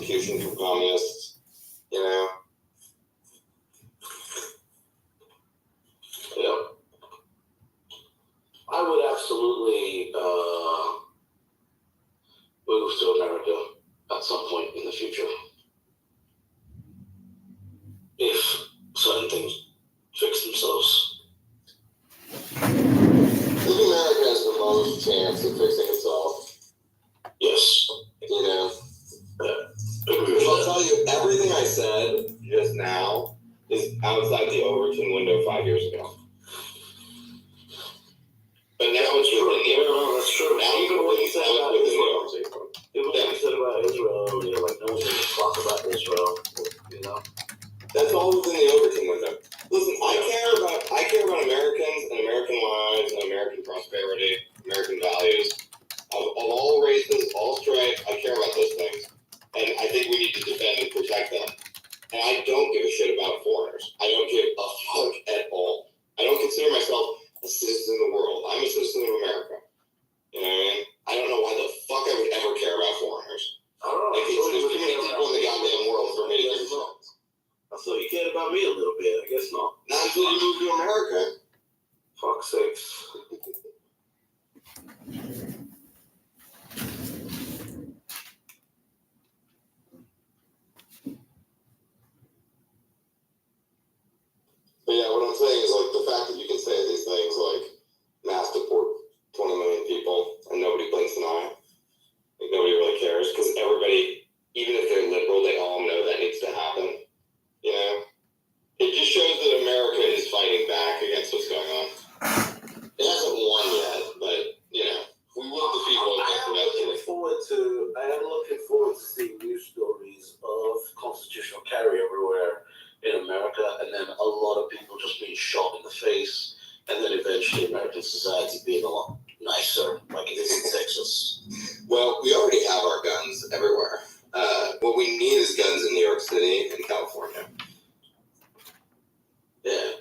execution for communists, you know? Yeah. I would absolutely move to America at some point in the future. If certain things fix themselves. I think America has the most chance of fixing itself. Yes. You know? Yeah. I'll tell you, everything I said just now is outside the Overton window 5 years ago. But now it's within the Overton. That's true. Now even what you said about Israel. Even what you said about Israel, you're like, no one's going to talk about Israel, you know? That's all within the Overton window. Listen, I care about Americans and American lives and American prosperity, American values. Of all races, all stripes, I care about those things. And I think we need to defend and protect them. And I don't give a shit about foreigners. I don't give a fuck at all. I don't consider myself a citizen of the world. I'm a citizen of America. You know what I mean? I don't know why the fuck I would ever care about foreigners. I don't know. Like, there's too many people in the goddamn world for me to give a fuck. I thought you cared about me a little bit. I guess not. Not until you move to America. Fuck's sakes. But yeah, what I'm saying is, like, the fact that you can say these things like mass deport 20 million people and nobody blinks an eye, like nobody really cares, because everybody, even if they're liberal, they all know that needs to happen. You know, it just shows that America is fighting back against what's going on. It hasn't won yet, but you know, we will defeat one I am looking forward to seeing news stories of constitutional carry everywhere in America, and then a lot of people just being shot in the face, and then eventually American society being a lot nicer, like it is in Texas. Well, we already have our guns everywhere. What we need is guns in New York City and California. Yeah,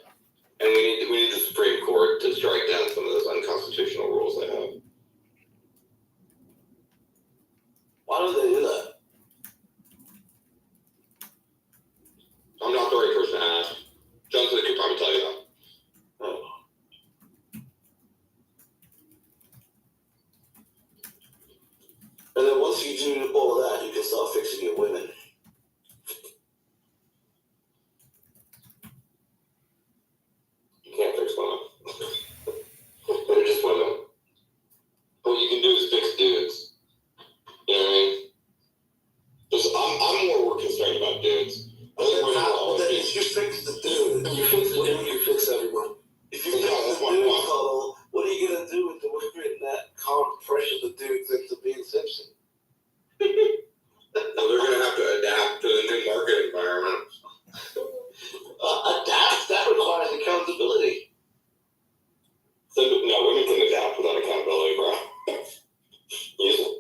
and we need the Supreme Court to strike down some of those unconstitutional rules they have. Why don't they do that? I'm not the right person to ask. Johnson could probably tell you that. Oh. And then once you do all of that, you can start fixing your women. You can't fix women. They're just women. What you can do is fix dudes. You know what I mean? I'm more concerned about dudes. If you fix the dude, you fix the dude, you fix everyone. If you fix the dude, Cuddle, what are you going to do with the women that can't pressure the dudes into being Simpson? Well, they're going to have to adapt to the new market environment. Adapt? That requires accountability. So, no, women can adapt without accountability, bro. Easily.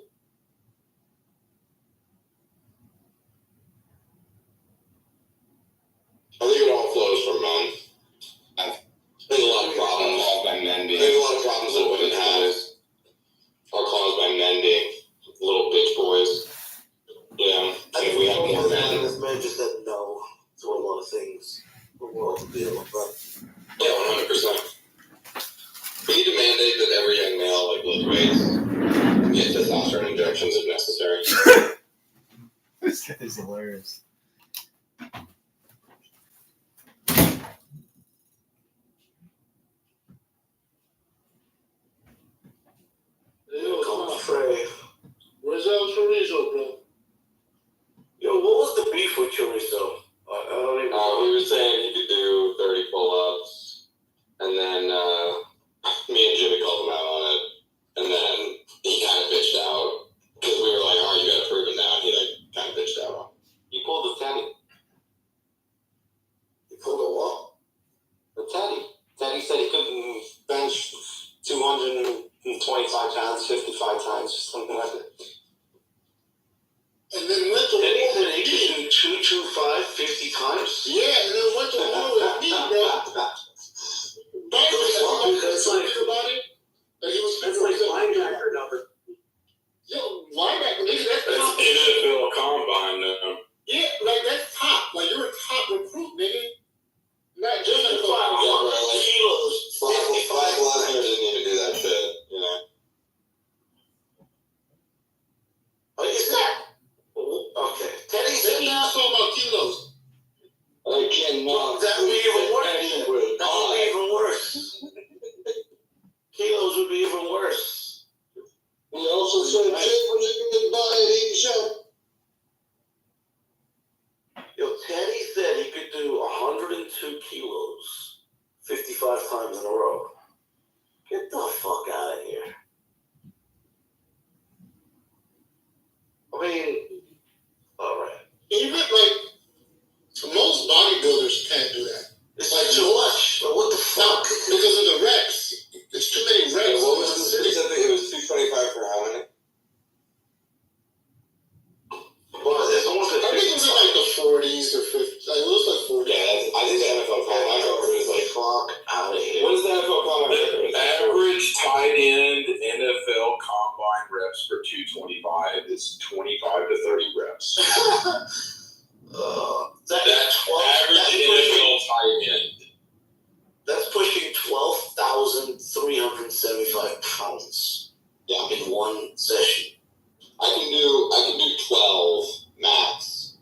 I think it all flows from men. There's a lot of problems caused by men being. There's a lot of problems that women have are caused by men being little bitch boys. You know, if we had more men. This man just said no to a lot of things the world will deal with. But yeah, 100%. We need to mandate that every young male, like, lift weights and get testosterone injections if necessary. This guy is hilarious. Yo, come on, Trey. Where's El Chorizo, bro? Yo, what was the beef with Chorizo? I don't even know. We were saying he could do 30 pull-ups, and then me and Jimmy called him out on it, and then he kind of bitched out, because we were like, oh, you gotta prove it now, and he like kind of bitched out. He pulled the Teddy. He pulled a what? The Teddy. Teddy said he couldn't bench 225 pounds, 55 times, something like that. And then went to Teddy said he could do 225 50 times? Yeah, and then went to war with me, bro. That's like about it. That's like linebacker number. Yo, linebacker, that's NFL combine, not talking about kilos. Again, no, that would be even worse. That would be even worse. Kilos would be even worse. He also said, Jay, what you get by at eating show? Yo, Teddy said he could do 102 kilos 55 times in a row. Get the fuck out of here. I mean, alright. Even like most bodybuilders can't do that. It's like too much. What the fuck? Because of the reps. It's too many reps. Yeah, what was the city? It was 225 for how many? Well, it's almost I think it was in like the 40s or 50s. Like, it was like 40s. Yeah, I think the NFL combine record is like fuck out of here. What is the NFL combine record? The average tight end NFL combine reps for 225 is 25 to 30 reps. That's average NFL tight end. That's pushing 12,375 pounds. Yeah, in one session. I can do 12 max.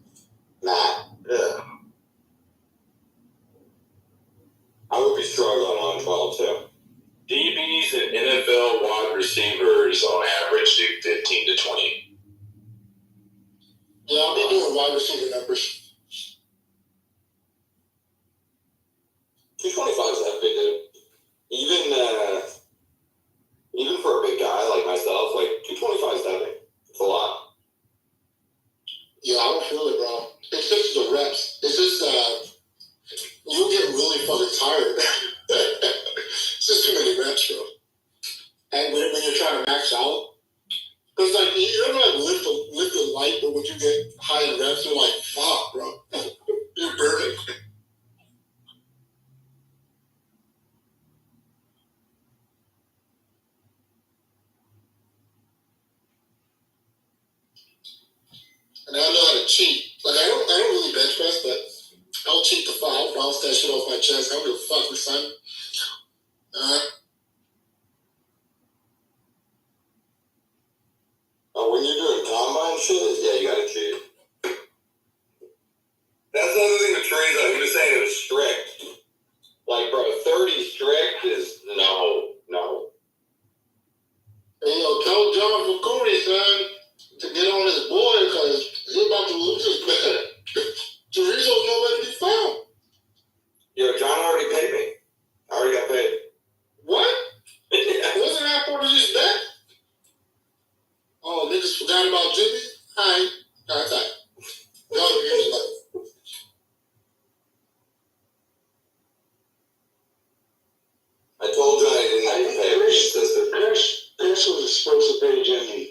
Yeah. I would be struggling on 12 too. DBs and NFL wide receivers on average do 15 to 20. Yeah, I'll be doing wide receiver numbers. 225 is that big, dude. Even for a big guy like myself, like 225 is that big. It's a lot. Yeah, I don't feel it, bro. It's just the reps. It's just, you'll get really fucking tired. It's just too many reps, bro. And when you're trying to max out, because like, you ever like lift a light, but when you get high in reps, you're like, fuck, bro. You're burning. And I know how to cheat. Like I don't really bench press, but I'll cheat the 5, bounce that shit off my chest. I don't give a fuck, my son. When you're doing combine shit, yeah, you gotta cheat. That's another thing with Teresa. He was saying it was strict. Like, bro, 30 strict is no. Hey, yo, tell John Facuni, son, to get on his boy, because he's about to lose his bet. Teresa's nowhere to be found. Yo, John already paid me. I already got paid. What? Wasn't that part of his bet? Oh, niggas forgot about Jimmy? Alright. Alright. Y'all hear me like. I told John I didn't have to pay. Chris was supposed to pay Jimmy.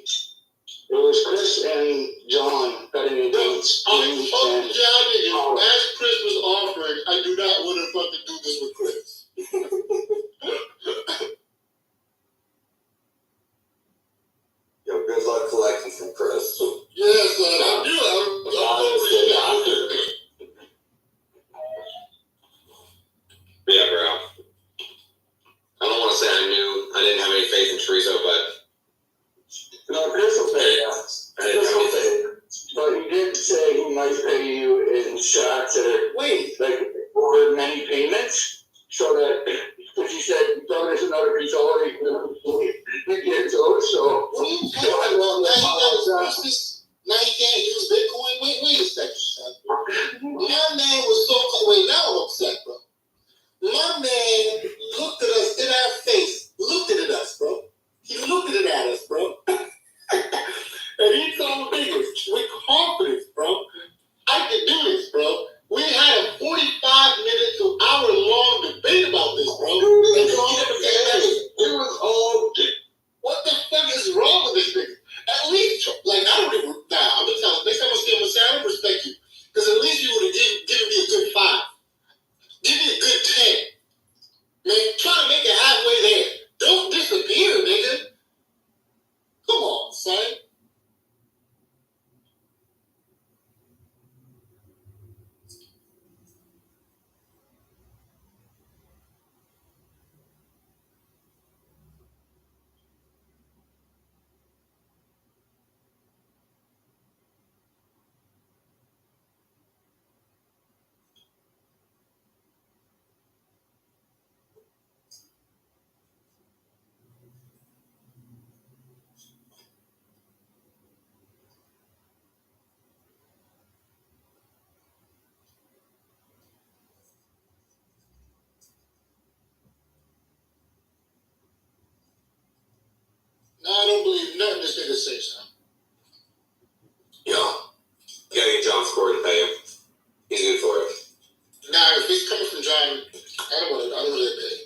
It was Chris and John betting against Jimmy. Y'all niggas, as Chris was offering, I do not want to fucking do this with Chris. Yo, good luck collecting from Chris. Yes, I do. Yeah, bro. I don't want to say I didn't have any faith in Teresa, but No, Chris will pay you. But he did say he might pay you in shots or like over many payments, so that because he said there's another consolidate the kids old. So what are you talking about? Now you can't use Bitcoin. Wait a second, son. My man was so wait. Now I'm upset, bro. My man looked at us in our face, looked at us, bro. He looked at us, bro. And he told me with confidence, bro, I can do this, bro. We had a 45 nigga say, son? Yo, you gotta get John Ford to pay him. He's good for it. Nah, if he's coming from John, I don't really pay.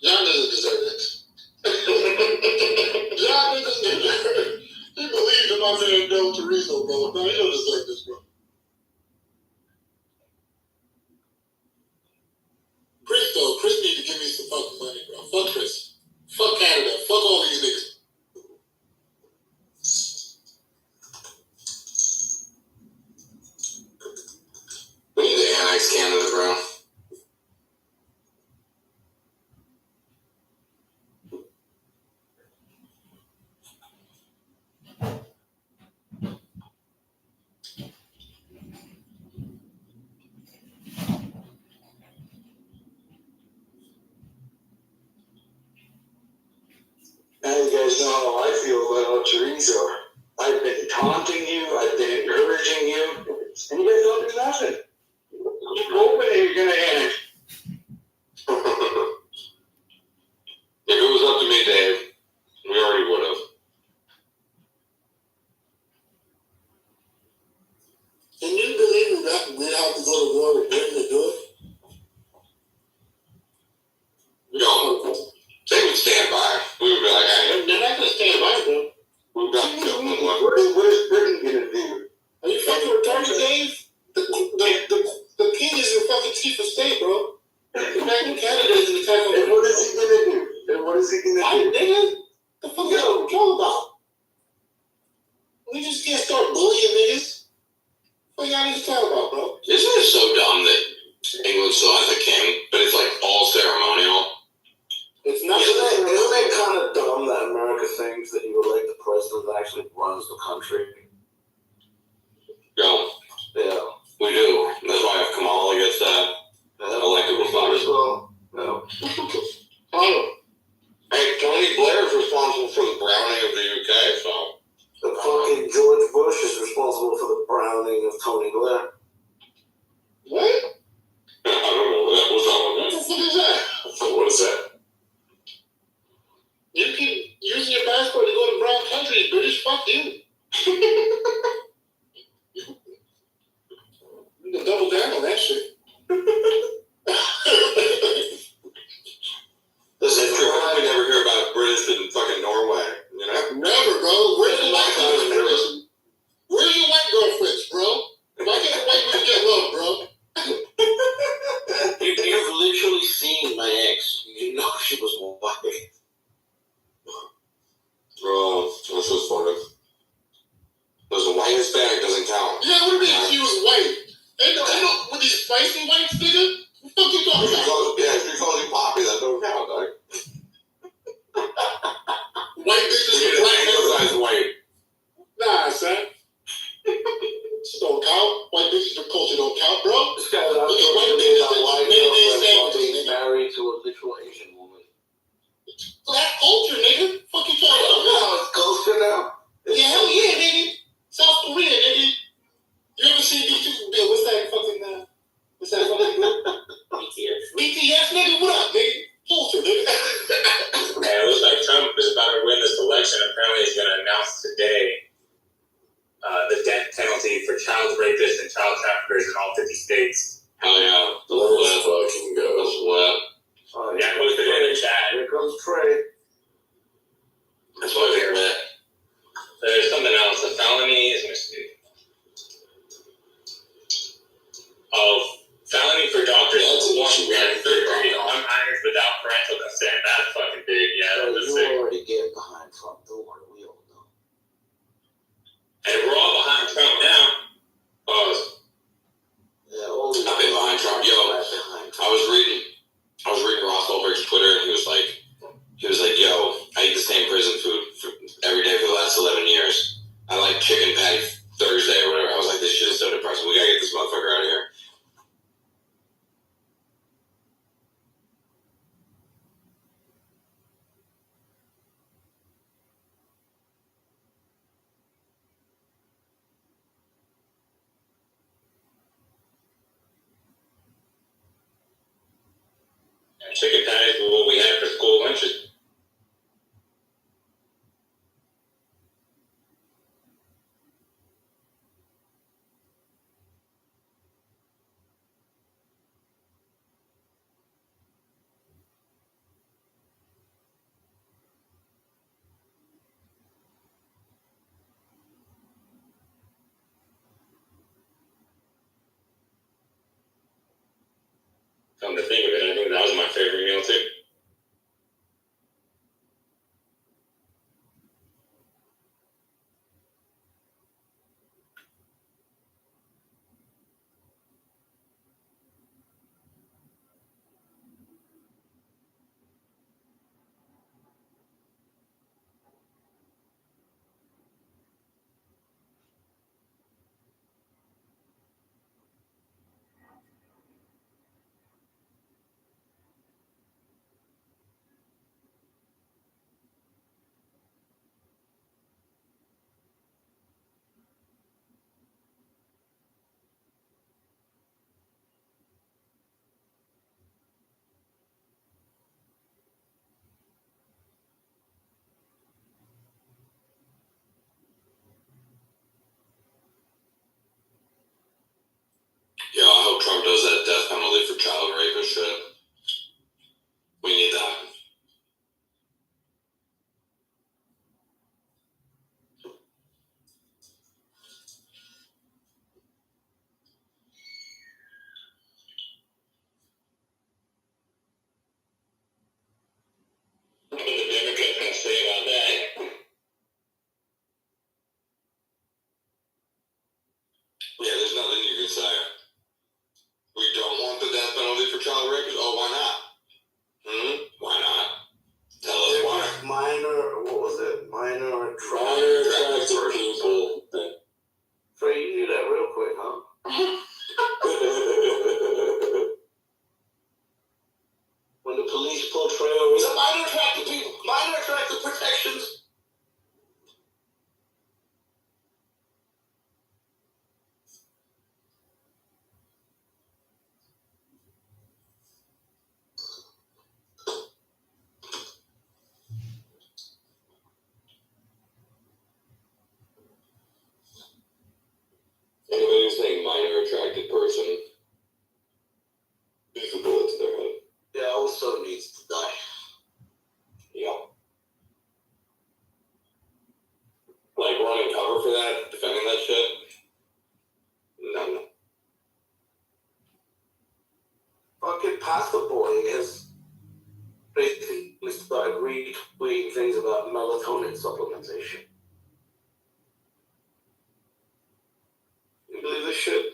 John doesn't deserve this. John doesn't deserve it. He believes in my man Del Tarizo, bro. No, he don't deserve this, bro. Chris, though, Chris need to give me some fucking money, bro. Fuck Chris. Fuck Canada. Fuck all these niggas. We need to annex Canada, bro. Now you guys know how I feel about Chorizo. I've been taunting you, I've been encouraging you, and you guys don't do nothing. Keep hoping that you're gonna end it. If it was up to me, Dave, we already would have. Can you believe that we'd have to go to war with Britain to do it? Yo, they would stand by. We would be like, hey, They're not gonna stand by, bro. we've got to kill them. What is Britain gonna do? Are you fucking retarded, Dave? The king is your fucking chief of state, bro. Back in Canada is an attack on And what is he gonna do? And what is he gonna do? Nigga, the fuck is all about? We just can't start bullying niggas. What y'all niggas talking about, bro? Isn't it so dumb that England still has a king, but it's like all ceremonial? It's not. Isn't it kind of dumb that America thinks that you elect the president that actually runs the country? Yo, Yeah. we do. That's why Kamala gets that elected As Republican. well. No. Oh, Hey, Tony Blair is responsible for the browning of the UK, so. The fucking George Bush is responsible for the browning of Tony Blair. what? I don't know what that was all What about. the fuck is that? So what is that? You keep using your passport to go to brown countries, British. Fuck you. You can double down on that shit. Listen, it's true. I never hear about British in fucking Norway, you know? Never, bro. Where's the white girlfriends? Where are your white girlfriends, bro? Why can't the white women get love, bro? You've literally seen my ex. You know she was white. Bro, this is funny. Listen, white Hispanic doesn't count. Yeah, what do you mean she was white? Ain't no, with these spicy whites, nigga? What the fuck you talking about? If she calls you Poppy, that don't count, dog. White bitches You with get black an hair. size white. Nah, son. This don't count. White bitches with culture don't count, bro. This guy's Look asking at white me bitches about that white made these girlfriend sandwiches, being nigga. married to a literal Asian woman. Black culture, nigga. Fuck you talking about? Oh, it's culture now? Yeah, hell yeah, nigga. South Korea, nigga. You ever seen what's that fucking group? BTS, nigga, what up, nigga? Culture, nigga. Hey, it looks like Trump is about to win this election. Apparently, he's going to announce today the death penalty for child rapists and child traffickers in all 50 states. Hell yeah. Let's fucking go. Oh, Yeah, I posted it in the chat. Here comes Trey. That's my favorite. There's something else. The felony is missing. Oh, felony for doctors who want to get surgery on minors without parental consent. That's fucking big. Yeah, that's You sick. already get behind Trump. Don't worry, we all know. And we're all behind Trump now. Yeah, all I've been behind Trump. Yo, I was reading Ross Ulbricht's Twitter, and he was like, yo, I eat the same prison food every day for the last 11 years. I like chicken patty Thursday or whatever. I was like, this shit is so depressing. We gotta get this motherfucker out of here. Chicken patties were what we had for school lunches. Yeah, there's nothing you can say. We don't want the death penalty for child rapists. Oh, why not? Why not? Tell us why. Minor attractive people. Frey, you knew that real quick, huh? When the police pull trailers, minor attractive people, minor attractive protections. Anybody who's saying minor attracted person, use a bullet to their head. Yeah, also needs to die. Yeah. Like running cover for that, defending that shit? No. Fucking Pasta Boy has basically started retweeting things about melatonin supplementation. You believe this shit?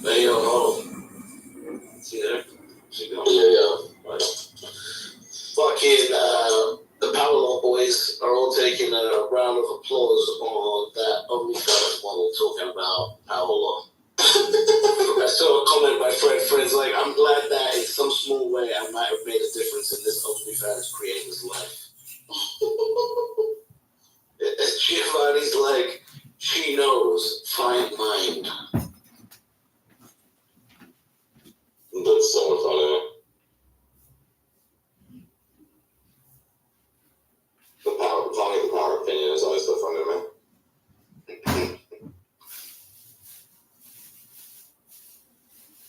Hey, yo, see there? See there? Yeah. Fucking, the Power Law boys are all taking a round of applause on that OnlyFans model talking about Power Law. I saw a comment by Fred's like, I'm glad that in some small way I might have made a difference in this OnlyFans creator's life. And Giovanni's like, she knows, fine mind. That's so funny. Telling the power opinion is always so funny to me.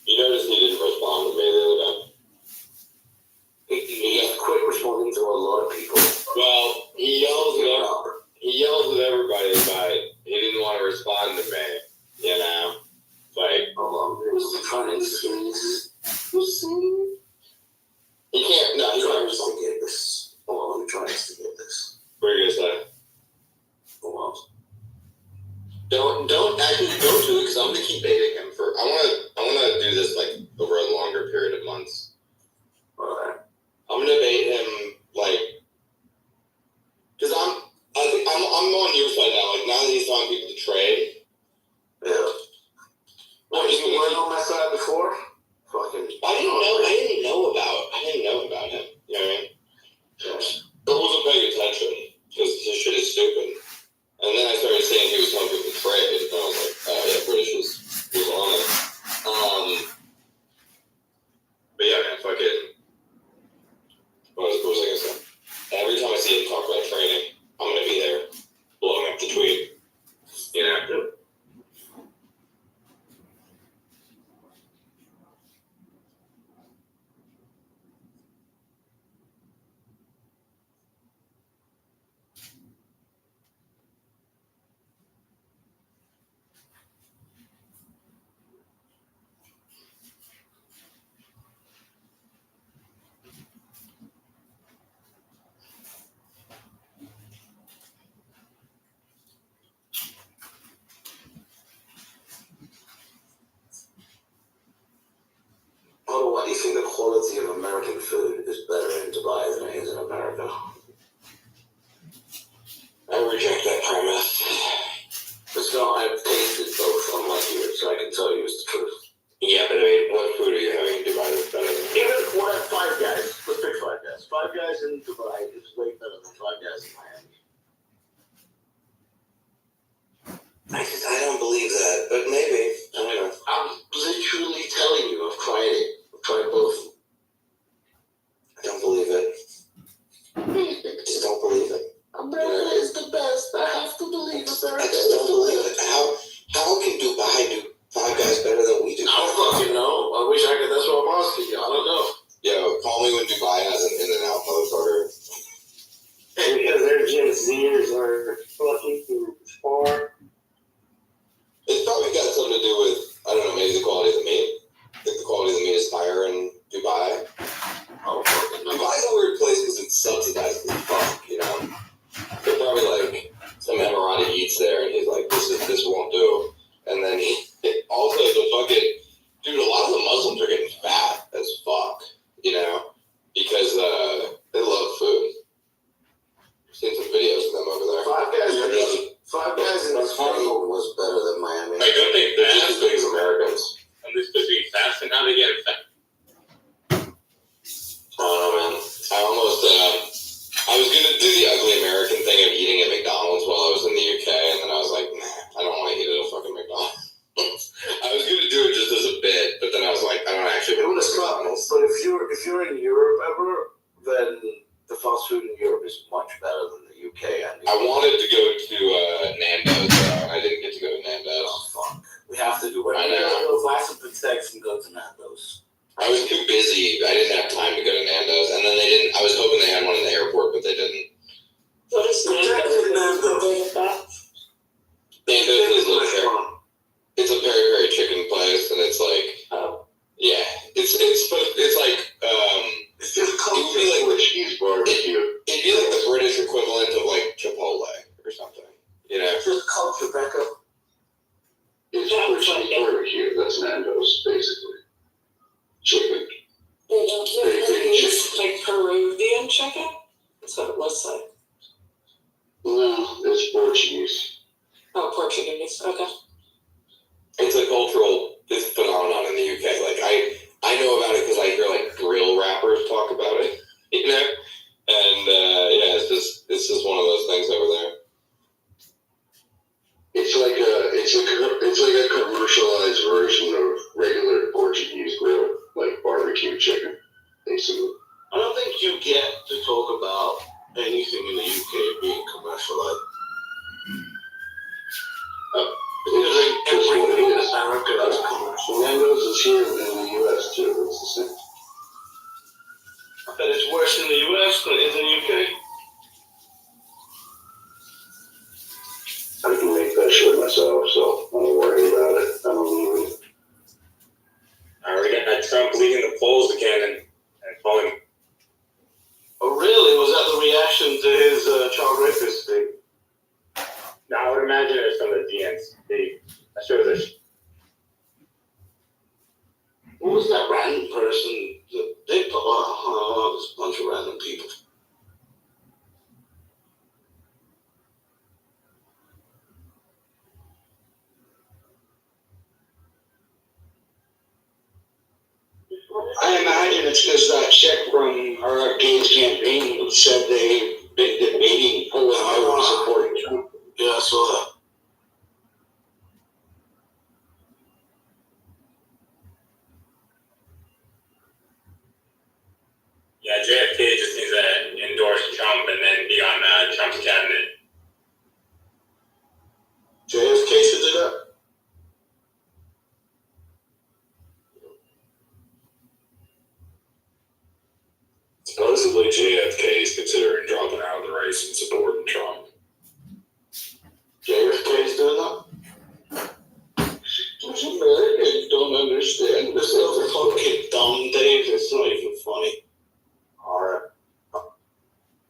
You notice he didn't respond to me the other day. He quit responding to a lot of people. Well, he yells at everybody, but he didn't want to respond to me. You know, like I'm trying to see. he can't. No, he can't to respond. get this. Hold on, let me try to get this. What are you gonna say? Hold on. Don't actually go to it because I'm gonna keep baiting him for. I wanna do this like over a longer period of months. Alright. I'm gonna bait him like, because I'm on your side now. Like now that he's telling people to trade. Yeah. Well, you weren't on my side before? Fucking. I didn't know. quality of American food is better in Dubai than it is in America. I reject that premise. It's not, I've tasted both, unlike you, so I can tell you it's the truth. Yeah, but I mean, what food are you having in Dubai that's better than Even what at Five Guys, let's pick Five Guys. Five Guys in Dubai is way better than Five Guys in Miami. I don't believe that, but maybe. I don't know. I'm literally telling you, I've tried it. I've tried both. I don't believe it. I just don't believe it. America is the best. I have to believe America. I just don't believe it. How can Dubai do Five Guys better than we do? I don't fucking know. I wish I could. That's what I'm asking you. I don't know. Yo, call me when Dubai has an In-N-Out motherfucker. Because their Zers are fucking far. It's probably got something to do with, I don't know, maybe the quality of the meat. I think the quality of the meat is higher in Dubai. Oh, fucking no. Dubai's a weird place because it's subsidized as fuck, you know? They're probably like, some Emirati eats there and he's like, this won't do. And then also the fucking, dude, a lot of the Muslims are getting fat as fuck, you know? Because they love food. I've seen some videos of them over there. Five Guys in Chicago was better than Miami. Like, don't they They're just as fast? big as Americans. And they're supposed to be fast, and how they get fat? I don't know, man. I was gonna do the ugly American thing of eating at McDonald's while I was in the UK, and then I was like, nah, I don't want to eat at a fucking McDonald's. I was gonna do it just as a bit, but then I was like, I don't actually It want would to have McDonald's. but if you're in Europe ever, then the fast food in Europe is much better than the UK and the I wanted to go to Nando's, and I didn't get to go to Nando's. Oh fuck. We have to do it. I know. Go buy some Protects and go to Nando's. I was too busy. I didn't have time to go to Nando's, and then they didn't. I was hoping they had one in the airport, but they didn't. What is Nando's? Nando's is it's a very, very chicken place, and it's like, yeah, it's like, It's just it would be like cheese barbecue. it'd be like the British equivalent of like Chipotle or something, you know? It's just culture, Becca. It's cheese barbecue. That's Nando's, basically. Chicken. They don't use like Peruvian chicken? That's what it looks like. No, it's Portuguese. Oh, Portuguese. Okay. It's a cultural phenomenon in the UK. Like I know about it because I hear like grill rappers talk about it, you know. And yeah, it's just one of those things over there. It's like a commercialized version of regular Portuguese grill, like barbecue chicken, basically. I don't think you get to talk about anything in the UK being commercialized. Because everything in America is commercial. Nando's is here in the US too. It's the same. I bet it's worse in the US than it is in the UK. I can make that shit myself, so I don't worry about it. I don't even. I already got Trump leading the polls again and calling. Oh, really? Was that the reaction to his child rapist thing? No, I would imagine it's some of the DNs. I sure there's. What was that random person? They put there's a bunch of random people. I imagine it's because that chick from our Gates campaign said they've been debating pulling out and supporting Trump. Yeah, I saw that. Yeah, JFK just needs to endorse Trump and then be on Trump's cabinet. JFK should do that? Supposedly JFK is considering dropping out of the race and supporting Trump. JFK's doing that? Those Americans don't understand. This is a fucking dumb, Dave. It's not even funny. Alright.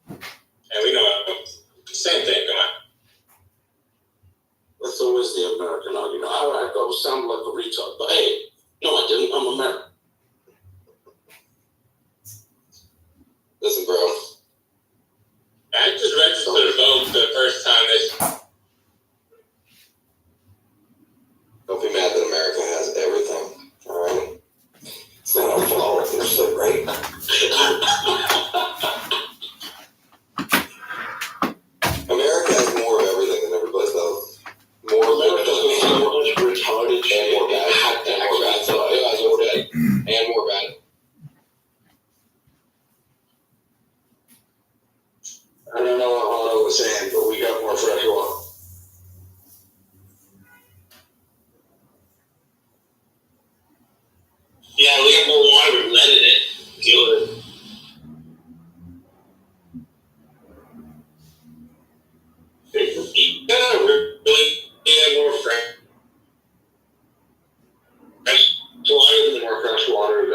And we know same thing, come on. That's always the American argument. Alright, I sound like a retard, but hey, no, I didn't. I'm American.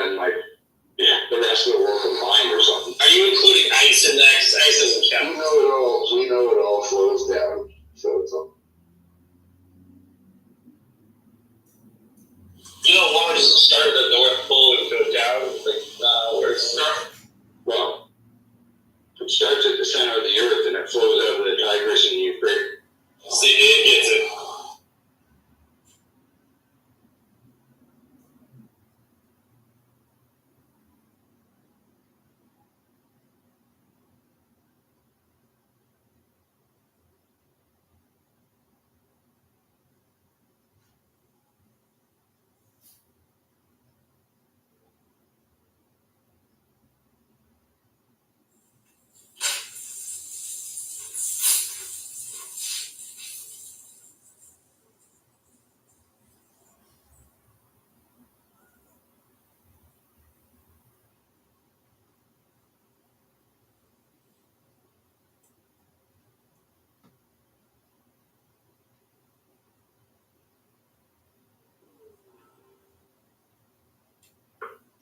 than like the rest of the world combined or something. Are you including ice in that? 'Cause ice doesn't We count. know it all flows down. So it's all. You know, water doesn't start at the North Pole and go down, like, where it starts. Well, it starts at the center of the earth and it flows out of the Tigris and the Euphrates. See, it gets it.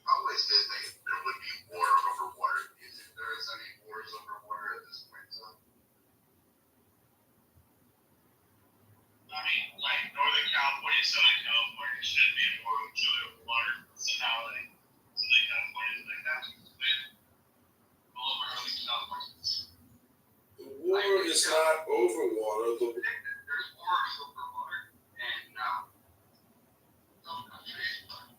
Always did think there would be war over water. Do you think there is any wars over water at this point in time? I mean, like Northern California, Southern California should be at war with each other over water. Somehow, like, Southern California is like that. All over Northern California. The war is not over water. There's wars over water. And some countries, but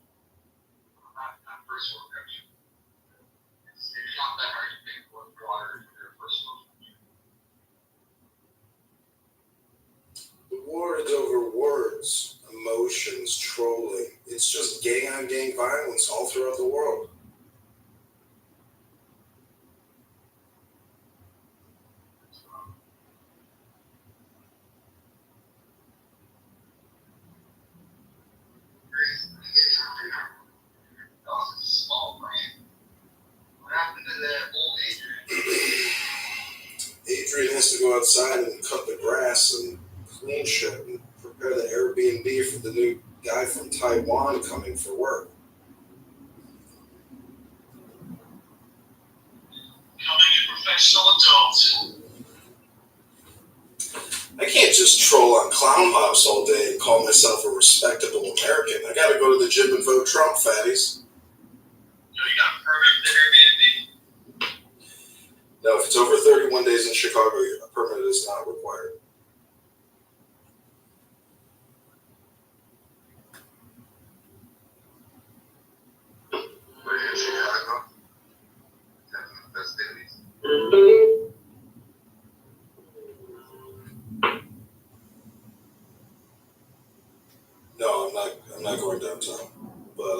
not first world countries. It's not that hard to pick what water is their first world country. The war is over words, emotions, trolling. It's just gang on gang violence all throughout the world. That was a small brand. What happened to that old Adrian? Adrian has to go outside and cut the grass and clean shit and prepare the Airbnb for the new guy from Taiwan coming for work. Becoming a professional adult. I can't just troll on Clown House all day and call myself a respectable American. I gotta go to the gym and vote Trump, fatties. You got a permit for Airbnb? No, if it's over 31 days in Chicago, a permit is not required. We're in Chicago. Having the festivities. No, I'm not going downtown. But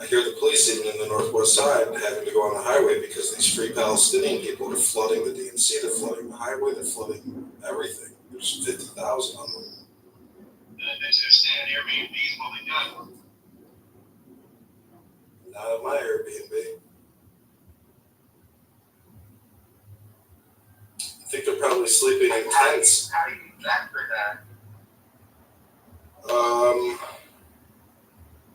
I hear the police, even in the Northwest Side, having to go on the highway because these free Palestinian people are flooding the DNC, they're flooding the highway, they're flooding everything. There's 50,000 on them. They should stay at Airbnbs while they got them. Not at my Airbnb. I think they're probably sleeping in tents. How do you factor that?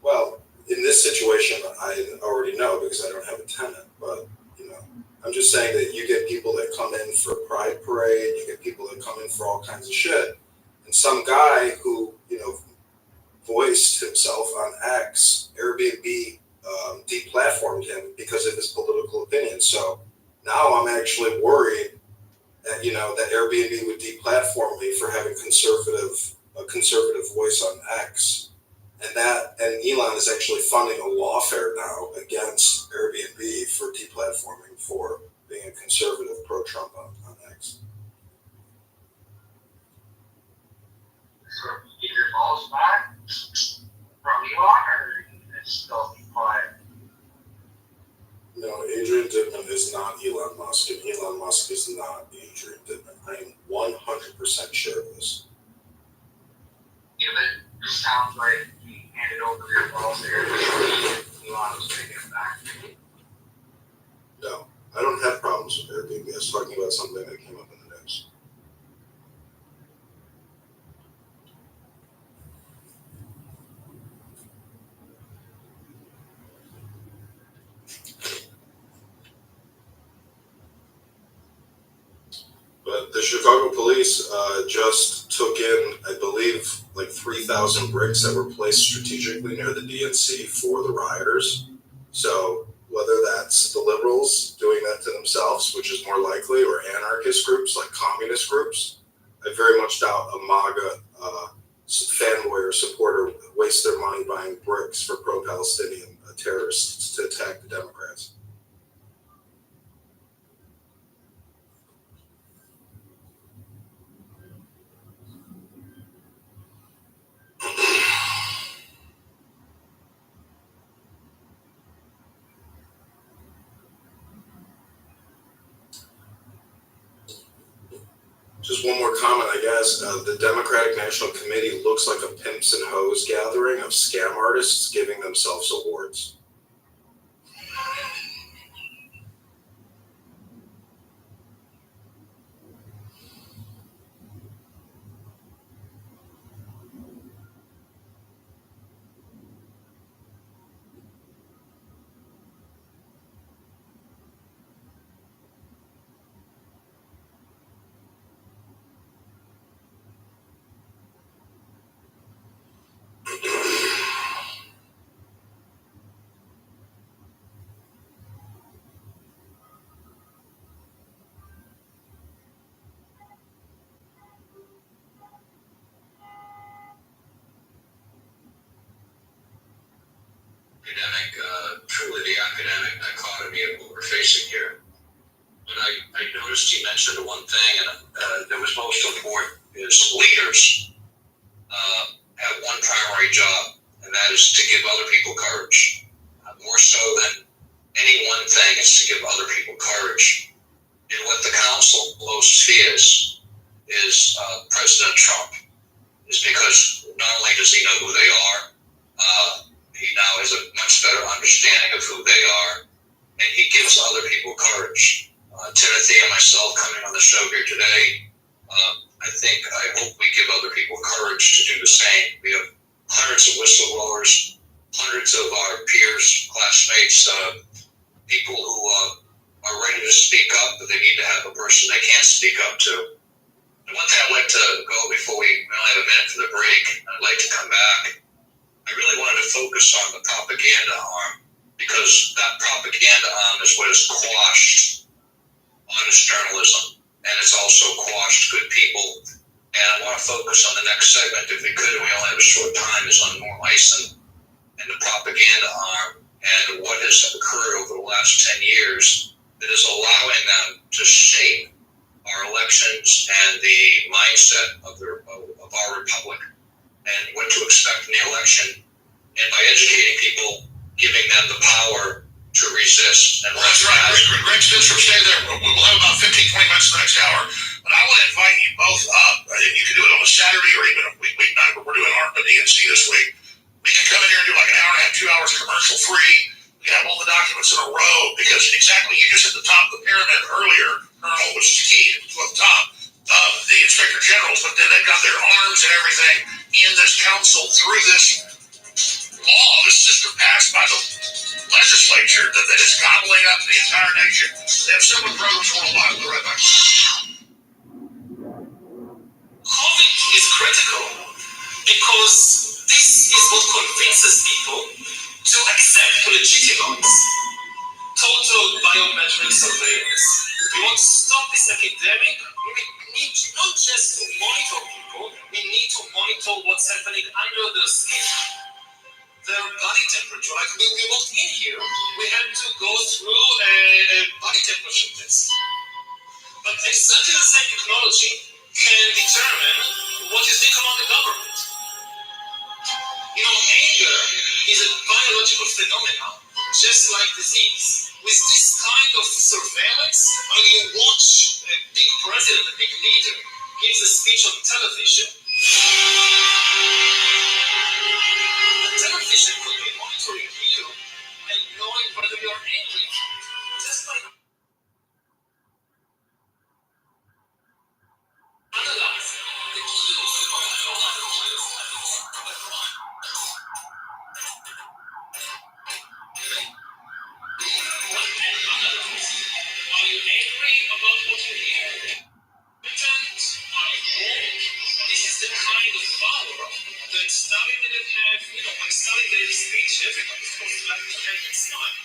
Well, in this situation, I already know because I don't have a tenant, but, you know, I'm just saying that you get people that come in for a pride parade, you get people that come in for all kinds of shit, and some guy who, you know, voiced himself on X, Airbnb deplatformed him because of his political opinion. So now I'm actually worried that, you know, that Airbnb would deplatform me for having a conservative voice on X. And Elon is actually funding a lawfare now against Airbnb for deplatforming for being a conservative pro-Trump on X. So you get your balls back from Elon, or it's still be quiet? No, Adrian Dittmann is not Elon Musk, and Elon Musk is not Adrian Dittmann. I am 100% sure of this. Yeah, but it sounds like you handed over your balls to Airbnb. Elon was taking it back. No, I don't have problems with Airbnb. I was talking about something that came up in the news. The Chicago police just took in, I believe, like 3,000 bricks that were placed strategically near the DNC for the rioters. So whether that's the liberals doing that to themselves, which is more likely, or anarchist groups like communist groups, I very much doubt a MAGA fanboy or supporter waste their money buying bricks for pro-Palestinian terrorists to attack the Democrats. Just one more comment, I guess. The Democratic National Committee looks like a pimps and hoes gathering of scam artists giving themselves awards. Truly the academic dichotomy of what we're facing here. But I noticed he mentioned one thing, and that was most important, is leaders have one primary job, and that is to give other people courage. More so than any one thing, is to give other people courage. And what the council most fears is President Trump, is because not only does he know who they are, he now has a much better understanding of who they are, and he gives other people courage. Timothy and myself coming on the show here today, I hope we give other people courage to do the same. We have hundreds of whistleblowers, hundreds of our peers, classmates, people who are ready to speak up, but they need to have a person they can speak up to. And one thing I'd like to go before we only have a minute for the break, I'd like to come back. I really wanted to focus on the propaganda arm, because that propaganda arm is what has quashed honest journalism, and it's also quashed good people. And I want to focus on the next segment, if we could, and we only have a short time, is on Norm Eisen and the propaganda arm, and what has occurred over the last 10 years that is allowing them to shape our elections and the mindset of our republic, and what to expect in the election, and by educating people, giving them the power to resist and that's right. Greg Stillstrom, stay there. We'll have about 15, 20 minutes the next hour. But I want to invite you both up. You can do it on a Saturday or even a weeknight, but we're doing ARPA DNC this week. We can come in here and do like an hour and a half, 2 hours commercial free. We have all the documents in a row, because exactly, you just hit the top of the pyramid earlier, Colonel, which is key to the top of the Inspector Generals, but then they've got their arms and everything in this council through this law, this system passed by the legislature that is gobbling up the entire nation. They have similar programs worldwide. We'll be right back. COVID is critical because this is what convinces people to accept, to legitimize total biometric surveillance. We want to stop this epidemic. We need not just to monitor people, we need to monitor what's happening under the skin. Their body temperature. Like we walked in here, we had to go through a body temperature test. But exactly the same technology can determine what you think about the government. Anger is a biological phenomenon, just like disease. With this kind of surveillance, when you watch a big president, a big leader, gives a speech on television, the television could be monitoring you and knowing whether you're angry. Just by analyzing the cues of your language. Are you angry about what you hear? Stalin gave a speech, everybody's supposed to like the head and smile.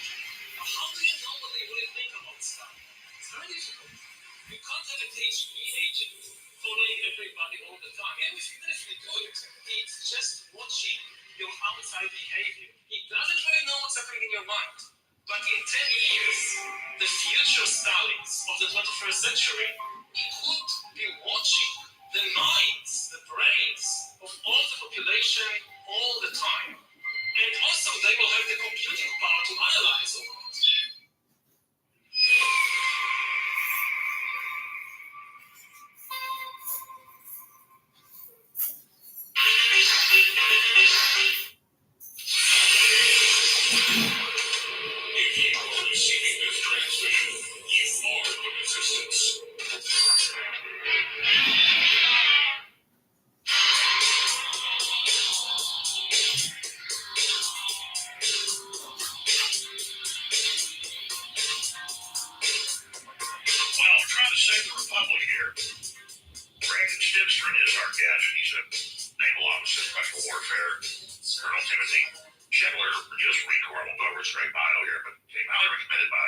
How do you know what they really think about Stalin? It's very difficult. You can't have a KGB agent following everybody all the time. And if you do it, he's just watching your outside behavior. He doesn't really know what's happening in your mind. But in 10 years, the future Stalins of the 21st century could be watching the minds, the brains of all the population all the time. And also, they will have the computing power to analyze all that. If you are receiving this transmission, you are the resistance. Well, we're trying to save the Republic here. Brandon Stimstrom is our guest. He's a naval officer, special warfare. Colonel Timothy Schindler, just Marine Corps. I won't go over his great bio here, but came highly recommended by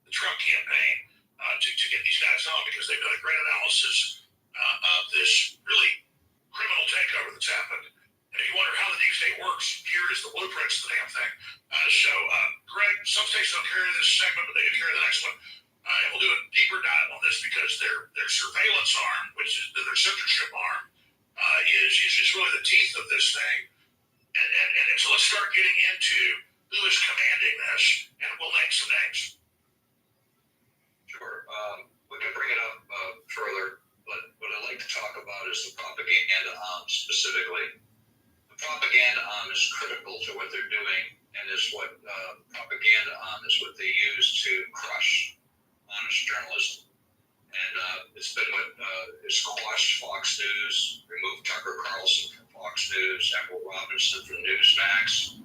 the Trump campaign to get these guys on because they've done a great analysis of this really criminal takeover that's happened. And if you wonder how the deep state works, here is the blueprints of the damn thing. Greg, some states don't carry this segment, but they do carry the next one. And we'll do a deeper dive on this because their surveillance arm, which is their censorship arm, is really the teeth of this thing. And so let's start getting into who is commanding this, and we'll name some names. Sure. We can bring it up further, but what I'd like to talk about is the propaganda arm specifically. The propaganda arm is critical to what they're doing, and is what propaganda arm is what they use to crush honest journalism. And it's been what has squashed Fox News, removed Tucker Carlson from Fox News, Edward Robinson from Newsmax.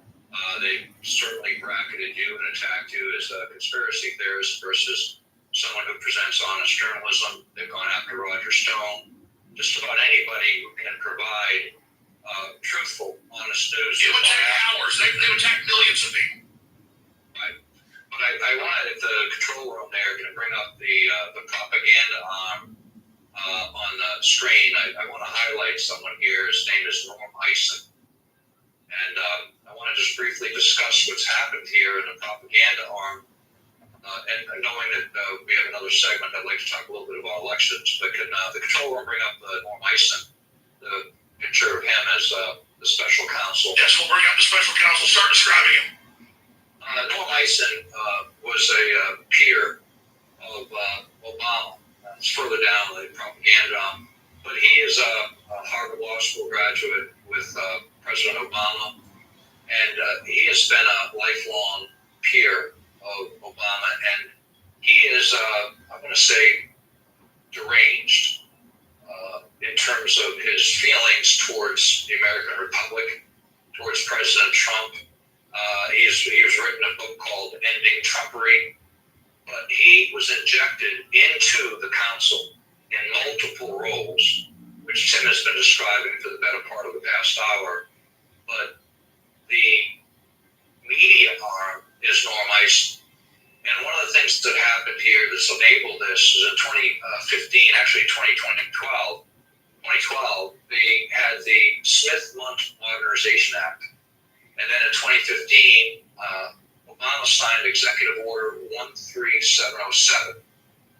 They certainly bracketed you and attacked you as a conspiracy theorist versus someone who presents honest journalism. They've gone after Roger Stone. Just about anybody who can provide truthful, honest news. It would take hours. They would attack millions of people. Right. But I wanted, if the control room there can bring up the propaganda arm on the screen, I want to highlight someone here. His name is Norm Eisen. And I want to just briefly discuss what's happened here in the propaganda arm. And knowing that we have another segment, I'd like to talk a little bit about elections. But can the control room bring up Norm Eisen, the picture of him as the special counsel? Yes, we'll bring up the special counsel. Start describing him. Norm Eisen was a peer of Obama. It's further down the propaganda arm. But he is a Harvard Law School graduate with President Obama. And he has been a lifelong peer of Obama. And he is, I'm going to say, deranged in terms of his feelings towards the American Republic, towards President Trump. He's written a book called Ending Trumpery, but he was injected into the council in multiple roles, which Tim has been describing for the better part of the past hour. But the media arm is Norm Eisen. And one of the things that happened here that's enabled this is in 2015, actually 2012, they had the Smith-Lunt Modernization Act. And then in 2015, Obama signed Executive Order 13707,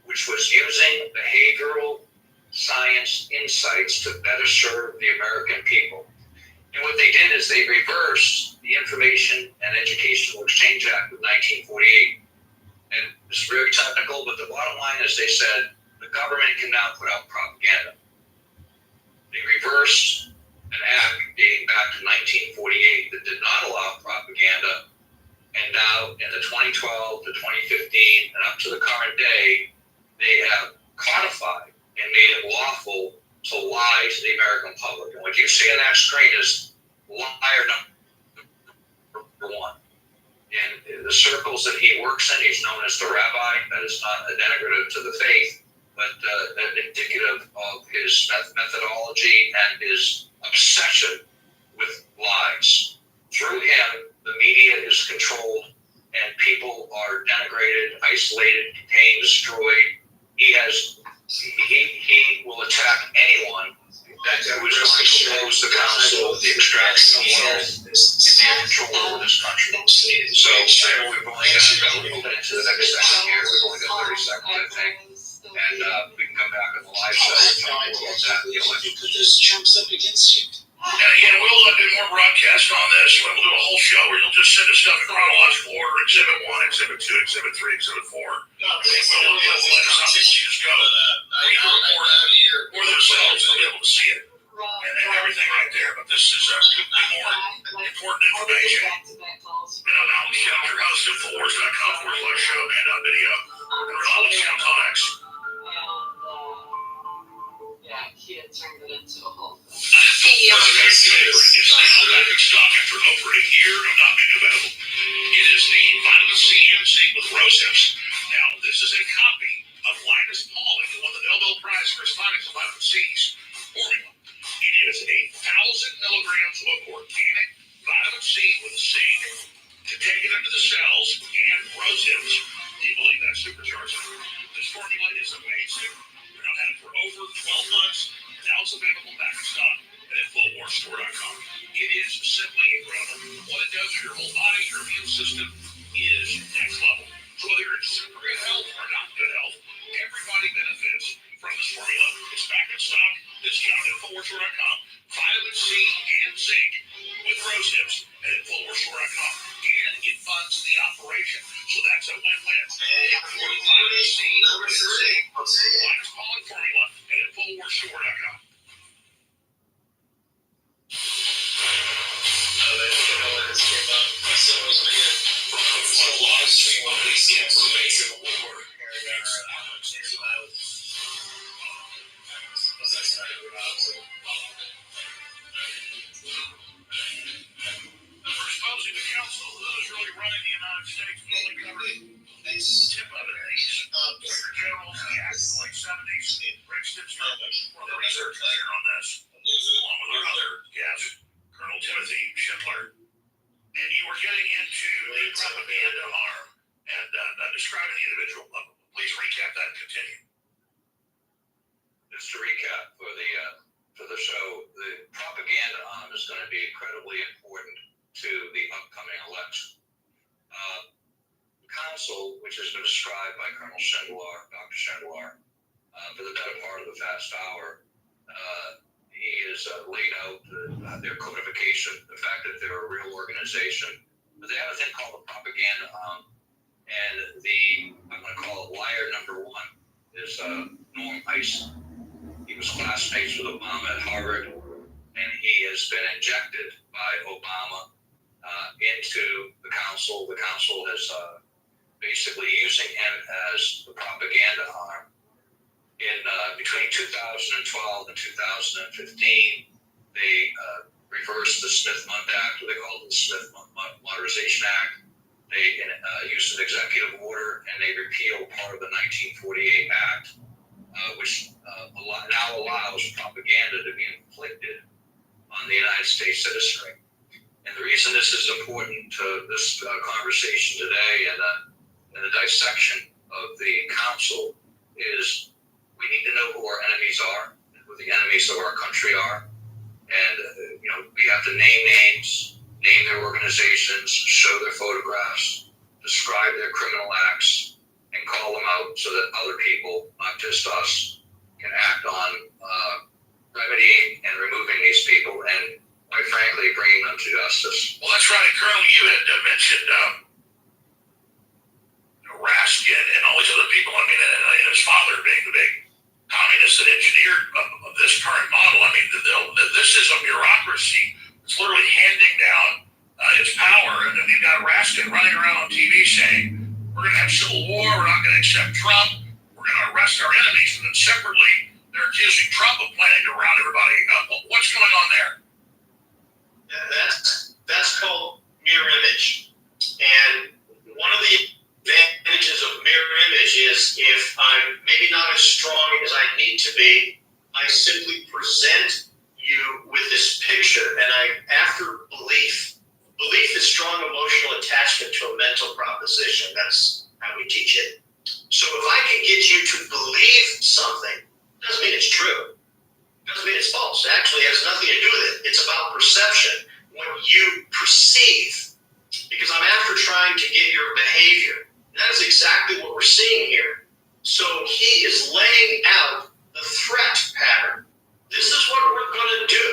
which was using behavioral science insights to better serve the American people. And what they did is they reversed the Information and Educational Exchange Act of 1948. And it's very technical, but the bottom line is they said the government can now put out propaganda. They reversed an act dating back to 1948 that did not allow propaganda, and now in the 2012 to 2015 and up to the current day, they have codified and made it lawful to lie to the American public. And what you see on that screen is liar number one. In the circles that he works in, he's known as the rabbi. That is not a denigrative to the faith, but indicative of his methodology and his obsession with lies through him, the media is controlled and people are denigrated, isolated, detained, destroyed. He will attack anyone who is going to oppose the council, the extraction of wealth, and their control over this country. So I know we've only got a little bit into the next segment here. We've only got 30 seconds, I think. And we can come back on the live show and talk more about that. The election. Put those chumps up against you. And we'll do more broadcasts on this. We'll do a whole show where you'll just send us stuff in chronological order: Exhibit 1, Exhibit 2, Exhibit 3, Exhibit 4. We'll let us just go. Or themselves, they'll be able to see it. And everything right there. But this is more important information. And I'm Alex Young, your host of Infowars.com/show and video. And Alex Young Comics. Yeah, he had turned it into a whole thing. It's now back in stock after over a year of not being available. It is the Vitamin C MC with rose hips. Now, this is a copy of Linus Pauling, who won the Nobel Prize for his findings of vitamin C's formula. It is 1,000 milligrams of organic vitamin C with zinc to take it into the cells and rose hips. Do you believe that supercharger? This formula is amazing. We've now had it for over 12 months. Now it's available back in stock at InfoWarsStore.com. It is simply incredible. What it does for your whole body, your immune system, is next level. So whether you're in super good health or not good health, everybody benefits from this formula. It's back in stock. It's found at InfoWarsStore.com. Vitamin C and zinc with rose hips at InfoWarsStore.com. And it funds the operation. So that's a win-win. Vitamin C with zinc. Linus Pauling formula at InfoWarsStore.com. Exposing the council, who's really running the United States, only covered tip of it. Secretary General, yeah, the late 70s, Rick Stimpson, the research leader on this, along with our other guest, Colonel Timothy Schindler. And you were getting into the propaganda arm and describing the individual. Please recap that and continue. Just to recap for the show, the propaganda arm is going to be incredibly important to the upcoming election. The council, which has been described by Colonel Schindler, Dr. Schindler, for the better part of the past hour, he has laid out their codification, the fact that they're a real organization. But they have a thing called the propaganda arm. And I'm going to call it liar number one, is Norm Eisen. He was classmates with Obama at Harvard, and he has been injected by Obama into the council. The council is basically using him as the propaganda arm. In between 2012 and 2015, they reversed the Smith-Mundt Act, or they called it the Smith-Modernization Act. They used an executive order, and they repealed part of the 1948 Act, which now allows propaganda to be inflicted on the United States citizenry. And the reason this is important to this conversation today and the dissection of the council is we need to know who our enemies are, and who the enemies of our country are. And, we have to name names, name their organizations, show their photographs, describe their criminal acts, and call them out so that other people, not just us, can act on remedying and removing these people and, quite frankly, bringing them to justice. Well, that's right. Colonel, you had mentioned Raskin and all these other people. I mean, and his father being the big communist that engineered this current model. I mean, this is a bureaucracy. It's literally handing down its power. And then you've got Raskin running around on TV saying, we're going to have civil war. We're not going to accept Trump. We're going to arrest our enemies. And then separately, they're accusing Trump of planning to round everybody up. What's going on there? That's called mirror image. And one of the advantages of mirror image is if I'm maybe not as strong as I need to be, I simply present you with this picture, and after belief strong emotional attachment to a mental proposition. That's how we teach it. So if I can get you to believe something, doesn't mean it's true. Doesn't mean it's false. Actually, it has nothing to do with it. It's about perception. What you perceive. Because I'm after trying to get your behavior. That is exactly what we're seeing here. So he is laying out the threat pattern. This is what we're going to do.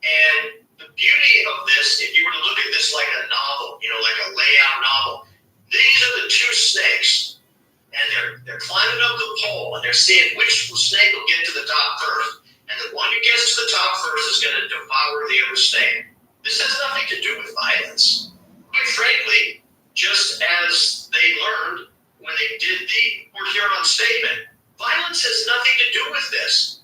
And the beauty of this, if you were to look at this like a novel, like a layout novel, these are the two snakes. And they're climbing up the pole, and they're seeing which snake will get to the top first. And the one who gets to the top first is going to devour the other snake. This has nothing to do with violence. Quite frankly, just as they learned when they did the Port Huron statement, violence has nothing to do with this.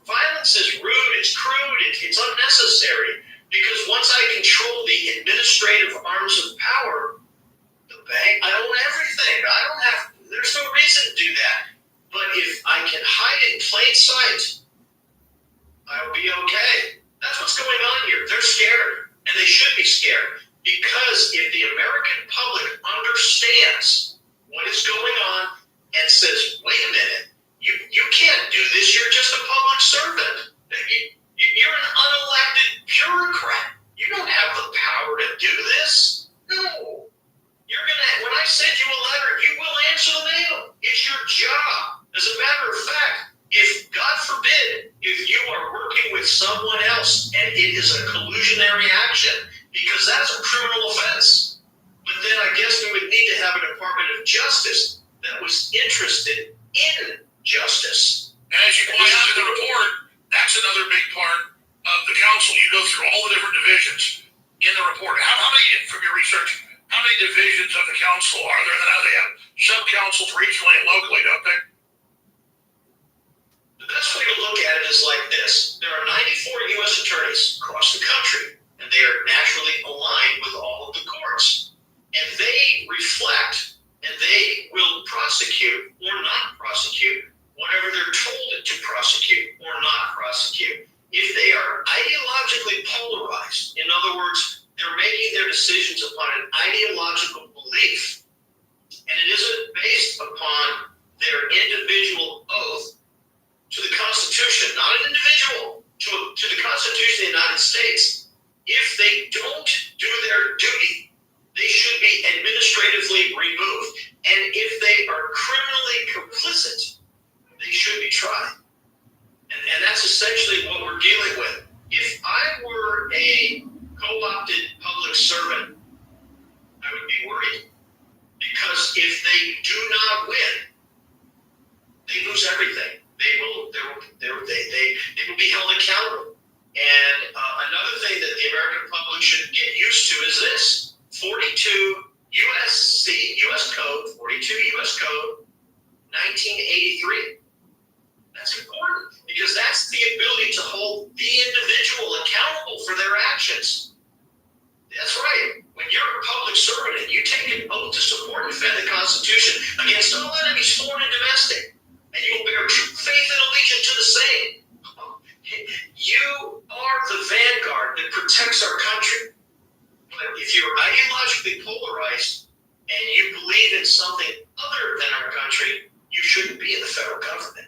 Violence is rude, it's crude, it's unnecessary. Because once I control the administrative arms of power, the bank, I own everything. There's no reason to do that. But if I can hide in plain sight, I'll be okay. That's what's going on here. They're scared, and they should be scared. Because if the American public understands what is going on and says, wait a minute, you can't do this, you're just a public servant. You're an unelected bureaucrat. You don't have the power to do this. No. When I send you a letter, you will answer the mail. It's your job. As a matter of fact, if, God forbid, if you are working with someone else and it is a collusionary action, because that's a criminal offense. But then I guess we would need to have a Department of Justice that was interested in justice. And as you point out in the report, that's another big part of the council. You go through all the different divisions in the report. How many, from your research, how many divisions of the council are there? Now they have sub-councils regionally and locally, don't they? The best way to look at it is like this. There are 94 U.S. attorneys across the country, and they are naturally aligned with all of the courts. And they reflect, and they will prosecute or not prosecute whatever they're told to prosecute or not prosecute. If they are ideologically polarized, in other words, they're making their decisions upon an ideological belief, and it isn't based upon their individual oath to the Constitution, not an individual, to the Constitution of the United States. If they don't do their duty, they should be administratively removed. And if they are criminally complicit, they should be tried. And that's essentially what we're dealing with. If I were a co-opted public servant, I would be worried. Because if they do not win, they lose everything. They will be held accountable. And another thing that the American public should get used to is this: 42 U.S. Code, 42 U.S. Code, 1983. That's important because that's the ability to hold the individual accountable for their actions. That's right. When you're a public servant and you take an oath to support and defend the Constitution against all enemies, foreign and domestic, and you will bear true faith and allegiance to the same, you are the vanguard that protects our country. But if you're ideologically polarized and you believe in something other than our country, you shouldn't be in the federal government.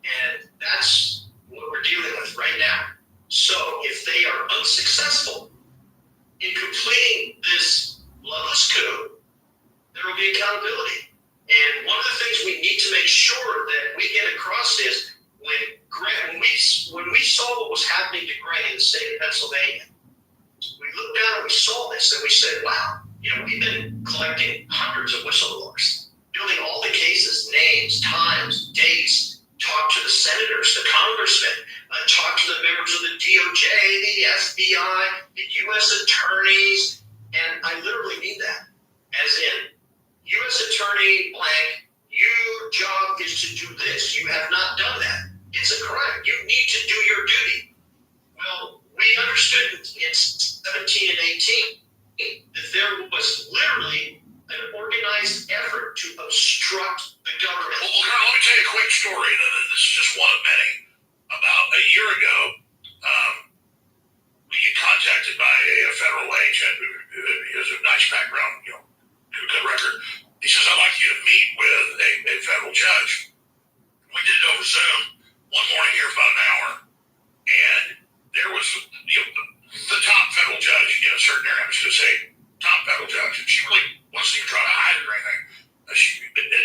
And that's what we're dealing with right now. So if they are unsuccessful in completing this bloodless coup, there will be accountability. And one of the things we need to make sure that we get across is when we saw what was happening to Greg in the state of Pennsylvania, we looked down and we saw this and we said, wow, we've been collecting hundreds of whistleblowers, building all the cases, names, times, dates, talk to the senators, the congressmen, talk to the members of the DOJ, the FBI, the U.S. attorneys, and I literally mean that, as in, U.S. Attorney blank, your job is to do this. You have not done that. It's a crime. You need to do your duty. Well, we understood in 17 and 18 that there was literally an organized effort to obstruct the government. Well, Colonel, let me tell you a quick story. This is just one of many. About a year ago, you contacted by a federal agent who has a nice background, good record. He says, I'd like you to meet with a federal judge. We did it over Zoom one morning here for about an hour, and there was the top federal judge in a certain area. I'm just going to say top federal judge, and she really wasn't even trying to hide it or anything.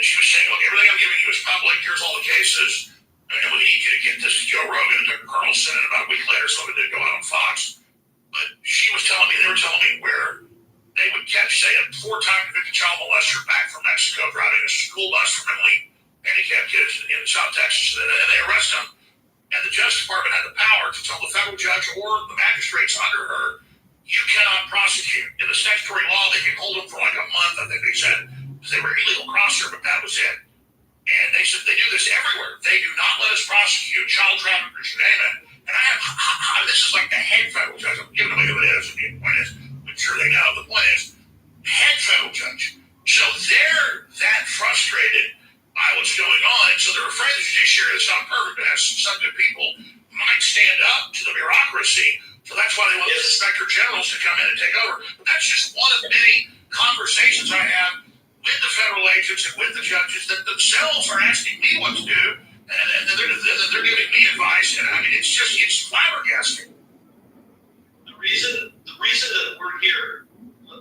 She was saying, look, everything I'm giving you is public. Here's all the cases. And we need you to get this to Joe Rogan. And the Colonel sent it about a week later, so it did go out on Fox. But they were telling me where they would catch, say, a 4-time convicted child molester back from Mexico driving a school bus for mentally handicapped kids in South Texas. And they arrest them. And the Justice Department had the power to tell the federal judge or the magistrates under her, you cannot prosecute. In the statutory law, they can hold them for like a month, I think they said, because they were illegal crosser, but that was it. And they said they do this everywhere. They do not let us prosecute child traffickers, you name it. And this is like the head federal judge. I'm giving away who it is. The point is, I'm sure they know. The point is, head federal judge. So they're that frustrated by what's going on. And so they're afraid the judiciary is not perfect. It has some good people might stand up to the bureaucracy. So that's why they want the inspector generals to come in and take over. But that's just one of many conversations I have with the federal agents and with the judges that themselves are asking me what to do, and they're giving me advice. And I mean, it's flabbergasting. The reason that we're here,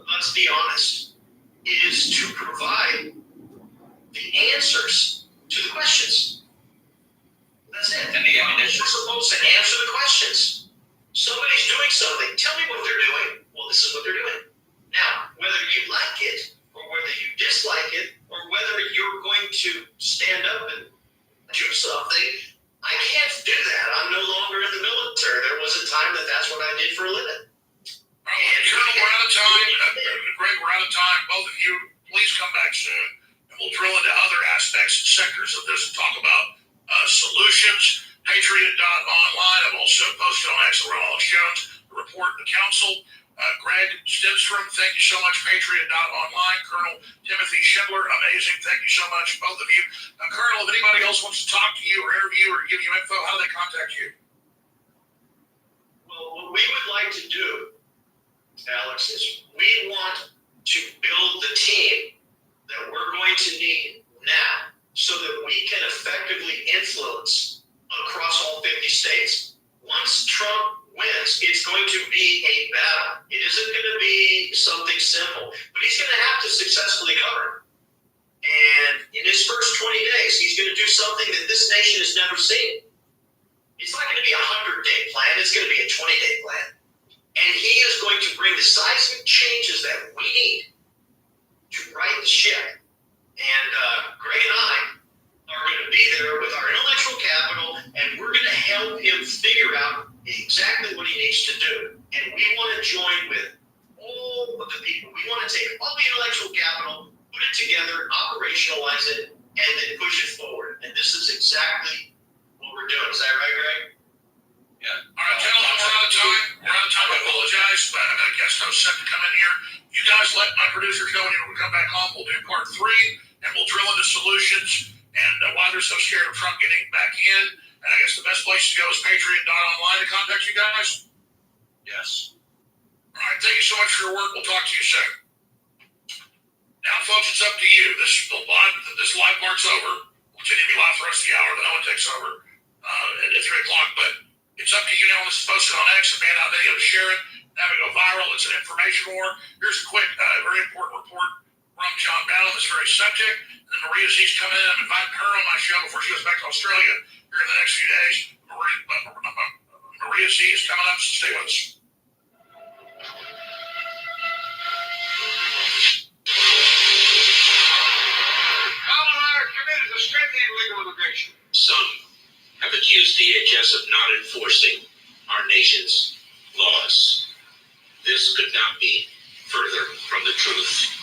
let's be honest, is to provide the answers to the questions. That's it. And the evidence is supposed to answer the questions. Somebody's doing something. Tell me what they're doing. Well, this is what they're doing. Now, whether you like it, or whether you dislike it, or whether you're going to stand up and do something, I can't do that. I'm no longer in the military. There was a time that's what I did for a living. Colonel, we're out of time. Greg, we're out of time. Both of you, please come back soon, and we'll drill into other aspects and sectors of this and talk about solutions. Patriot.online. I've also posted on Axel Alex Jones, the report, the council. Greg Stinstrom, thank you so much. Patriot.online. Colonel Timothy Schindler, amazing. Thank you so much, both of you. Colonel, if anybody else wants to talk to you or interview or give you info, how do they contact you? Well, what we would like to do, Alex, is we want to build the team that we're going to need now so that we can effectively influence across all 50 states. Once Trump wins, it's going to be a battle. It isn't going to be something simple, but he's going to have to successfully govern. And in his first 20 days, he's going to do something that this nation has never seen. It's not going to be a 100-day plan. It's going to be a 20-day plan. And he is going to bring the seismic changes that we need to right the ship. And Greg and I are going to be there with our intellectual capital, and we're going to help him figure out exactly what he needs to do. And we want to join with all of the people. We want to take all the intellectual capital, put it together, operationalize it, and then push it forward. And this is exactly what we're doing. Is that right, Greg? Yeah. All right, gentlemen, we're out of time. I apologize, but I've got a guest host set to come in here. You guys let my producers know when you come back on. We'll do part 3, and we'll drill into solutions and why they're so scared of Trump getting back in. And I guess the best place to go is Patriot.online to contact you guys. Yes. All right, thank you so much for your work. We'll talk to you soon. Now, folks, it's up to you. This live part's over. We'll continue to be live for the rest of the hour. Then Owen takes over at 3 o'clock. But it's up to you now. This is posted on X. A man out video to share it. Have it go viral. It's an information war. Here's a quick, very important report from John Bell on this very subject. And then Maria Z's coming in. I'm inviting her on my show before she goes back to Australia here in the next few days. Maria Z is coming up, so stay with us. Colorado committed to strengthening legal immigration. Some have accused DHS of not enforcing our nation's laws. This could not be further from the truth.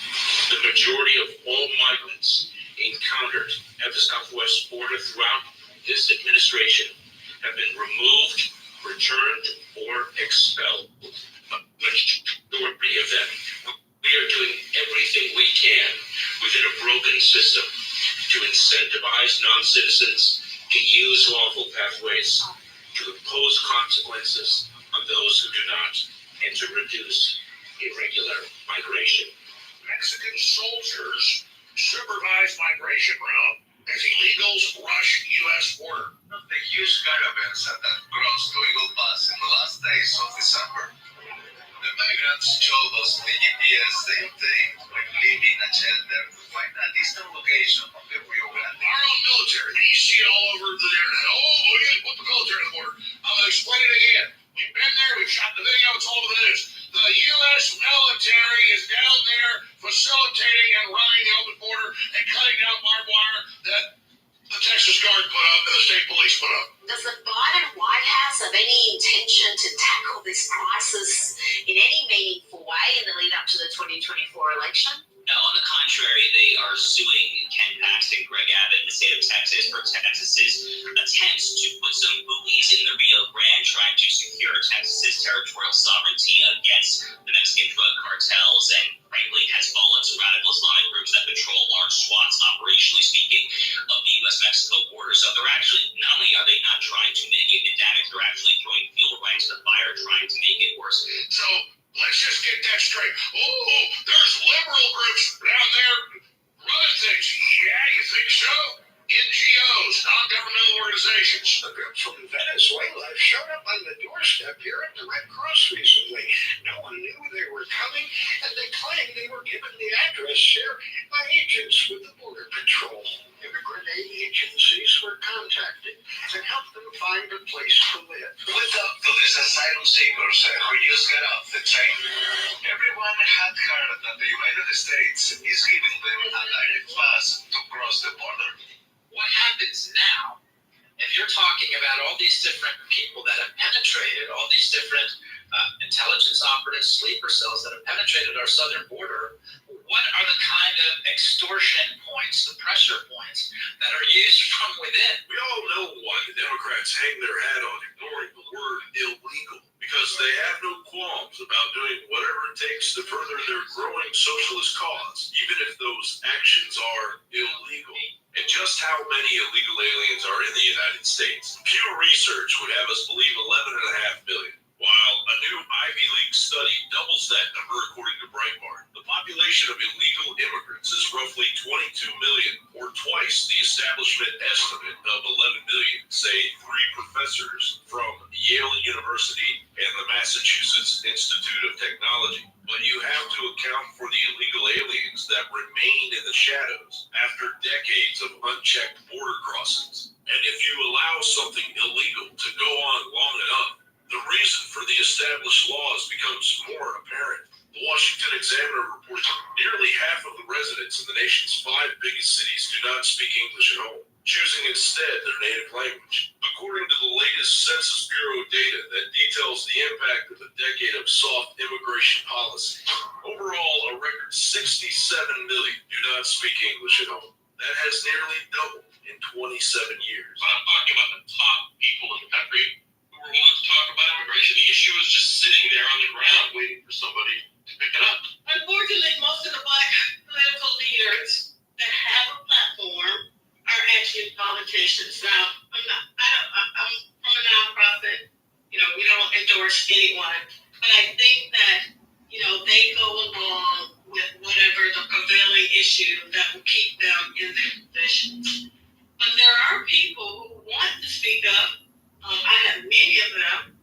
The majority of all migrants encountered at the southwest border throughout this administration have been removed, returned, or expelled. A majority of them. We are doing everything we can within a broken system to incentivize non-citizens to use lawful pathways, to impose consequences on those who do not, and to reduce irregular migration. Mexican soldiers supervise migration route as illegals rush U.S. border. The huge caravans that crossed to Eagle Pass in the last days of December. The migrants showed us the GPS same thing when leaving a shelter to find a distant location of the Rio Grande. Our own military, you see it all over the internet. Oh, look at put the military on the border. I'm going to explain it again. We've been there, we've shot the video, it's all over the news. The U.S. military is down there facilitating and running the open border and cutting down barbed wire that the Texas Guard put up and the state police put up. Does the Biden White House have any intention to tackle this crisis in any meaningful way in the lead up to the 2024 election? No, on the contrary, they are suing Ken Paxton, Greg Abbott, and the state of Texas for Texas's attempts to put some buoys in the Rio Grande, trying to secure Texas's territorial sovereignty against the Mexican drug cartels and, frankly, Hezbollah and some radical Islamic groups that patrol large swaths, operationally speaking, of the U.S.-Mexico border. So they're actually, not only are they not trying to mitigate the damage, they're actually throwing fuel right into the fire, trying to make it worse. So let's just get that straight. Oh, there's liberal groups down there running things. Yeah, you think so? NGOs, non-governmental organizations. The groups from Venezuela showed up on the doorstep here at the Red Cross recently. No one knew they were coming, and they claimed they were given the address here by agents with the Border Patrol. Immigrant aid agencies were contacted to help them find a place to live. What's up to these asylum seekers who just got off the train? Everyone had heard that the United States is giving them a direct pass to cross the border. What happens now, if you're talking about all these different people that have penetrated, all these different intelligence operatives, sleeper cells that have penetrated our southern border, what are the kind of extortion points, the pressure points that are used from within? We all know why the Democrats hang their hat on ignoring the word illegal, because they have no qualms about doing whatever it takes to further their growing socialist cause, even if those actions are illegal. And just how many illegal aliens are in the United States? Pew Research would have us believe 11.5 million, while a new Ivy League study doubles that number according to Breitbart. The population of illegal immigrants is roughly 22 million, or twice the establishment estimate of 11 million, say 3 professors from Yale University and the Massachusetts Institute of Technology. But you have to account for the illegal aliens that remained in the shadows after decades of unchecked border crossings. And if you allow something illegal to go on long enough, the reason for the established laws becomes more apparent. The Washington Examiner reports nearly half of the residents in the nation's 5 biggest cities do not speak English at home, choosing instead their native language. According to the latest Census Bureau data that details the impact of a decade of soft immigration policy, overall a record 67 million do not speak English at home. That has nearly doubled in 27 years. I'm talking about the top people in the country who were willing to talk about immigration. The issue is just sitting there on the ground waiting for somebody to pick it up. Unfortunately, most of the black political leaders that have a platform are actually politicians. Now, I'm from a nonprofit. We don't endorse anyone, but I think that they go along with whatever the prevailing issue that will keep them in their positions. But there are people who want to speak up. I have many of them.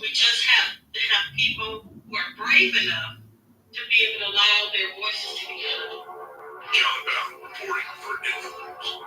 We just have to have people who are brave enough to be able to allow their voices to be heard. John Brown reporting for InfoWars.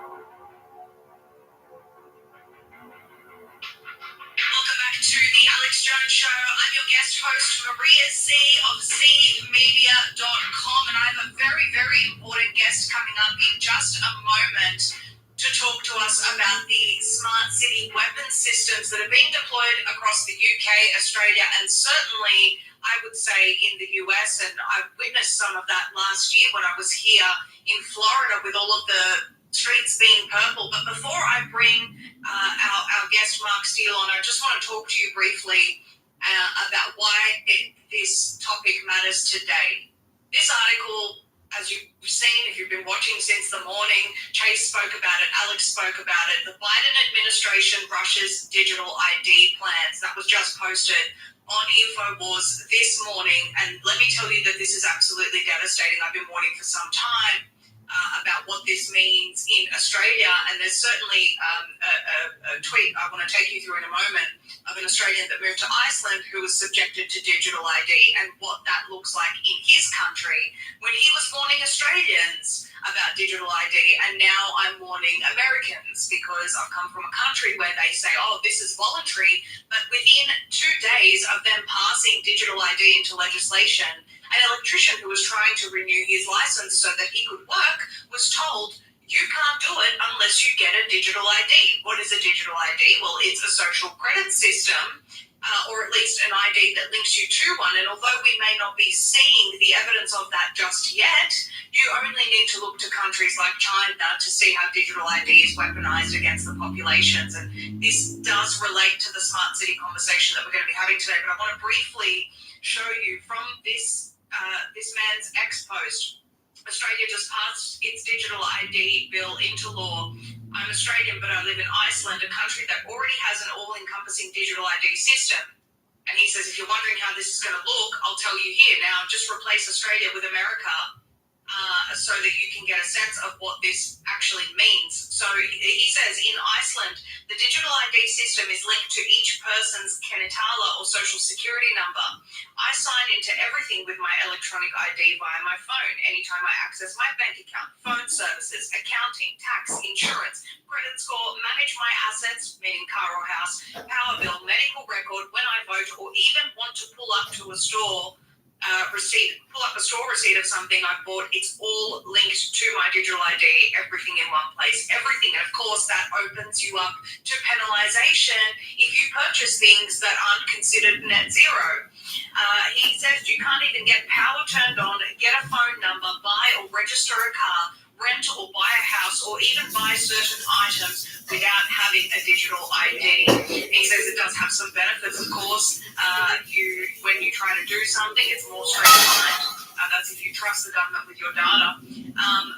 Welcome back to the Alex Jones Show. I'm your guest host, Maria Z of ZMedia.com, and I have a very, very important guest coming up in just a moment to talk to us about the smart city weapon systems that are being deployed across the UK, Australia, and certainly, I would say, in the US. And I witnessed some of that last year when I was here in Florida with all of the streets being purple. But before I bring our guest, Mark Steele, on, I just want to talk to you briefly about why this topic matters today. This article as you've seen, if you've been watching since the morning, Chase spoke about it, Alex spoke about it. The Biden administration rushes digital ID plans. That was just posted on InfoWars this morning. And let me tell you that this is absolutely devastating. I've been warning for some time about what this means in Australia. And there's certainly a tweet I want to take you through in a moment of an Australian that moved to Iceland who was subjected to digital ID and what that looks like in his country when he was warning Australians about digital ID. And now I'm warning Americans because I've come from a country where they say, oh, this is voluntary. But within 2 days of them passing digital ID into legislation, an electrician who was trying to renew his license so that he could work was told, you can't do it unless you get a digital ID. What is a digital ID? Well, it's a social credit system, or at least an ID that links you to one. And although we may not be seeing the evidence of that just yet, you only need to look to countries like China to see how digital ID is weaponized against the populations. And this does relate to the smart city conversation that we're going to be having today. But I want to briefly show you from this man's ex-post. Australia just passed its digital ID bill into law. I'm Australian, but I live in Iceland, a country that already has an all-encompassing digital ID system. And he says, if you're wondering how this is going to look, I'll tell you here. Now, just replace Australia with America so that you can get a sense of what this actually means. So he says, in Iceland, the digital ID system is linked to each person's Kenitala or social security number. I sign into everything with my electronic ID via my phone. Anytime I access my bank account, phone services, accounting, tax, insurance, credit score, manage my assets, meaning car or house, power bill, medical record, when I vote, or even want to pull up to a store receipt of something I've bought, it's all linked to my digital ID, everything in one place, everything. And of course, that opens you up to penalization if you purchase things that aren't considered net zero. He says you can't even get power turned on, get a phone number, buy or register a car, rent or buy a house, or even buy certain items without having a digital ID. He says it does have some benefits, of course. When you try to do something, it's more streamlined. That's if you trust the government with your data.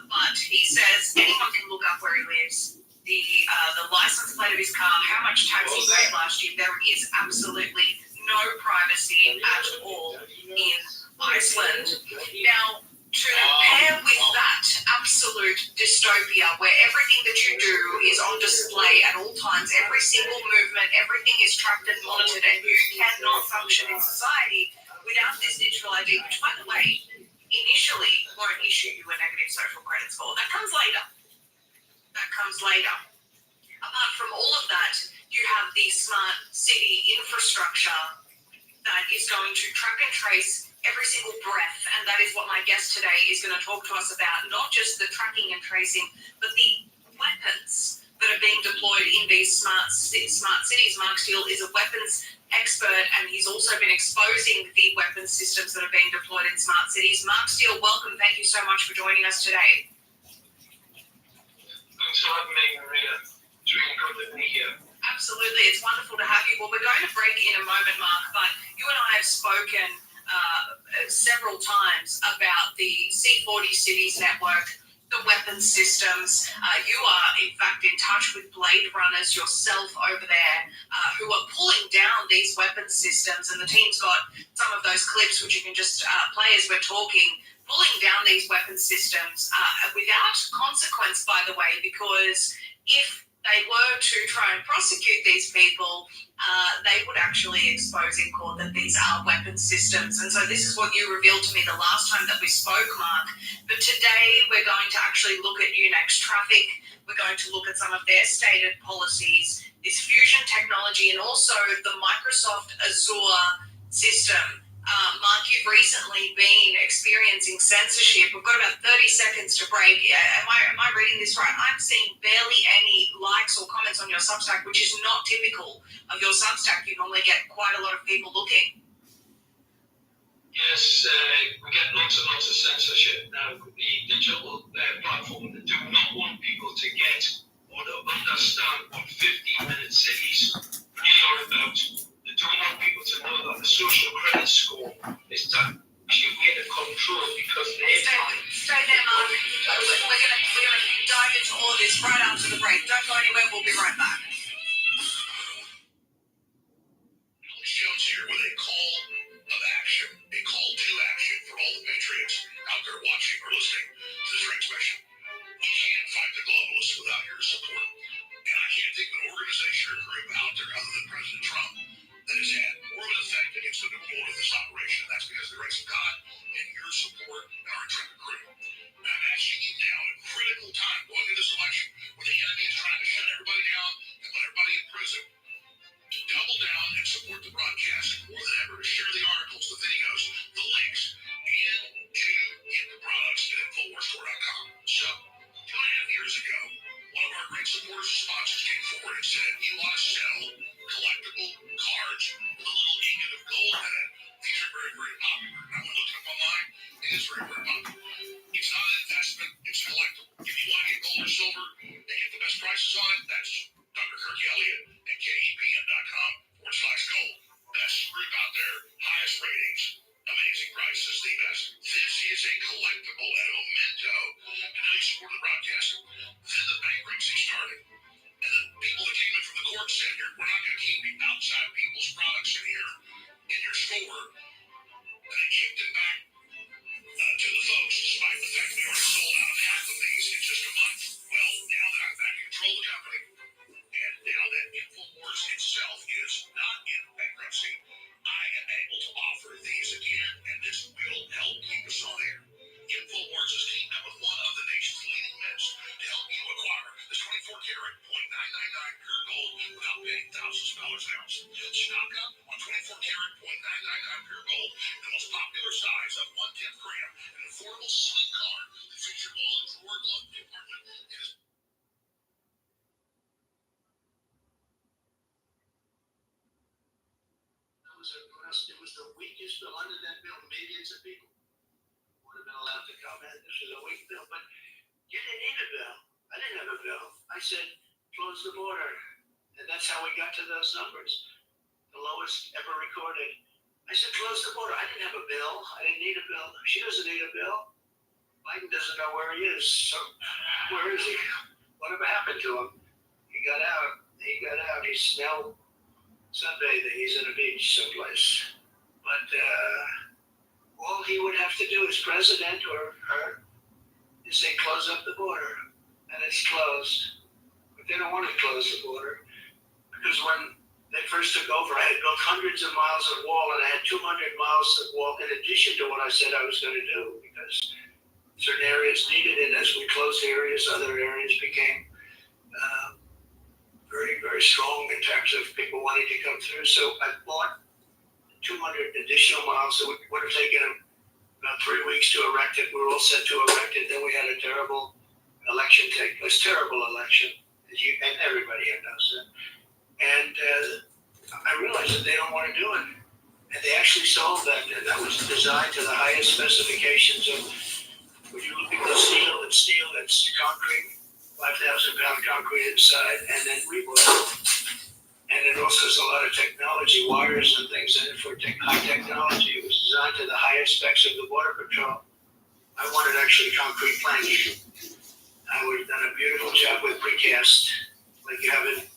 But he says anyone can look up where he lives, the license plate of his car, how much tax he paid last year. There is absolutely no privacy at all in Iceland. Now, to pair with that absolute dystopia where everything that you do is on display at all times, every single movement, everything is tracked and monitored, and you cannot function in society without this digital ID, which, by the way, initially won't issue you a negative social credit score. That comes later. Apart from all of that, you have the smart city infrastructure that is going to track and trace every single breath, and that is what my guest today is going to talk to us about, not just the tracking and tracing, but the weapons that are being deployed in these smart cities. Mark Steele is a weapons expert, and he's also been exposing the weapons systems that are being deployed in smart cities. Mark Steele, welcome. Thank you so much for joining us today. Thanks for having me, Maria. It's really good to be here. Absolutely. It's wonderful to have you. Well, we're going to break in a moment, Mark, but you and I have spoken several times about the C40 Cities Network, the weapons systems. You are, in fact, in touch with Blade Runners yourself over there, who are pulling down these weapons systems, and the team's got some of those clips which you can just play as we're talking, pulling down these weapons systems without consequence, by the way, because if they were to try and prosecute these people, they would actually expose in court that these are weapons systems. And so this is what you revealed to me the last time that we spoke, Mark. But today we're going to actually look at Unix traffic. We're going to look at some of their stated policies, this fusion technology, and also the Microsoft Azure system. Mark, you've recently been experiencing censorship. We've got about 30 seconds to break. Am I reading this right? I'm seeing barely any likes or comments on your Substack, which is not typical of your Substack. You normally get quite a lot of people looking. Yes, we get lots and lots of censorship now with the digital platform that do not want people to get or to understand what 15-minute cities really are about. They don't want people to know that the social credit score is actually way to control because they Stay there, Mark. We're gonna dive into all of this right after the break. Don't go anywhere. We'll be right back. Alex Jones here with a call of action, a call to action for all the patriots out there watching or listening to this transmission. We can't fight the globalists without your support. And I can't think of an organization or group out there other than President Trump that has had more of an effect against the New World of this operation. And that's because of the grace of God and your support and our intrepid crew. And I'm asking you now, at a critical time going into this election, where the enemy is trying to shut everybody down and put everybody in prison, to double down and support the broadcast more than ever, to share the articles, the videos, the links, and to get the products at InfoWarsStore.com. So, 2.5 years ago, one of our great supporters and sponsors came forward and said, you want to sell collectible cards with a little ingot of gold in it. These are very, very popular. And I went looking up online, it is very, very popular. It's not an investment, it's a collectible. If you want to get gold or silver and get the best prices on it, that's Dr. Kirk Elliott at KEPN.com/gold. Best group out there, highest ratings, amazing prices, the best. This is a collectible and a memento. And now you support the broadcast. Then the bankruptcy started. And the people that came in from the court said, we're not going to keep outside people's products in here in your store. And they kicked it back to the folks, despite the fact we already sold out of half of these in just a month. Well, now that I'm back in control of the company, and now that InfoWars itself is not in bankruptcy, I am able to offer these again, and this will help keep us on air. InfoWars has teamed up with one of the nation's leading mints to help you acquire this 24 karat .999 pure gold without paying thousands of dollars an ounce. Stock up on 24 karat .999 pure gold, the most popular size of 1/10 gram, an affordable sleek card that fits your wallet, drawer, glove compartment. It is It was the weakest bill under that bill. Millions of people would have been allowed to comment. This is a weak bill, but you didn't need a bill. I didn't have a bill. I said, close the border. And that's how we got to those numbers, the lowest ever recorded. I said, close the border. I didn't have a bill. I didn't need a bill. She doesn't need a bill. Biden doesn't know where he is. So where is he? Whatever happened to him? He got out. He's now sunbathing. He's in a beach someplace. But all he would have to do as president or her is say, close up the border. And it's closed. But they don't want to close the border because when they first took over, I had built hundreds of miles of wall, and I had 200 miles of wall in addition to what I said I was going to do, because certain areas needed it. As we closed areas, other areas became very, very strong in terms of people wanting to come through. So I bought 200 additional miles. So it would have taken about 3 weeks to erect it. We were all set to erect it. Then we had a terrible election take place, terrible election, and everybody here knows that. And I realized that they don't want to do it. And they actually solved that. And that was designed to the highest specifications of, when you look at the steel, that's concrete, 5,000-pound concrete inside, and then rebar. And it also has a lot of technology, wires and things in it for high technology. It was designed to the highest specs of the Border Patrol. I wanted actually concrete plank. I would have done a beautiful job with precast, like you have in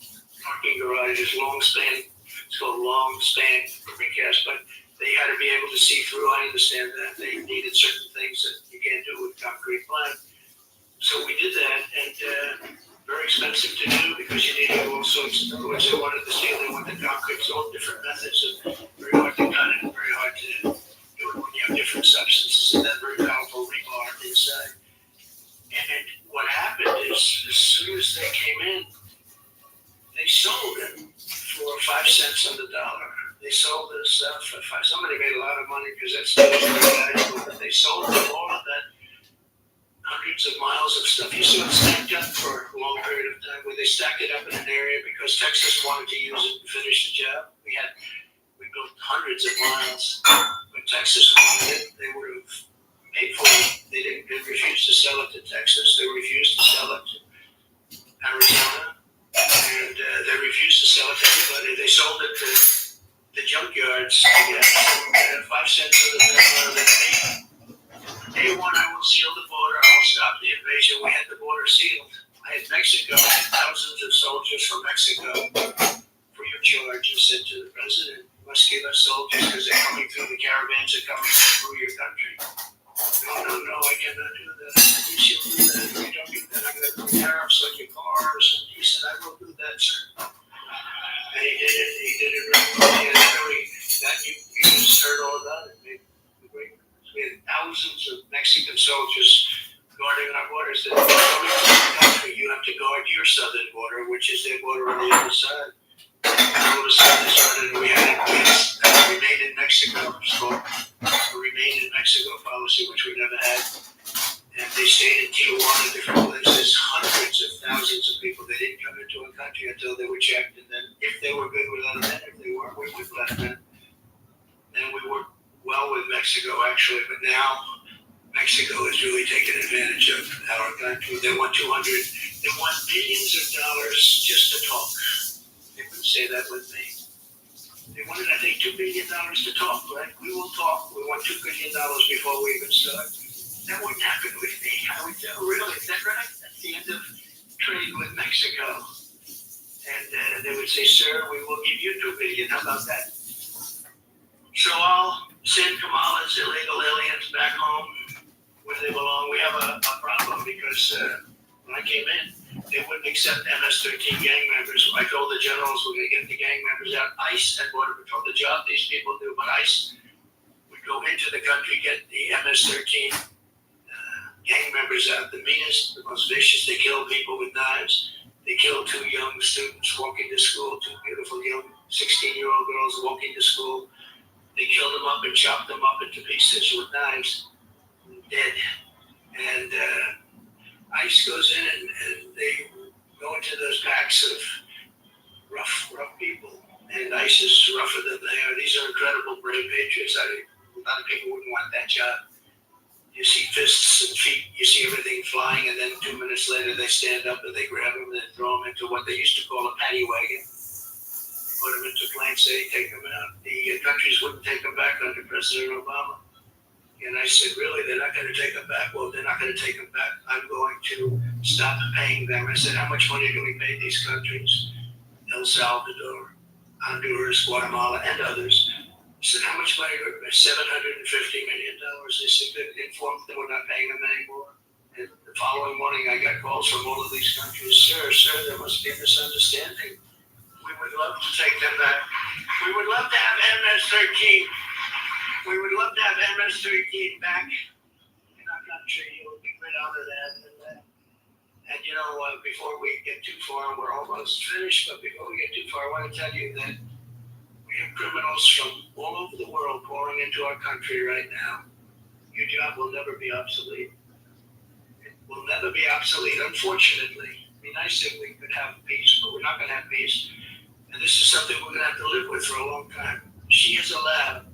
parking garages, long span. It's called long span precast, but they had to be able to see through. I understand that. They needed certain things that you can't do with concrete plank. So we did that, and very expensive to do because you needed all sorts. In other words, they wanted the steel, they wanted the concrete, so all different methods, and very hard to cut it, very hard to do it when you have different substances, and then very powerful rebar inside. And what happened is, as soon as they came in, they sold it for 5 cents on the dollar. They sold this stuff for 5. Somebody made a lot of money because that's very valuable, but they sold all of that. Hundreds of miles of stuff. You saw it stacked up for a long period of time, where they stacked it up in an area because Texas wanted to use it and finish the job. We built hundreds of miles, but Texas wanted it. They would have paid for it. They refused to sell it to Texas. They refused to sell it to Arizona, and they refused to sell it to anybody. They sold it to the junkyards again, 5 cents on the dollar. Day one, I will seal the border. border sealed. I had Mexico, thousands of soldiers from Mexico, free of charge, and said to the president, "You must give us soldiers because they're coming through, the caravans are coming through your country." No, I cannot do that. Yes, you'll do that. If you don't do that, I'm going to put tariffs on your cars. And he said, "I will do that, sir." And he did it. He did it really. That you just heard all about it. We had thousands of Mexican soldiers guarding our borders. That coming to the country, you have to guard your southern border, which is their border on the other side. All of a sudden, they started. We had remain in Mexico. So remain in Mexico policy, which we never had. And they stayed in Tijuana, different places, hundreds of thousands of people. They didn't come into a country until they were checked. And then if they were good, we let them in. If they weren't, we would let them in. And we worked well with Mexico, actually. But now Mexico is really taking advantage of our country. They want billions of dollars just to talk. They wouldn't say that with me. They wanted, I think, $2 billion to talk, right? We will talk. We want $2 billion before we even start. That wouldn't happen with me. I would say, "Oh, really? Is that right?" That's the end of trade with Mexico. And they would say, "Sir, we will give you $2 billion. How about that?" So I'll send Kamala's illegal aliens back home where they belong. We have a problem because when I came in, they wouldn't accept MS-13 gang members. I told the generals we're going to get the gang members out. ICE and Border Patrol, the job these people do, but ICE would go into the country, get the MS-13 gang members out, the meanest, the most vicious. They kill people with knives. They killed 2 young students walking to school, 2 beautiful young 16-year-old girls walking to school. They killed them up and chopped them up into pieces with knives, dead. And ICE goes in and they go into those packs of rough people. And ICE is rougher than they are. These are incredible brave patriots. A lot of people wouldn't want that job. You see fists and feet, you see everything flying, and then 2 minutes later they stand up and they grab them and they throw them into what they used to call a paddy wagon. Put them into planes, they take them out. The countries wouldn't take them back under President Obama. And I said, "Really, they're not going to take them back?" "Well, they're not going to take them back. I'm going to stop paying them." I said, "How much money do we pay these countries?" El Salvador, Honduras, Guatemala, and others. I said, "How much money do we pay?" $750 million. They said, they informed them we're not paying them anymore. And the following morning, I got calls from all of these countries. Sir, there must be a misunderstanding. We would love to take them back. We would love to have MS-13. We would love to have MS-13 back in our country. It would be great honor to have them back. And before we get too far, we're almost finished, but before we get too far, I want to tell you that we have criminals from all over the world pouring into our country right now. Your job will never be obsolete. It will never be obsolete, unfortunately. It'd be nice if we could have peace, but we're not going to have peace. And this is something we're going to have to live with for a long time. She has allowed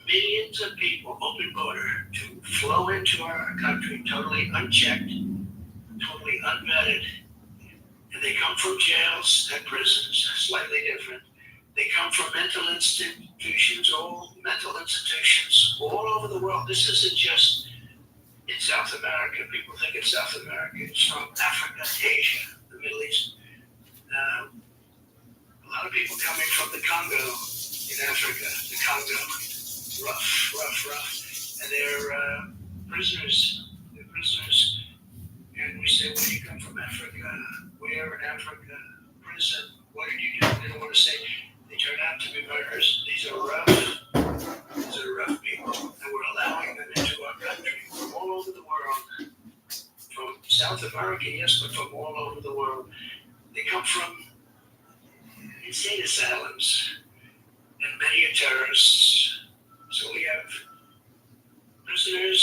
millions of people, open border, to flow into our country totally unchecked, totally unvetted. And they come from jails and prisons, slightly different. They come from mental institutions, all over the world. This isn't just in South America. People think it's South America. It's from Africa, Asia, the Middle East. A lot of people coming from the Congo in Africa, the Congo. Rough. And they're prisoners. And we say, "Where do you come from, Africa?" "Where in Africa?" "Prison." "What did you do?" They don't want to say. They turn out to be murderers. These are rough people. And we're allowing them into our country from all over the world. From South America, yes, but from all over the world. They come from insane asylums. And many are terrorists. So we have prisoners,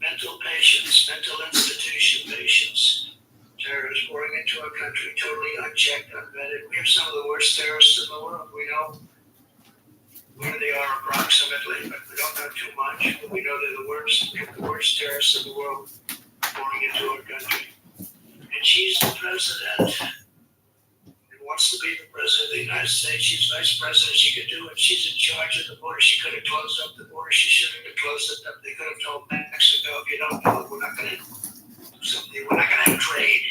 mental patients, mental institution patients, terrorists pouring into our country, totally unchecked, unvetted. We have some of the worst terrorists in the world. We know where they are approximately, but we don't know too much. But we know they're the worst. We have the worst terrorists in the world pouring into our country. And she's the president. Wants to be the president of the United States. She's vice president. She could do it. She's in charge of the border. She could have closed up the border. She shouldn't have closed it up. They could have told Mexico, if you don't do it, we're not going to do something. We're not going to have trade.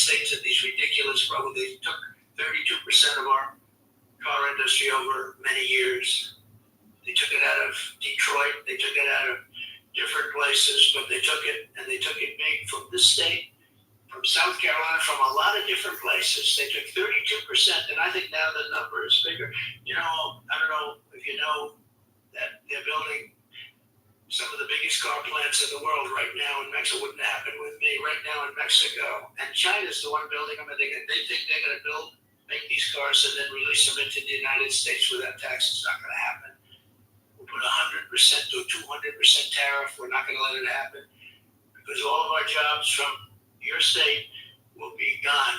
States at these ridiculous levels. They took 32% of our car industry over many years. They took it out of Detroit. They took it out of different places, but they took it, and they took it big from this state, from South Carolina, from a lot of different places. They took 32%, and I think now the number is bigger. You know, I don't know if you know that they're building some of the biggest car plants in the world right now in Mexico. Wouldn't happen with me right now in Mexico. And China's the one building them, and they think they're going to make these cars and then release them into the United States without tax. It's not going to happen. We'll put 100% to a 200% tariff. We're not going to let it happen because all of our jobs from your state will be gone.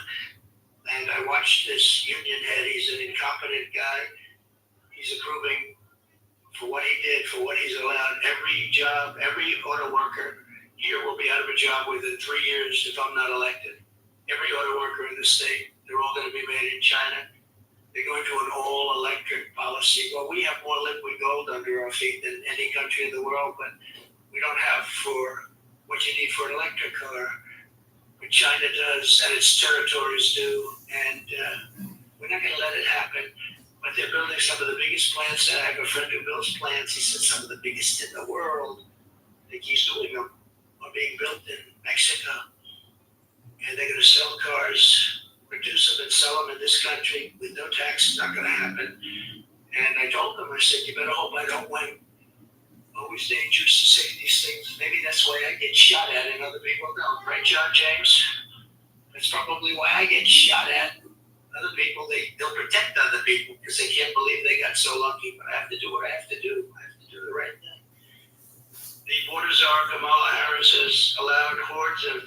And I watched this union head. He's an incompetent guy. He's approving for what he did, for what he's allowed. Every job, every auto worker here will be out of a job within 3 years if I'm not elected. Every auto worker in the state, they're all going to be made in China. They're going to an all-electric policy. Well, we have more liquid gold under our feet than any country in the world, but we don't have for what you need for an electric car. What China does and its territories do, and we're not going to let it happen. But they're building some of the biggest plants. I have a friend who builds plants. He said some of the biggest in the world. I think he's doing them are being built in Mexico. And they're going to sell cars, produce them and sell them in this country with no tax. It's not going to happen. And I told them, I said, you better hope I don't win. Always dangerous to say these things. Maybe that's why I get shot at and other people don't. Right, John James? That's probably why I get shot at. Other people, they'll protect other people because they can't believe they got so lucky. But I have to do what I have to do. I have to do the right thing. The border czar, Kamala Harris, has allowed hordes of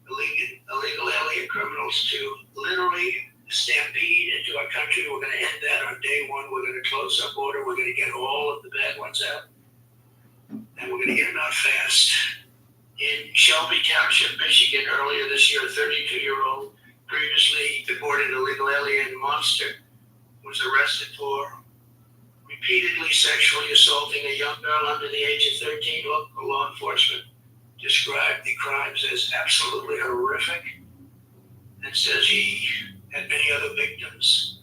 illegal alien criminals to literally stampede into our country. We're going to end that on day one. We're going to close our border. We're going to get all of the bad ones out. And we're going to get them out fast. In Shelby Township, Michigan, earlier this year, a 32-year-old previously deported illegal alien monster was arrested for repeatedly sexually assaulting a young girl under the age of 13. Local law enforcement described the crimes as absolutely horrific and says he had many other victims,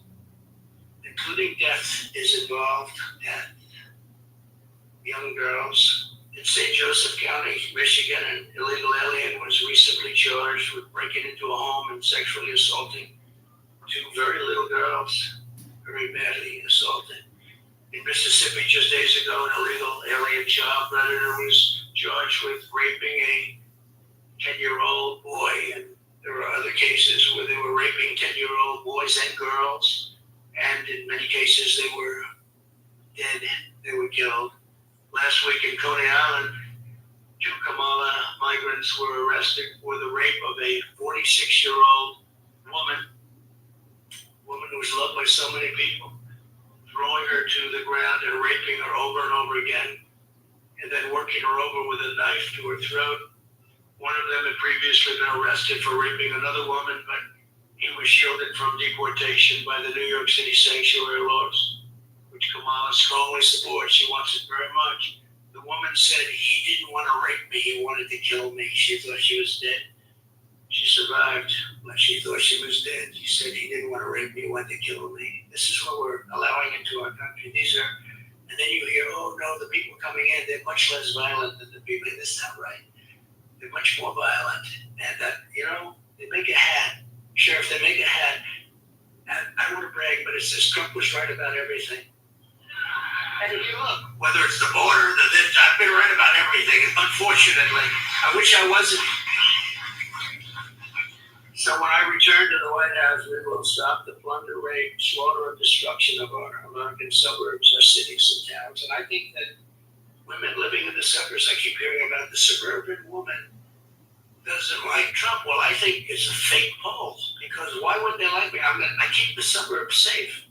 including death is involved, death. Young girls. In St. Joseph County, Michigan, an illegal alien was recently charged with breaking into a home and sexually assaulting two very little girls, very badly assaulted. In Mississippi, just days ago, an illegal alien child predator was charged with raping a 10-year-old boy, and there were other cases where they were raping 10-year-old boys and girls, and in many cases they were dead, they were killed. Last week in Coney Island, 2 Kamala migrants were arrested for the rape of a 46-year-old woman who was loved by so many people, throwing her to the ground and raping her over and over again, and then working her over with a knife to her throat. One of them had previously been arrested for raping another woman, but he was shielded from deportation by the New York City sanctuary laws, which Kamala strongly supports. She wants it very much. The woman said he didn't want to rape me, he wanted to kill me. She thought she was dead. She survived, but she thought she was dead. She said he didn't want to rape me, he wanted to kill me. This is what we're allowing into our country. And then you hear, oh no, the people coming in, they're much less violent than the people. That's not right. They're much more violent. And they make a hat. Sheriff, they make a hat. And I don't want to brag, but it says Trump was right about everything. And if you look, whether it's the border, I've been right about everything. Unfortunately, I wish I wasn't. So when I return to the White House, we will stop the plunder, rape, slaughter, and destruction of our American suburbs, our cities and towns. And I think that women living in the suburbs, I keep hearing about the suburban woman doesn't like Trump. Well, I think it's a fake poll, because why would they like me? I keep the suburbs safe.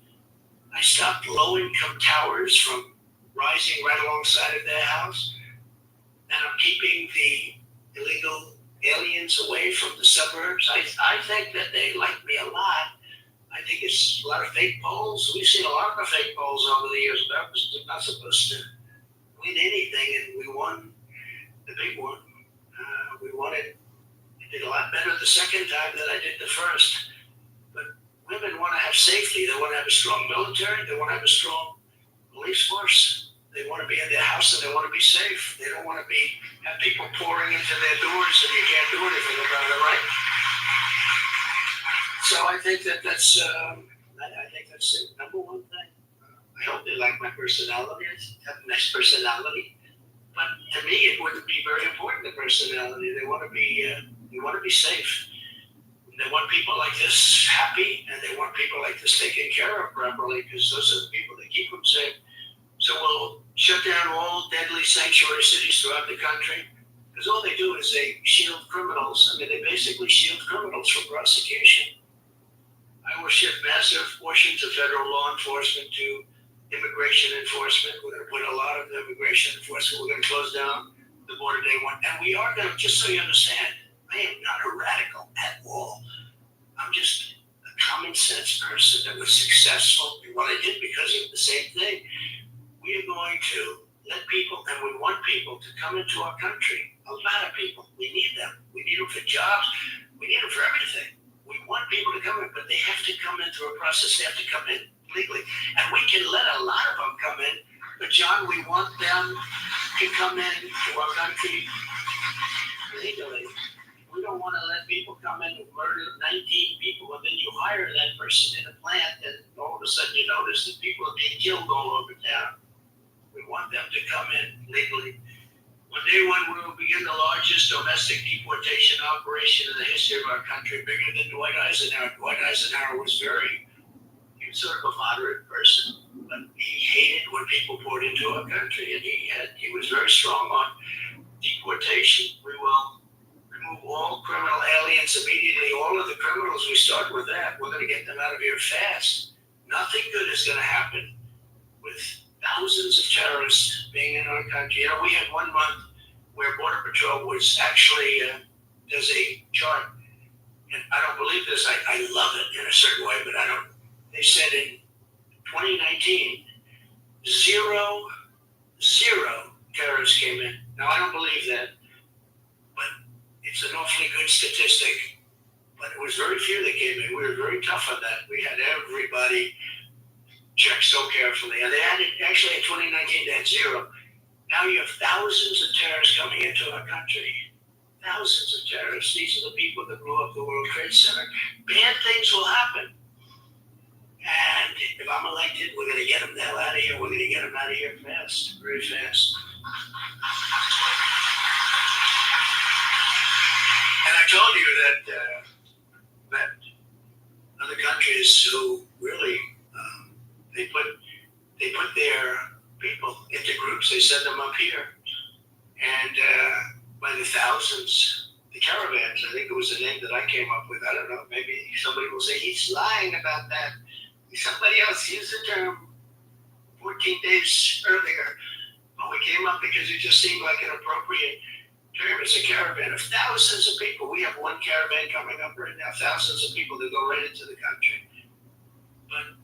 I stopped low-income towers from rising right alongside of their house, and I'm keeping the illegal aliens away from the suburbs. I think that they like me a lot. I think it's a lot of fake polls. We've seen a lot of fake polls over the years, but I was not supposed to win anything, and we won the big one. We won it in did a lot better the second time than I did the first. But women want to have safety. They want to have a strong military. They want to have a strong police force. They want to be in their house and they want to be safe. They don't want to have people pouring into their doors and you can't do anything about it, right? So I think that's the number one thing. I hope they like my personality. I have a nice personality. But to me, it wouldn't be very important, the personality. They want to be safe. They want people like this happy, and they want people like this taken care of properly, because those are the people that keep them safe. So we'll shut down all deadly sanctuary cities throughout the country, because all they do is they shield criminals. I mean, they basically shield criminals from prosecution. I will shift massive portions of federal law enforcement to immigration enforcement. We're going to put a lot of immigration enforcement. We're going to close down the border day one. And we are going to, just so you understand, I am not a radical at all. I'm just a common sense person that was successful in what I did because of the same thing. We are going to let people, and we want people to come into our country. A lot of people. We need them. We need them for jobs. We need them for everything. We want people to come in, but they have to come in through a process. They have to come in legally. And we can let a lot of them come in, but John, we want them to come in to our country legally. We don't want to let people come in and murder 19 people, and then you hire that person in a plant, and all of a sudden you notice that people are being killed all over town. We want them to come in legally. On day one, we will begin the largest domestic deportation operation in the history of our country, bigger than Dwight Eisenhower. Dwight Eisenhower was he was sort of a moderate person, but he hated when people poured into our country, and he was very strong on deportation. We will remove all criminal aliens immediately. All of the criminals, we start with that. We're going to get them out of here fast. Nothing good is going to happen with thousands of terrorists being in our country. You know, we had 1 month where Border Patrol was actually, there's a chart, and I don't believe this, I love it in a certain way, but I don't. They said in 2019, zero terrorists came in. Now, I don't believe that, but it's an awfully good statistic. But it was very few that came in. We were very tough on that. We had everybody checked so carefully. And they had it, actually in 2019, they had zero. Now you have thousands of terrorists coming into our country. Thousands of terrorists. These are the people that blew up the World Trade Center. Bad things will happen. And if I'm elected, we're going to get them the hell out of here. We're going to get them out of here fast, very fast. And I told you that other countries who really they put their people into groups. They send them up here, and by the thousands, the caravans. I think it was the name that I came up with. I don't know. Maybe somebody will say he's lying about that. Somebody else used the term 14 days earlier, but we came up because it just seemed like an appropriate term. It's a caravan of thousands of people. We have one caravan coming up right now, thousands of people that go right into the country. But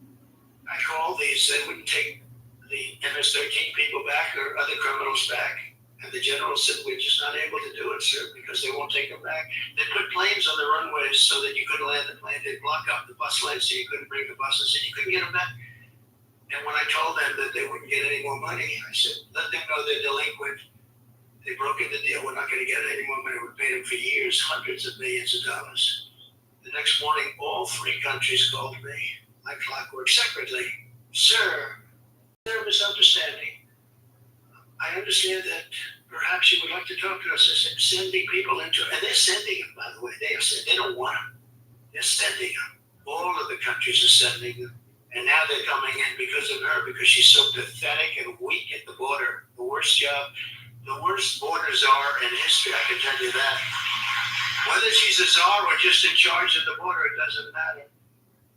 I call these, they wouldn't take the MS-13 people back or other criminals back. And the general said, we're just not able to do it, sir, because they won't take them back. They put planes on the runways so that you couldn't land the plane. They'd block up the bus lanes so you couldn't bring the buses in. You couldn't get them back. And when I told them that they wouldn't get any more money, I said, let them know they're delinquent. They broke in the deal. We're not going to get any more money. We paid them for years, hundreds of millions of dollars. The next morning, all three countries called me, like clockwork, separately. Sir, there's a misunderstanding. I understand that perhaps you would like to talk to us. I said, sending people into, and they're sending them, by the way. They don't want them. They're sending them. All of the countries are sending them. And now they're coming in because of her, because she's so pathetic and weak at the border. The worst job, the worst border czar in history, I can tell you that. Whether she's a czar or just in charge of the border, it doesn't matter.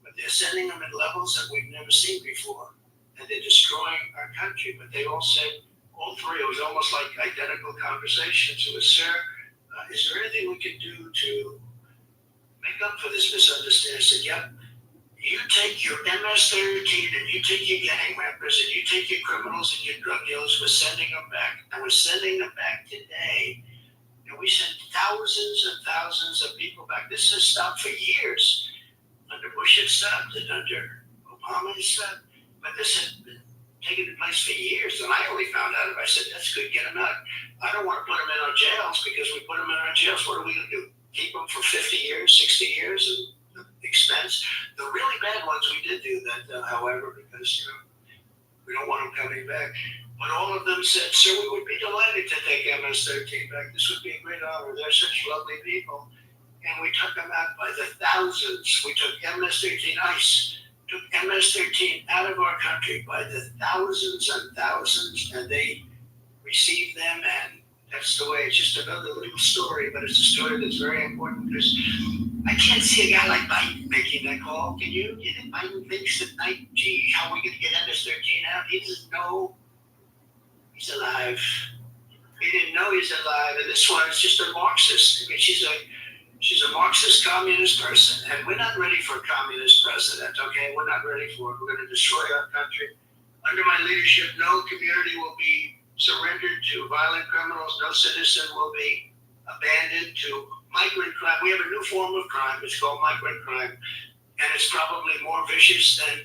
But they're sending them at levels that we've never seen before. And they're destroying our country. But they all said, all three, it was almost like identical conversations. It was, sir, is there anything we can do to make up for this misunderstanding? I said, yep. You take your MS-13 and you take your gang members and you take your criminals and your drug dealers. We're sending them back. And we're sending them back today. And And we sent thousands and thousands of people back. This has stopped for years. Under Bush it stopped, and under Obama it stopped. But this had been taking place for years. And I only found out I said, that's good, get them out. I don't want to put them in our jails, because we put them in our jails. What are we going to do? Keep them for 50 years, 60 years, and expense? The really bad ones, we did do that, however, because, we don't want them coming back. But all of them said, sir, we would be delighted to take MS-13 back. This would be a great honor. They're such lovely people. And we took them out by the thousands. We took MS-13 ICE, took MS-13 out of our country by the thousands and thousands, and they received them, and that's the way. It's just another little story, but it's a story that's very important, because I can't see a guy like Biden making that call. Can you? You think Biden thinks at night, gee, how are we going to get MS-13 out? He doesn't know he's alive. He didn't know he's alive. And this one is just a Marxist. I mean, she's a Marxist communist person, and we're not ready for a communist president, okay? We're not ready for it. We're going to destroy our country. Under my leadership, no community will be surrendered to violent criminals. No citizen will be abandoned to migrant crime. We have a new form of crime. It's called migrant crime, and it's probably more vicious than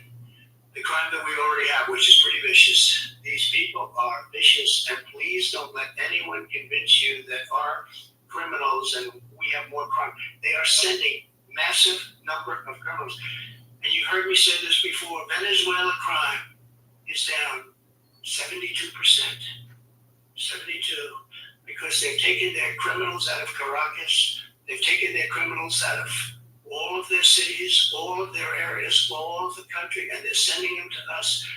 the crime that we already have, which is pretty vicious. These people are vicious, and please don't let anyone convince you that our criminals and we have more crime. They are sending massive number of criminals. And you heard me say this before, Venezuela crime is down 72%. 72. Because they've taken their criminals out of Caracas. They've taken their criminals out of all of their cities, all of their areas, all of the country, and they're sending them to us.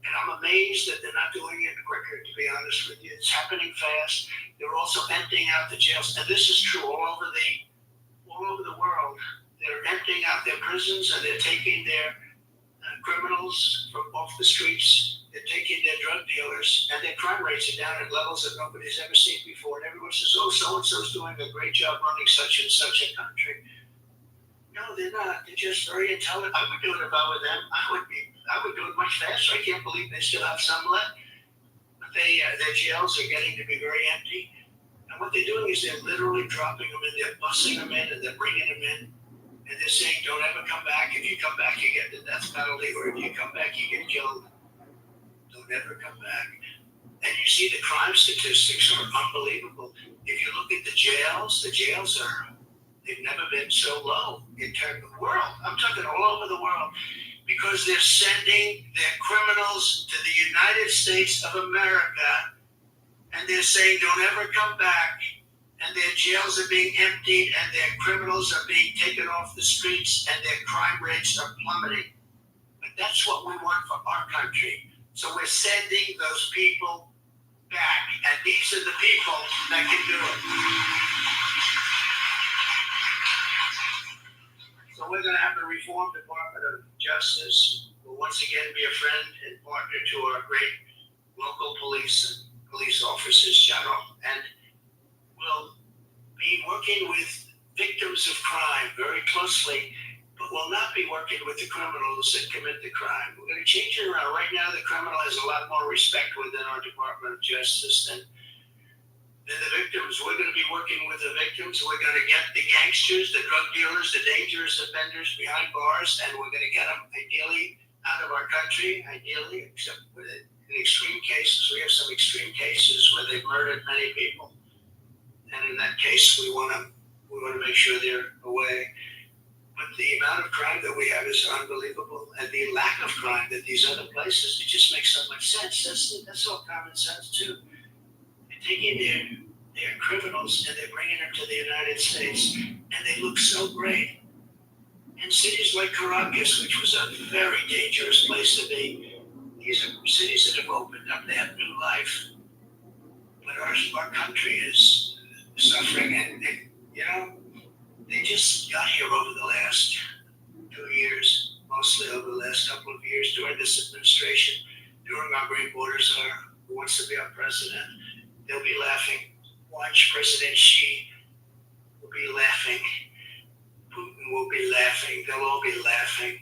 And I'm amazed that they're not doing it quicker, to be honest with you. It's happening fast. They're also emptying out the jails. And this is true all over the world. They're emptying out their prisons, and they're taking their criminals from off the streets. They're taking their drug dealers, and their crime rates are down at levels that nobody's ever seen before. And everyone says, oh, so-and-so's doing a great job running such and such a country. No, they're not. They're just very intelligent. I would do it if I were them. I would do it much faster. I can't believe they still have some left. But their jails are getting to be very empty. And what they're doing is they're literally dropping them in, they're busing them in, and they're bringing them in. And they're saying, don't ever come back. If you come back, you get the death penalty. Or if you come back, you get killed. Don't ever come back. And you see the crime statistics are unbelievable. If you look at the jails are, they've never been so low in terms of the world. I'm talking all over the world, because they're sending their criminals to the United States of America, and they're saying, don't ever come back. And their jails are being emptied, and their criminals are being taken off the streets, and their crime rates are plummeting. But that's what we want for our country. So we're sending those people back, and these are the people that can do it. So we're going to have the Reform Department of Justice, will once again be a friend and partner to our great local police and police officers general, and we'll be working with victims of crime very closely, but will not be working with the criminals that commit the crime. We're going to change it around. Right now, the criminal has a lot more respect within our Department of Justice than the victims. We're going to be working with the victims. We're going to get the gangsters, the drug dealers, the dangerous offenders behind bars, and we're going to get them ideally out of our country, ideally, except in extreme cases. We have some extreme cases where they've murdered many people. And in that case, we want to make sure they're away. But the amount of crime that we have is unbelievable, and the lack of crime that these other places, it just makes so much sense. That's all common sense too. They're taking their criminals and they're bringing them to the United States, and they look so great. In cities like Caracas, which was a very dangerous place to be, these are cities that have opened up. They have new life. But our country is suffering, and they just got here over the last 2 years, mostly over the last couple of years during this administration, during our great border czar who wants to be our president. They'll be laughing. Watch President Xi will be laughing. Putin will be laughing. They'll all be laughing.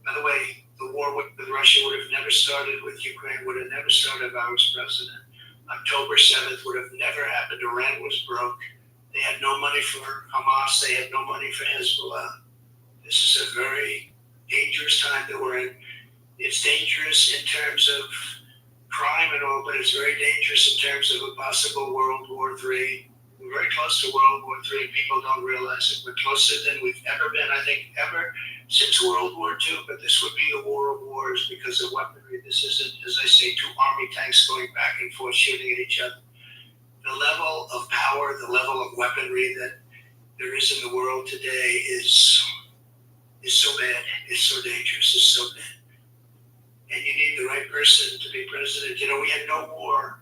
By the way, the war with Russia would have never started, with Ukraine would have never started if I was president. October 7th would have never happened. Iran was broke. They had no money for Hamas. They had no money for Hezbollah. This is a very dangerous time that we're in. It's dangerous in terms of crime and all, but it's very dangerous in terms of a possible World War III. We're very close to World War III. People don't realize it. We're closer than we've ever been, I think, ever since World War II. But this would be a war of wars because of weaponry. This isn't, as I say, two army tanks going back and forth shooting at each other. The level of power, the level of weaponry that there is in the world today is so bad. It's so dangerous. It's so bad. And you need the right person to be president. You know, we had no war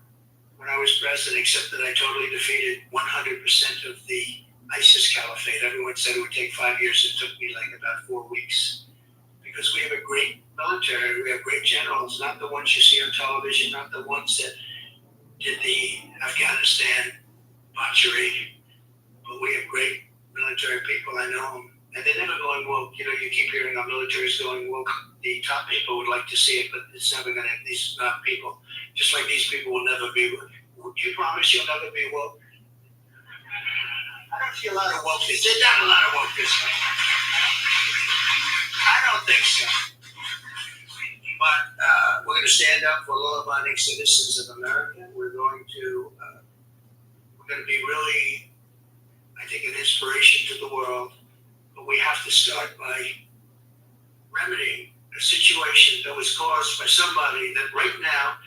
when I was president, except that I totally defeated 100% of the ISIS caliphate. Everyone said it would take 5 years. It took me like about 4 weeks. Because we have a great military. We have great generals, not the ones you see on television, not the ones that did the Afghanistan butchery. But we have great military people. I know them. And they're never going woke. You know, you keep hearing our military is going woke. The top people would like to see it, but it's never going to. These not people. Just like these people will never be. Would you promise you'll never be woke? I don't see a lot of wokeness. There's not a lot of wokeness. I don't think so. But we're going to stand up for law-abiding citizens of America. We're going to be really, I think, an inspiration to the world. But we have to start by remedying a situation that was caused by somebody that right now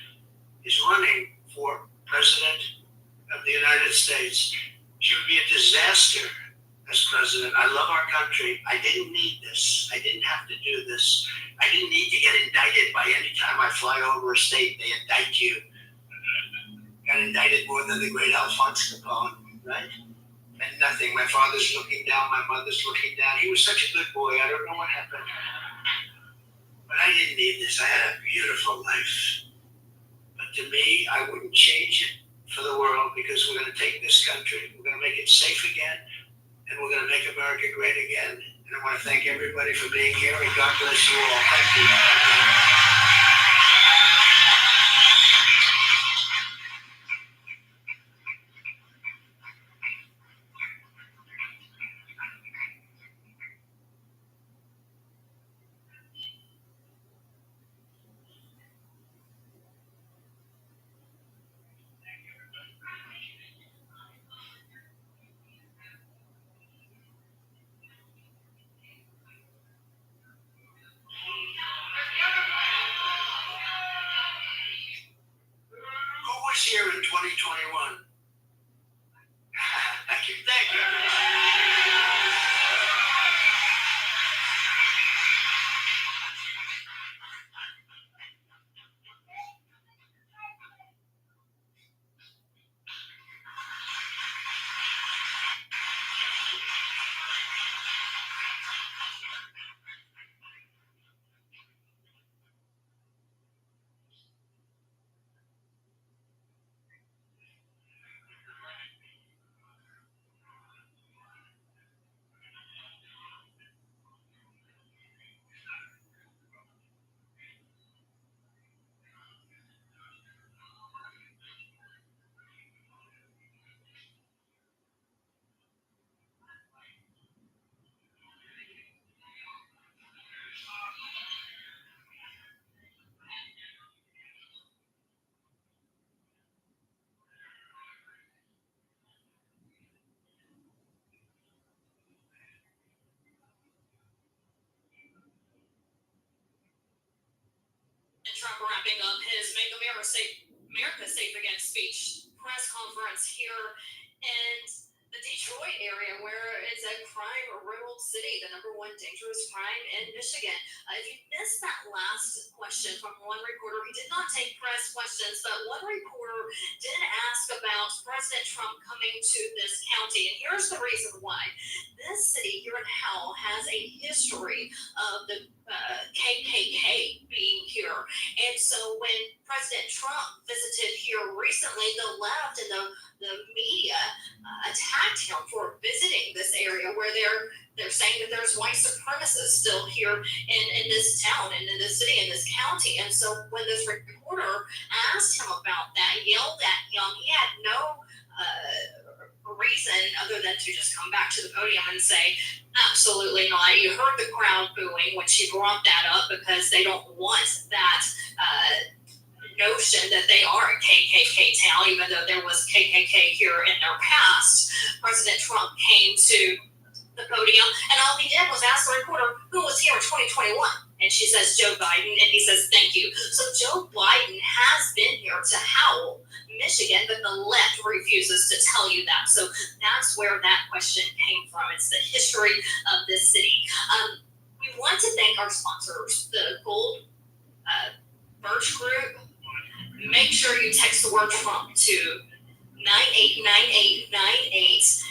is running for president of the United States. She would be a disaster as president. I love our country. I didn't need this. I didn't have to do this. I didn't need to get indicted by any time I fly over a state, they indict you. Got indicted more than the great Alphonse Capone, right? And nothing. My father's looking down, my mother's looking down. He was such a good boy. I don't know what happened. But I didn't need this. I had a beautiful life. But to me, I wouldn't change it for the world because we're going to take this country, we're going to make it safe again, and we're going to make America great again. And I want to thank everybody for being here, and God bless you all. Thank you. Here in 2021. Thank you. Thank you. Trump wrapping up his Make America Safe Again speech press conference here in the Detroit area, where it's a crime-riddled city, the #1 dangerous crime in Michigan. If you missed that last question from one reporter, he did not take press questions, but one reporter did ask about President Trump coming to this county, and here's the reason why. This city here in Howell has a history of the KKK being here, and so when President Trump visited here recently, the left and the media attacked him for visiting this area where they're saying that there's white supremacists still here in this town and in this city, in this county. And so when this reporter asked him about that, yelled at him, he had no reason other than to just come back to the podium and say, absolutely not. You heard the crowd booing when she brought that up because they don't want that notion that they are a KKK town, even though there was KKK here in their past. President Trump came to the podium, and all he did was ask the reporter who was here in 2021. And she says Joe Biden, and he says thank you. So Joe Biden has been here to Howell, Michigan, but the left refuses to tell you that. So that's where that question came from. It's the history of this city. We want to thank our sponsors, the Gold Birch Group. Make sure you text the word Trump to 989898.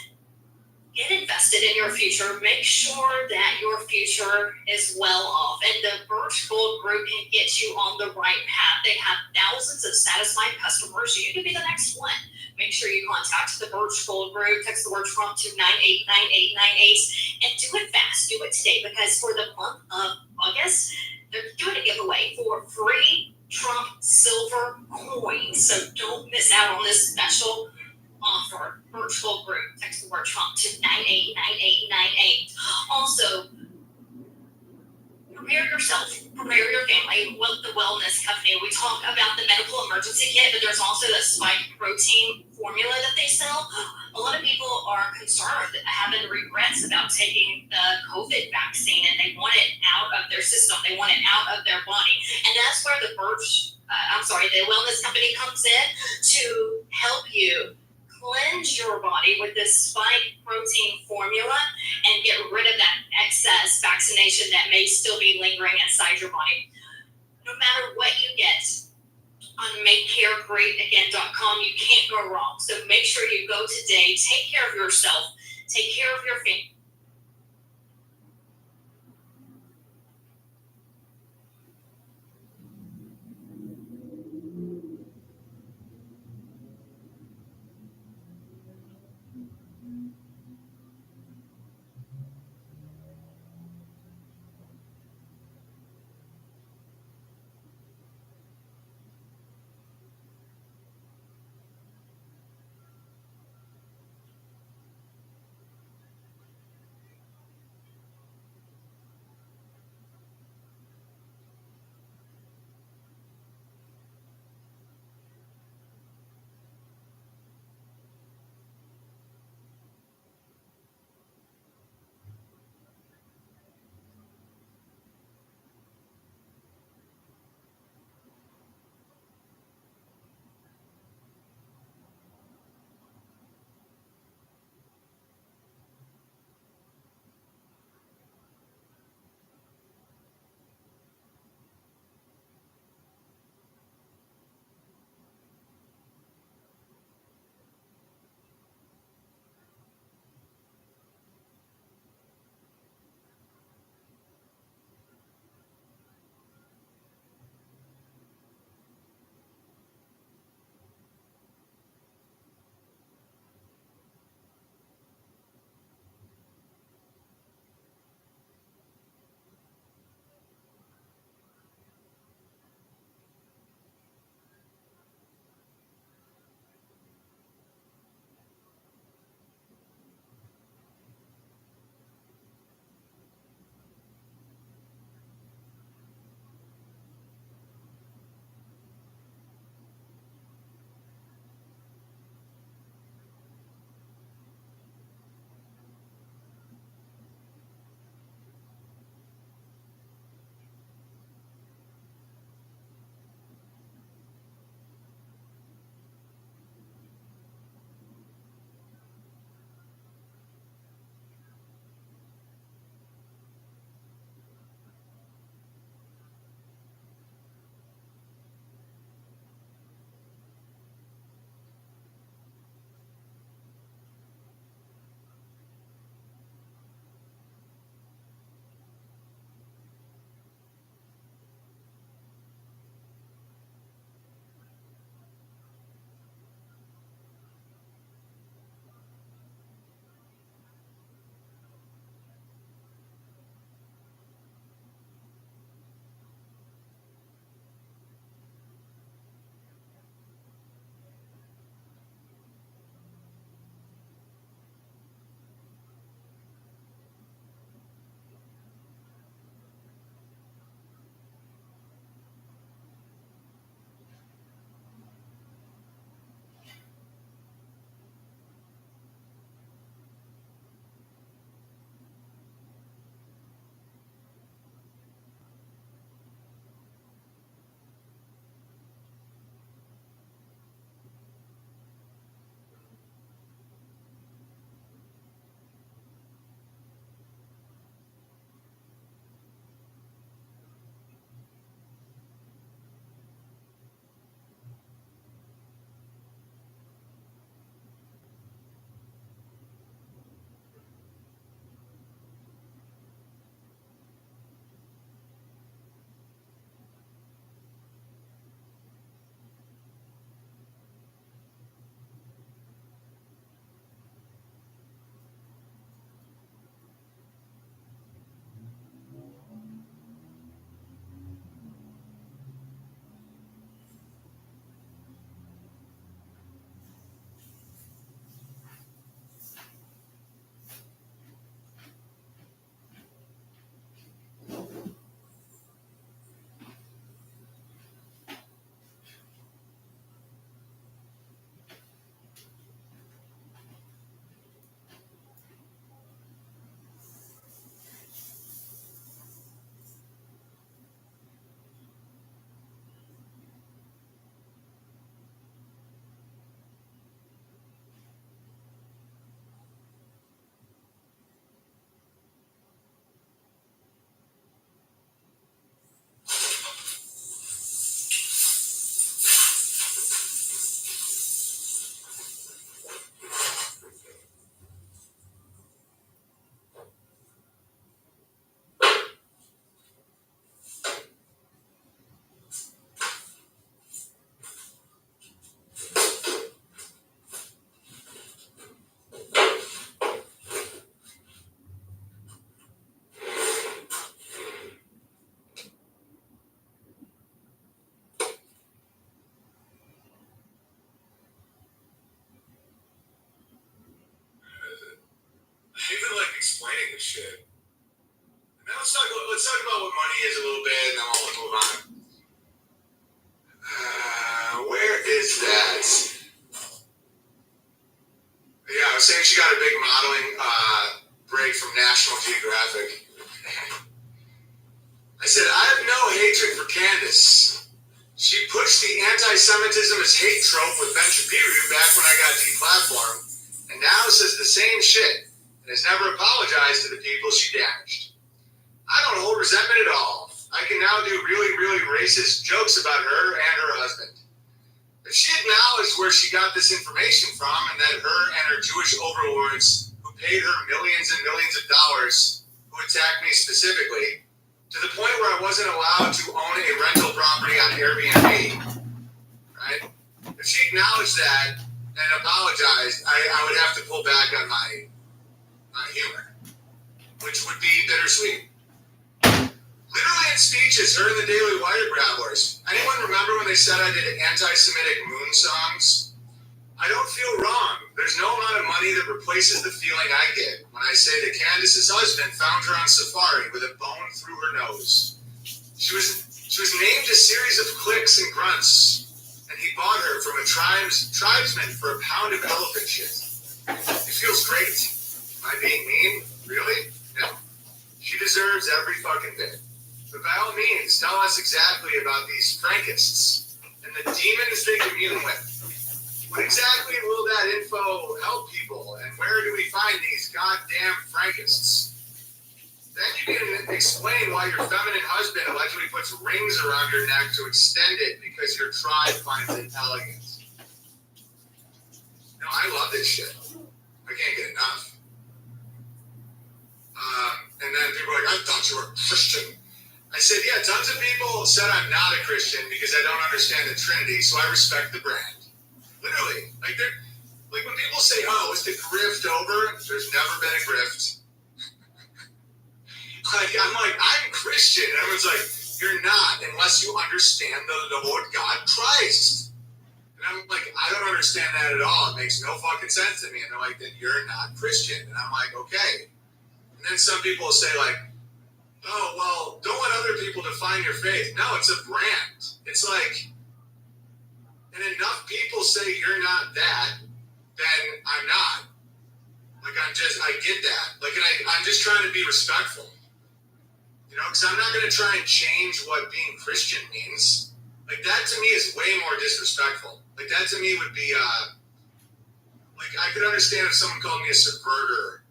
Get invested in your future. Make sure that your future is well off. And the Birch Gold Group can get you on the right path. They have thousands of satisfied customers. You could be the next one. Make sure you contact the Birch Gold Group. Text the word Trump to 989898 and do it fast. Do it today, because for the month of August, they're doing a giveaway for free Trump silver coins. So don't miss out on this special offer. Birch Gold Group. Text the word Trump to 989898. Also, prepare yourself, prepare your family with the wellness company. We talk about the medical emergency kit, but there's also the spike protein formula that they sell. A lot of people are concerned, having regrets about taking the COVID vaccine, and they want it out of their system. They want it out of their body. And that's where the the wellness company comes in to help you cleanse your body with this spike protein formula and get rid of that excess vaccination that may still be lingering inside your body. No matter what you get on MakeCareGreatAgain.com, you can't go wrong. So make sure you go today. Take care of yourself. Take care of your family. this shit. Now let's talk about what money is a little bit, and then we'll move on. Where is that? Yeah, I was saying she got a big modeling break from National Geographic. I said, I have no hatred for Candace. She pushed the anti-Semitism as hate trope with Ben Shapiro back when I got deplatformed, and now says the same shit, and has never apologized to the people she damaged. I don't hold resentment at all. I can now do really, really racist jokes about her and her husband. If she acknowledged where she got this information from, and that her and her Jewish overlords who paid her millions and millions of dollars, who attacked me specifically, to the point where I wasn't allowed to own a rental property on Airbnb, right? If she acknowledged that and apologized, I would have to pull back on my humor, which would be bittersweet. Literally in speeches, her and the Daily Wire grabblers. Anyone remember when they said I did anti-Semitic moon songs? I don't feel wrong. There's no amount of money that replaces the feeling I get when I say that Candace's husband found her on safari with a bone through her nose. She was named a series of clicks and grunts, and he bought her from a tribesman for a pound of elephant shit. It feels great. Am I being mean? Really? No. She deserves every fucking bit. But by all means, tell us exactly about these Frankists and the demons they commune with. What exactly will that info help people, and where do we find these goddamn Frankists? Then you can explain why your feminine husband allegedly puts rings around your neck to extend it because your tribe finds it elegant. No, I love this shit. I can't get enough. And then people are like, I thought you were a Christian. I said, yeah, tons of people said I'm not a Christian because I don't understand the Trinity, so I respect the brand. Literally. Like when people say, oh, is the grift over? There's never been a grift. I'm Christian. And everyone's like, you're not unless you understand the Lord God Christ. And I'm like, I don't understand that at all. It makes no fucking sense to me. And they're like, then you're not Christian. And I'm like, okay. And then some people will say like, oh, well, don't let other people define your faith. No, it's a brand. It's like, and enough people say you're not that, then I'm not. Like, I get that. Like, and I'm just trying to be respectful. You know, because I'm not going to try and change what being Christian means. Like, that to me is way more disrespectful. Like, that to me would be, like, I could understand if someone called me a subverter.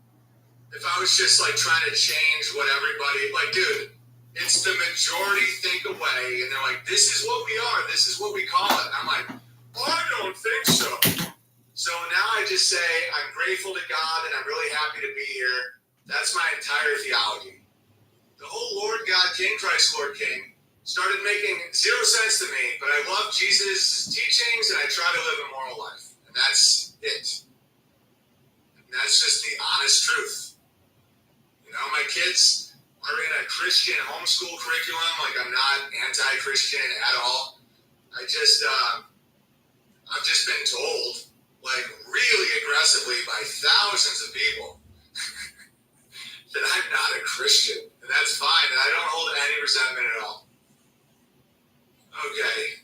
If I was just, like, trying to change what everybody, like, dude, it's the majority think away, and they're like, this is what we are, this is what we call it. And I'm like, oh, I don't think so. So now I just say, I'm grateful to God, and I'm really happy to be here. That's my entire theology. The whole Lord God, King Christ, Lord King, started making zero sense to me, but I love Jesus' teachings, and I try to live a moral life. And that's it. And that's just the honest truth. You know, my kids are in a Christian homeschool curriculum. Like, I'm not anti-Christian at all. I've just been told, like, really aggressively by thousands of people that I'm not a Christian. And that's fine. And I don't hold any resentment at all. Okay.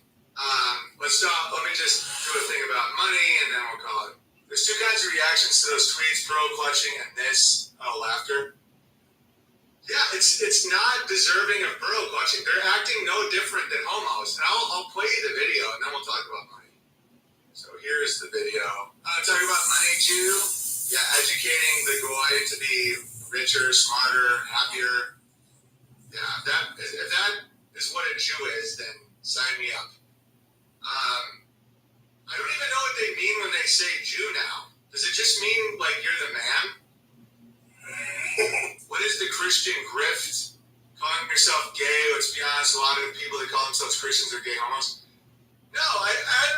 Let's stop. Let me just do a thing about money, and then we'll call it. There's two kinds of reactions to those tweets, bro clutching and this. Laughter. Yeah, it's not deserving of burrow clutching. They're acting no different than homos. And I'll play you the video, and then we'll talk about money. So here's the video. Talking about money too. Yeah, educating the goy to be richer, smarter, happier. Yeah, if that is what a Jew is, then sign me up. I don't even know what they mean when they say Jew now. Does it just mean like you're the man? What is the Christian grift? Calling yourself gay? Let's be honest, a lot of the people that call themselves Christians are gay homos. No, I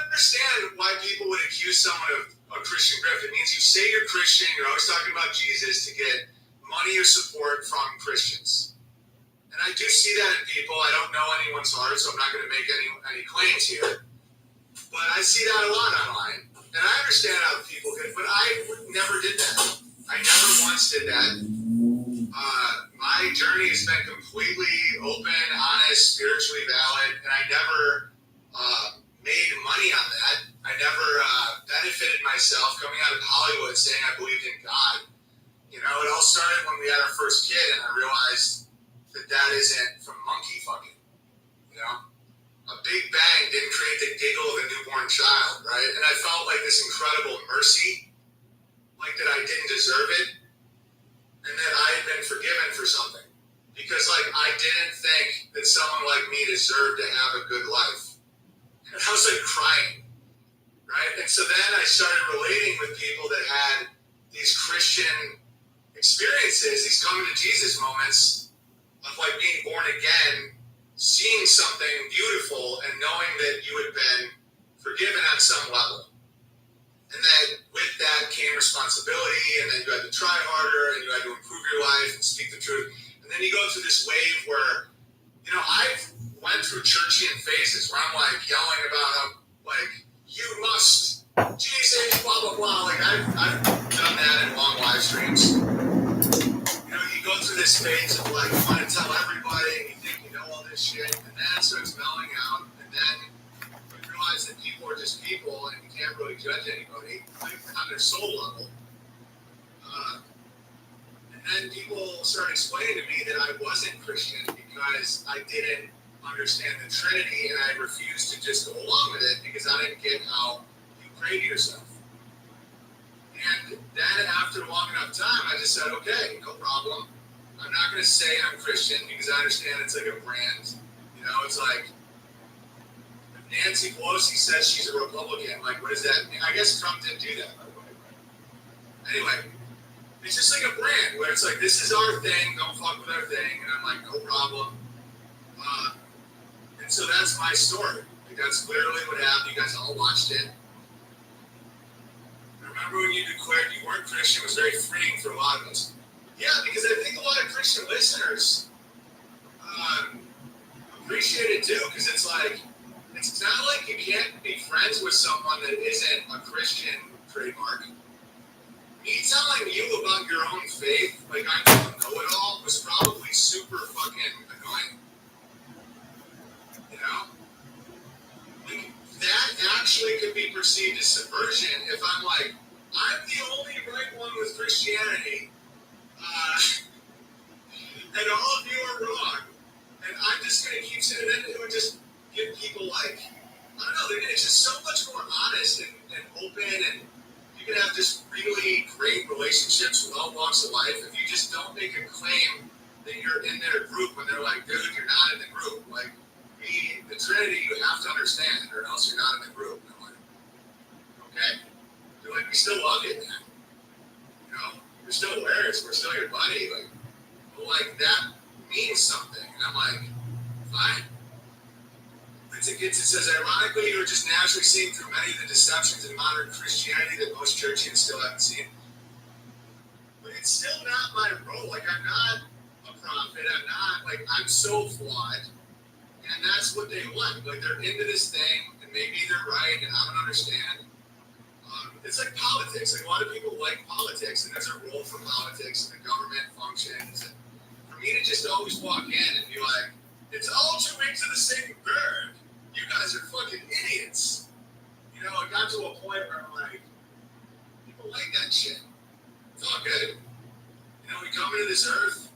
understand why people would accuse someone of a Christian grift. It means you say you're Christian, you're always talking about Jesus to get money or support from Christians. And I do see that in people. I don't know anyone's heart, so I'm not going to make any claims here. But I see that a lot online. And I understand how people could, but I never did that. I never once did that. My journey has been completely open, honest, spiritually valid, and I never made money on that. I never benefited myself coming out of Hollywood saying I believed in God. You know, it all started when we had our first kid, and I realized that isn't from monkey fucking. You know, a big bang didn't create the giggle of a newborn child, right? And I felt like this incredible mercy, like that I didn't deserve it, and that I had been forgiven for something. Because, like, I didn't think that someone like me deserved to have a good life. And I was, like, crying, right? And so then I started relating with people that had these Christian experiences, these coming to Jesus moments of, like, being born again, seeing something beautiful and knowing that you had been forgiven on some level. And then with that came responsibility, and then you had to try harder, and you had to improve your life and speak the truth. And then you go through this wave where, you know, I've went through churchian phases where I'm like yelling about how, like, you must, Jesus, blah, blah, blah. Like, I've done that in long live streams. You know, you go through this phase of, like, you want to tell everybody, and you think you know all this shit, and then it starts mellowing out, and then you realize that people are just people, and you can't really judge anybody, like, on their soul level. And then people started explaining to me that I wasn't Christian because I didn't understand the Trinity, and I refused to just go along with it because I didn't get how you pray to yourself. And then after a long enough time, I just said, okay, no problem. I'm not going to say I'm Christian because I understand it's like a brand. You know, it's like if Nancy Pelosi says she's a Republican. Like, what does that mean? I guess Trump didn't do that, by the way. Anyway. It's just like a brand where it's like, this is our thing, don't fuck with our thing. And I'm like, no problem. And so that's my story. Like, that's literally what happened. You guys all watched it. I remember when you declared you weren't Christian, it was very freeing for a lot of us. Yeah, because I think a lot of Christian listeners appreciate it too. Because it's like, it's not like you can't be friends with someone that isn't a Christian trademark. Me telling you about your own faith, like I don't know it all, was probably super fucking annoying. You know? Like, that actually could be perceived as subversion if I'm like, I'm the only right one with Christianity, and all of you are wrong, and I'm just going to keep saying it, it would just give people like, I don't know, it's just so much more honest and open, and you can have just really great relationships with all walks of life if you just don't make a claim that you're in their group when they're like, dude, you're not in the group. Like, the Trinity, you have to understand, or else you're not in the group. And I'm like, okay. They're like, we still love you, man. You know, we're still Warriors, we're still your buddy. Like, that means something. And I'm like, fine. It says, ironically, you are just naturally seeing through many of the deceptions in modern Christianity that most churchians still haven't seen. But it's still not my role. Like, I'm not a prophet. I'm not, like, I'm so flawed. And that's what they want. Like, they're into this thing, and maybe they're right, and I don't understand. It's like politics. Like, a lot of people like politics, and there's a role for politics, and the government functions. And for me to just always walk in and be like, it's all two wings of the same bird. You guys are fucking idiots. You know, it got to a point where I'm like, people like that shit. It's all good. You know, we come into this earth,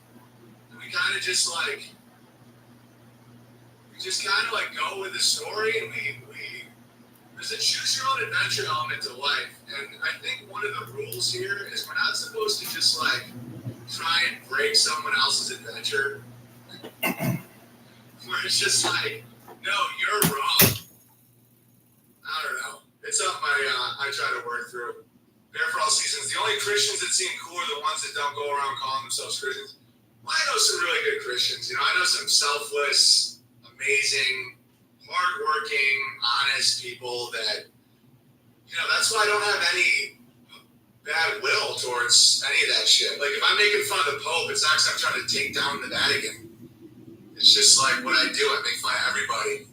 and we kind of just like, go with the story, and there's a choose your own adventure element to life. And I think one of the rules here is we're not supposed to just like try and break someone else's adventure. Where it's just like, no, you're wrong. I don't know. It's something I try to work through. Bear for all seasons. The only Christians that seem cool are the ones that don't go around calling themselves Christians. Well, I know some really good Christians. You know, I know some selfless, amazing, hardworking, honest people that, you know, that's why I don't have any bad will towards any of that shit. Like, if I'm making fun of the Pope, it's not because I'm trying to take down the Vatican. It's just like what I do. I make fun of everybody.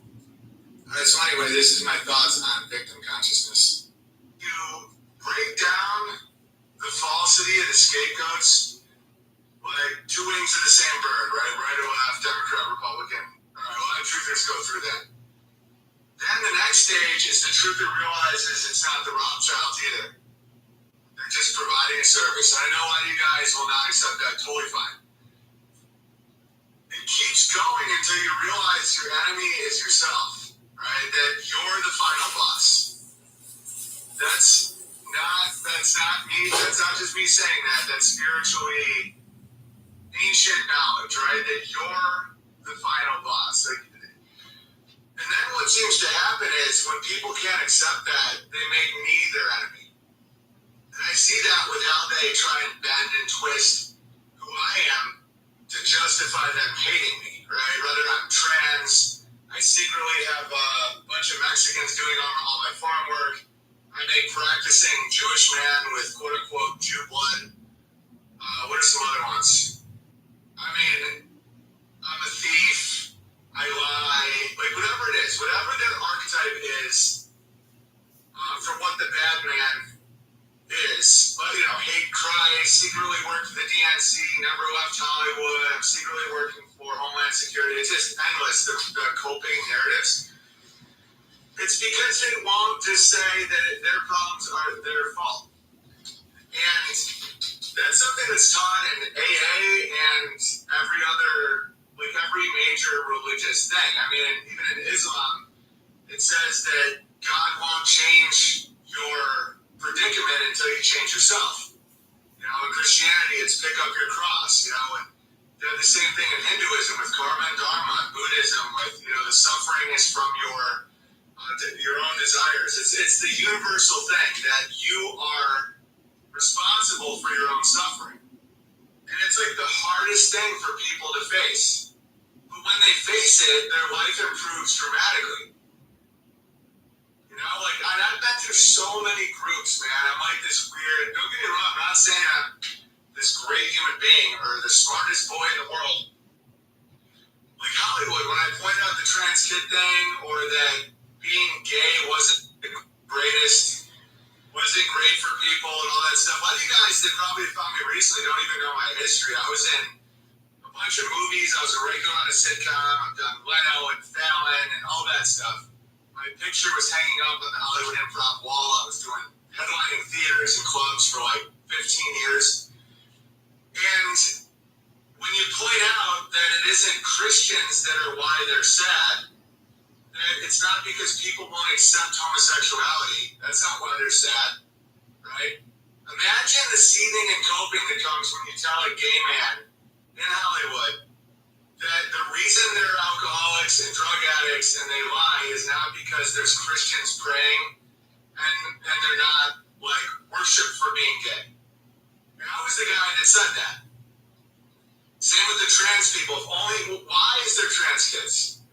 All right, so anyway, this is my thoughts on victim consciousness. You break down the falsity of the scapegoats, like, to realizes it's not the Rothschilds either. They're just providing a service. And I know a lot of you guys will not accept that. Totally fine. It keeps going until you realize your enemy is yourself, right? That you're the final boss. That's not me. That's not just me saying that. That's spiritually ancient knowledge, right? That you're the final boss. And then what seems to happen is when people can't accept that, they make me their enemy. And I see that with how they try and bend and twist who I am to justify them hating me, right? Whether I'm trans, I secretly have a bunch of Mexicans doing all my farm work. I'm a practicing Jewish man with quote-unquote Jew blood. What are some other ones? I mean, I'm a thief. I lie. Like, whatever it is, whatever their archetype is for what the bad man is. But, hate Christ, secretly worked for the DNC, never left Hollywood, I'm secretly working for Homeland Security. It's just endless, the coping narratives. It's because they won't just say that their problems are their fault. And that's something that's taught in AA and every major religious thing. I mean, even in Islam, it says that God won't change your predicament until you change yourself. In Christianity, it's pick up your cross, and they're the same thing in Hinduism with karma and dharma, Buddhism with, the suffering is from your own desires. It's the universal thing that you are responsible for your own suffering. And it's like the hardest thing for people to face. But when they face it, their life improves dramatically. I've been through so many groups, man. I'm like this weird, don't get me wrong, I'm not saying I'm this great human being or the smartest boy in the world. Like Hollywood, when I point out the trans kid thing or that being gay wasn't great for people and all that stuff. A lot of you guys that probably found me recently don't even know my history. I was in a bunch of movies. I was a regular on a sitcom. I've done Leno and Fallon and all that stuff. My picture was hanging up on the Hollywood Improv wall. I was doing headlining theaters and clubs for like 15 years. And when you point out that it isn't Christians that are why they're sad, it's not because people won't accept homosexuality. That's not why they're sad, right? Imagine the seething and coping that comes when you tell a gay man in Hollywood that the reason they're alcoholics and drug addicts and they lie is not because there's Christians praying and they're not, worship for being gay. And I was the guy that said that. Same with the trans people. Why is there trans kids?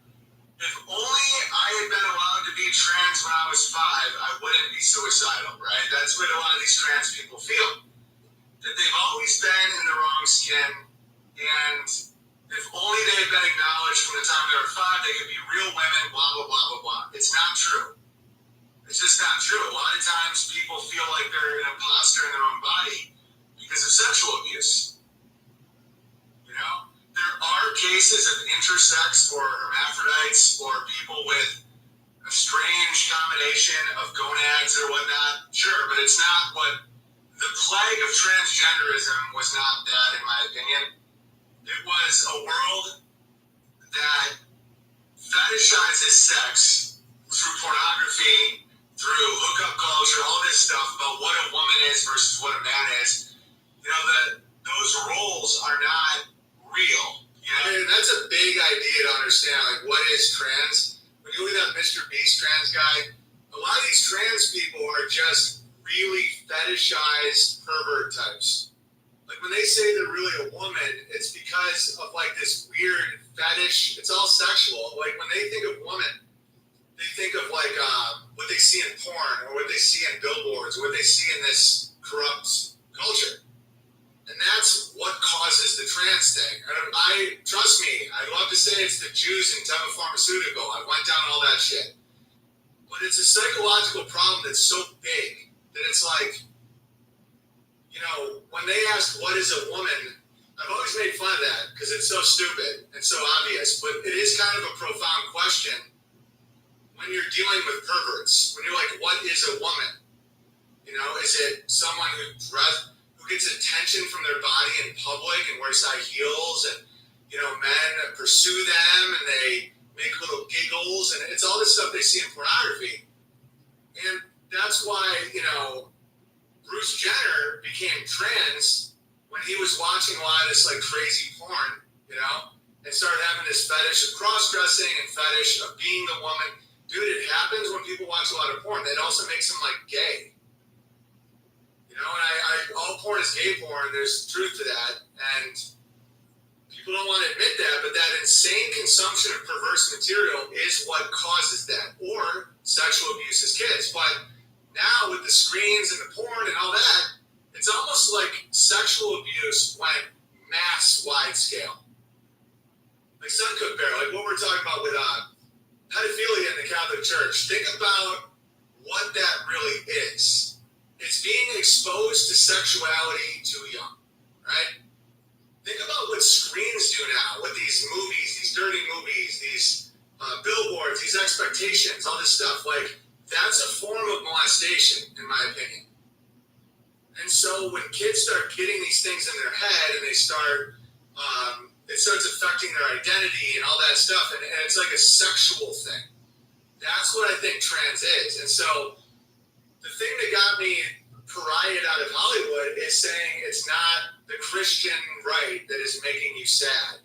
If only I had been allowed to be trans when I was 5, I wouldn't be suicidal, right? That's what a lot of these trans people feel. That they've always been in the wrong skin, and if only they had been acknowledged from the time they were 5, they could be real women, blah, blah, blah, blah, blah. It's not true. It's just not true. A lot of times people feel like they're an imposter in their own body because of sexual abuse. There are cases of intersex or hermaphrodites or people with a strange combination of gonads or whatnot. Sure, but it's not what the plague of transgenderism was not that, in my opinion. It was a world that fetishizes sex through pornography, through hookup culture, all this stuff about what a woman is versus what a man is. Those roles are not real. That's a big idea to understand. What is trans? When you look at that Mr. Beast trans guy, a lot of these trans people are just really fetishized pervert types. When they say they're really a woman, it's because of this weird fetish. It's all sexual. When they think of woman, they think of what they see in porn or what they see in billboards or what they see in this corrupt culture. And that's what causes the trans thing. Trust me, I'd love to say it's the Jews in Teva Pharmaceutical. I went down all that shit. But it's a psychological problem that's so big that it's when they ask what is a woman, I've always made fun of that because it's so stupid and so obvious. But it is kind of a profound question. When when you're dealing with perverts, when you're like, what is a woman? You know, is it someone who gets attention from their body in public and wears high heels, and you know, men pursue them and they make little giggles, and it's all this stuff they see in pornography. And that's why, you know, Bruce Jenner became trans when he was watching a lot of this like crazy porn, you know, and started having this fetish of cross-dressing and fetish of being the woman. Dude, it happens when people watch a lot of porn. That also makes them like gay. You know, and all porn is gay porn. There's truth to that. And people don't want to admit that, but that insane consumption of perverse material is what causes that, or sexual abuse as kids. But now with the screens and the porn and all that, it's almost like sexual abuse went mass wide scale. Like Suncook Bear, like what we're talking about with pedophilia in the Catholic Church. Think about what that really is. It's being exposed to sexuality too young, right? Think about what screens do now with these movies, these dirty movies, these billboards, these expectations, all this stuff. Like, that's a form of molestation, in my opinion. And so when kids start getting these things in their head and they start, it starts affecting their identity and all that stuff, and it's like a sexual thing. That's what I think trans is. And so the thing that got me pariahed out of Hollywood is saying it's not the Christian right that is making you sad.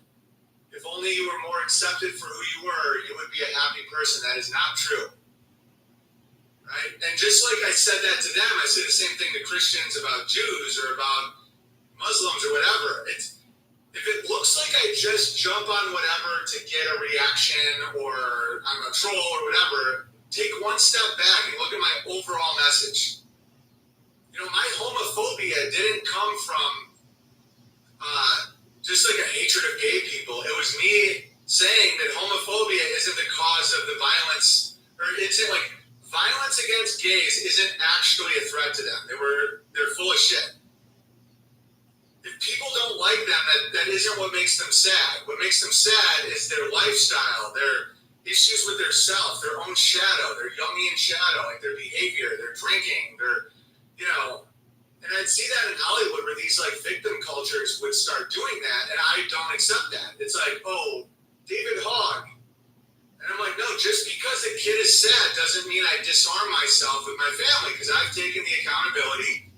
If only you were more accepted for who you were, you would be a happy person. That is not true. Right? And just like I said that to them, I say the same thing to Christians about Jews or about Muslims or whatever. If it looks like I just jump on whatever to get a reaction or I'm a troll or whatever, take one step back and look at my overall message. You know, my homophobia didn't come from just like a hatred of gay people. It was me saying that homophobia isn't the cause of the violence, or it's like violence against gays isn't actually a threat to them. They're full of shit. If people don't like them, that isn't what makes them sad. What makes them sad is their lifestyle, their issues with their self, their own shadow, their Jungian shadow, like their behavior, their drinking, their, you know. And I'd see that in Hollywood where these like victim cultures would start doing that, and I don't accept that. It's like, oh, David Hogg. And I'm like, no, just because a kid is sad doesn't mean I disarm myself with my family, because I've taken the accountability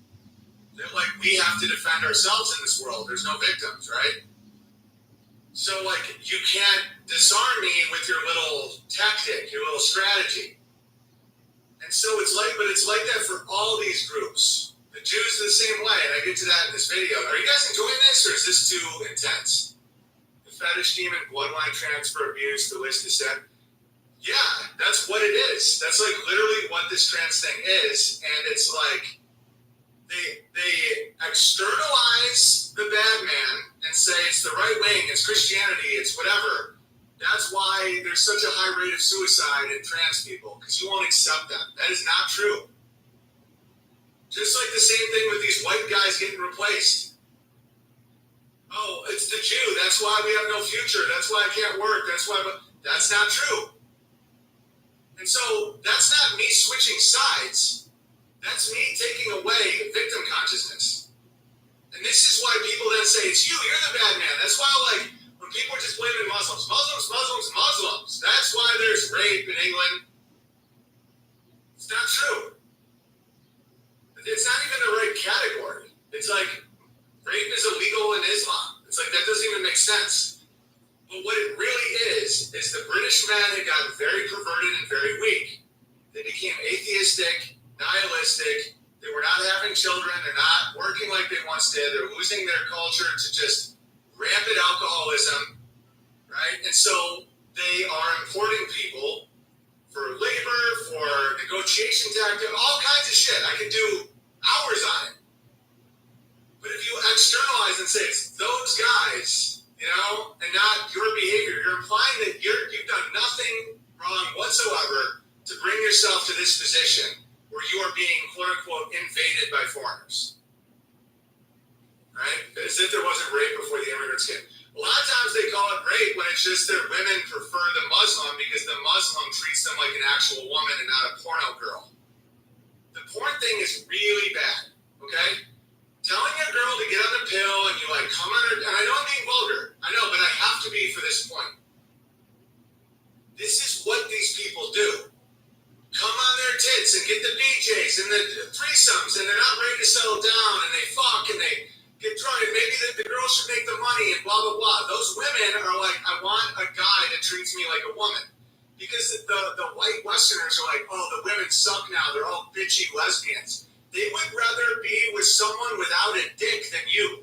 that like we have to defend ourselves in this world. There's no victims, right? So like you can't disarm me with your little tactic, your little strategy. And so it's like that for all these groups. The Jews are the same way, and I get to that in this video. Are you guys enjoying this, or is this too intense? The fetish demon, bloodline transfer abuse, the list is set. Yeah, that's what it is. That's like literally what this trans thing is, and it's like they externalize the bad man and say it's the right wing, it's Christianity, it's whatever. That's why there's such a high rate of suicide in trans people, because you won't accept them. That is not true. Just like the same thing with these white guys getting replaced. Oh, it's the Jew. That's why we have no future. That's why I can't work. That's not true. And so that's not me switching sides. That's me taking away victim consciousness. And this is why people then say, it's you, you're the bad man. That's why, like, when people are just blaming Muslims, that's why there's rape in England. It's not true. It's not even the right category. It's like rape is illegal in Islam. It's like that doesn't even make sense. But what it really is the British men had gotten very perverted and very weak. They became atheistic, nihilistic. They were not having children. They're not working like they once did. They're losing their culture to just rampant alcoholism, right? And so they are importing people for labor, for negotiation tactics, all kinds of shit. I could do hours on it. But if you externalize and say it's those guys, you know, and not your behavior, you're implying that you've done nothing wrong whatsoever to bring yourself to this position where you are being, quote unquote, invaded by foreigners. Right? As if there wasn't rape before the immigrants came. A lot of times they call it rape when it's just their women prefer the Muslim because the Muslim treats them like an actual woman and not a porno girl. The porn thing is really bad, okay? Telling a girl to get on the pill and you like come on her, and I don't mean vulgar, I know, but I have to be for this point. This is what these people do. Come on their tits and get the BJs and the threesomes, and they're not ready to settle down, and they fuck and they get drunk, and maybe the girl should make the money and blah, blah, blah. Those women are like, I want a guy that treats me like a woman. Because the white Westerners are like, oh, the women suck now. They're all bitchy lesbians. They would rather be with someone without a dick than you.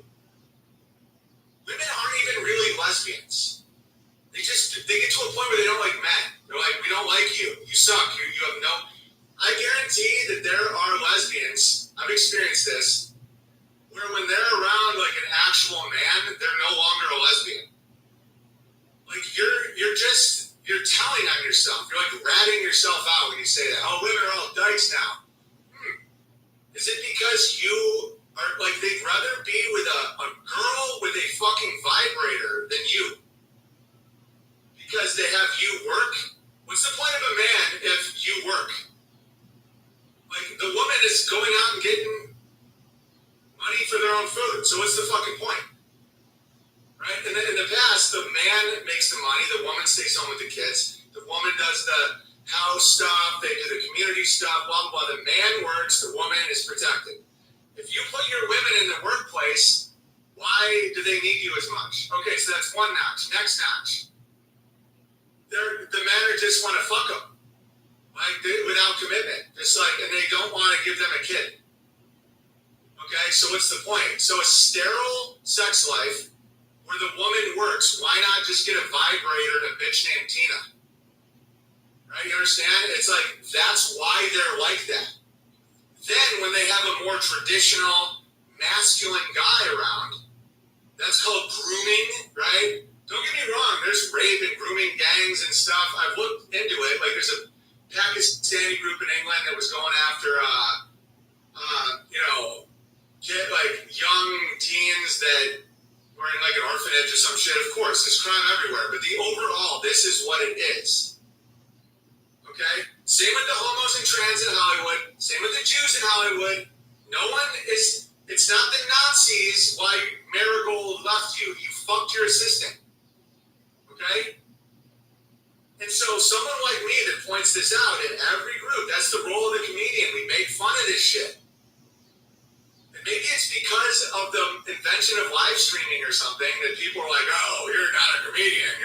Women aren't even really lesbians. They get to a point where they don't like men. They're like, we don't like you. You suck. You have no... I guarantee that there are lesbians, I've experienced this, where when they're around like an actual man, they're no longer a lesbian. Like you're telling on yourself. You're like ratting yourself out when you say that. Oh, women are all dykes now. Is it because you are like they'd rather be with a girl with a fucking vibrator than you? Because they have you work? What's the point of a man if you work? Like the woman is going out and getting money for their own food. So what's the fucking point? Right? And then in the past, the man makes the money, the woman stays home with the kids, the woman does the house stuff, they do the community stuff, blah, blah, blah. The man works, the woman is protected. If you put your women in the workplace, why do they need you as much? Okay, so that's one notch. Next notch. The men are just want to fuck them. Like, without commitment. Just like, and they don't want to give them a kid. Okay, so what's the point? So a sterile sex life where the woman works, why not just get a vibrator and a bitch named Tina? Right, you understand? It's like, that's why they're like that. Then when they have a more traditional masculine guy around, that's called grooming, right? Don't get me wrong, there's rape and grooming gangs and stuff. I've looked into it. Like there's a Pakistani group in England that was going after, like young teens that were in like an orphanage or some shit. Of course, there's crime everywhere, but the overall, this is what it is. Okay? Same with the homos and trans in Hollywood. Same with the Jews in Hollywood. No one is, it's not the Nazis why Marigold left you. You fucked your assistant. Okay? And so someone like me that points this out in every group, that's the role of the comedian. We make fun of this shit. And maybe it's because of the invention of live streaming or something that people are like, oh, you're not a comedian.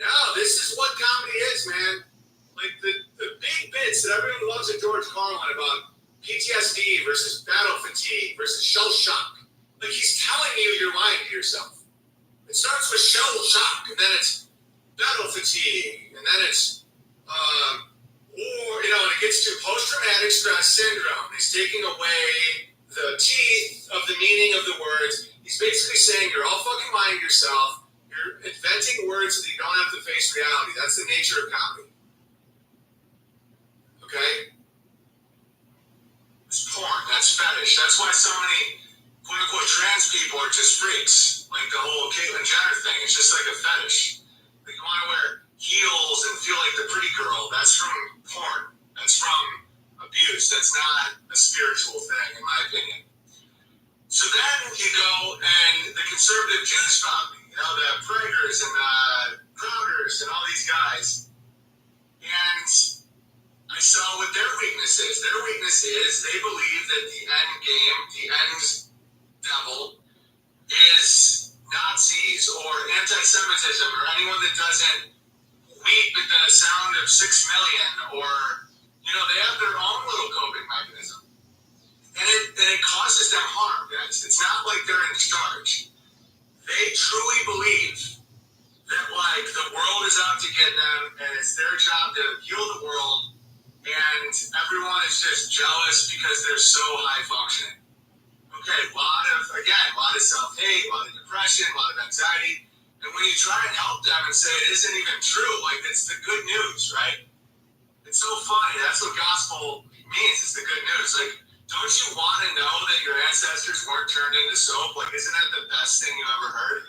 No, this is what comedy is, man. Like the big bits that everyone loves at George Carlin about PTSD versus battle fatigue versus shell shock. Like he's telling you you're lying to yourself. It starts with shell shock, and then it's battle fatigue, and then it's and it gets to post-traumatic stress syndrome. He's taking away the teeth of the meaning of the words. He's basically saying you're all fucking lying to yourself. You're inventing words so that you don't have to face reality. That's the nature of comedy. Okay? It's porn. That's fetish. That's why so many quote-unquote trans people are just freaks. Like the whole Caitlyn Jenner thing. It's just like a fetish. Like you want to wear heels and feel like the pretty girl. That's from porn. That's from abuse. That's not a spiritual thing, in my opinion. So then you go and the conservative Jews found me. The Prager's and the Crowders and all these guys. And I saw what their weakness is. Their weakness is they believe that the end game, the end devil, is Nazis or anti-Semitism or anyone that doesn't weep at the sound of 6 million or, they have their own little coping mechanism. And it causes them harm, guys. It's not like they're in charge. They truly believe that, like, the world is out to get them and it's their job to heal the world. And everyone is just jealous because they're so high functioning. Okay, a lot of self-hate, a lot of depression, a lot of anxiety. And when you try and help them and say it isn't even true, like it's the good news, right? It's so funny. That's what gospel means. It's the good news. Like, don't you want to know that your ancestors weren't turned into soap? Like, isn't that the best thing you ever heard?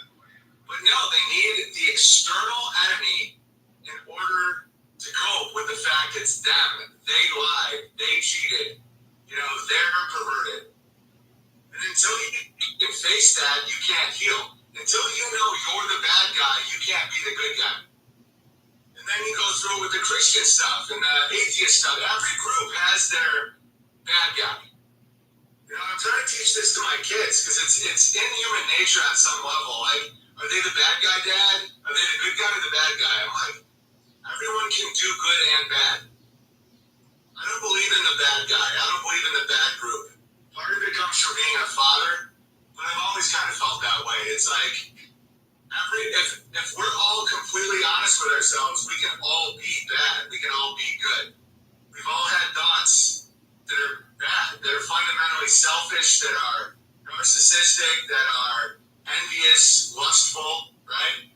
But no, they need the external enemy in order to cope with the fact it's them. They lied. They cheated. They're perverted. And until you can face that, you can't heal. Until you know you're the bad guy, you can't be the good guy. And then you go through with the Christian stuff and the atheist stuff. Every group has their bad guy. I'm trying to teach this to my kids because it's in human nature on some level. Like, are they the bad guy, Dad? Are they the good guy or the bad guy? I'm like, everyone can do good and bad. I don't believe in the bad guy. I don't believe in the bad group. Part of it comes from being a father, but I've always kind of felt that way. It's like, if we're all completely honest with ourselves, we can all be bad. We can all be good. We've all had thoughts that are bad, that are fundamentally selfish, that are narcissistic, that are envious, lustful, right?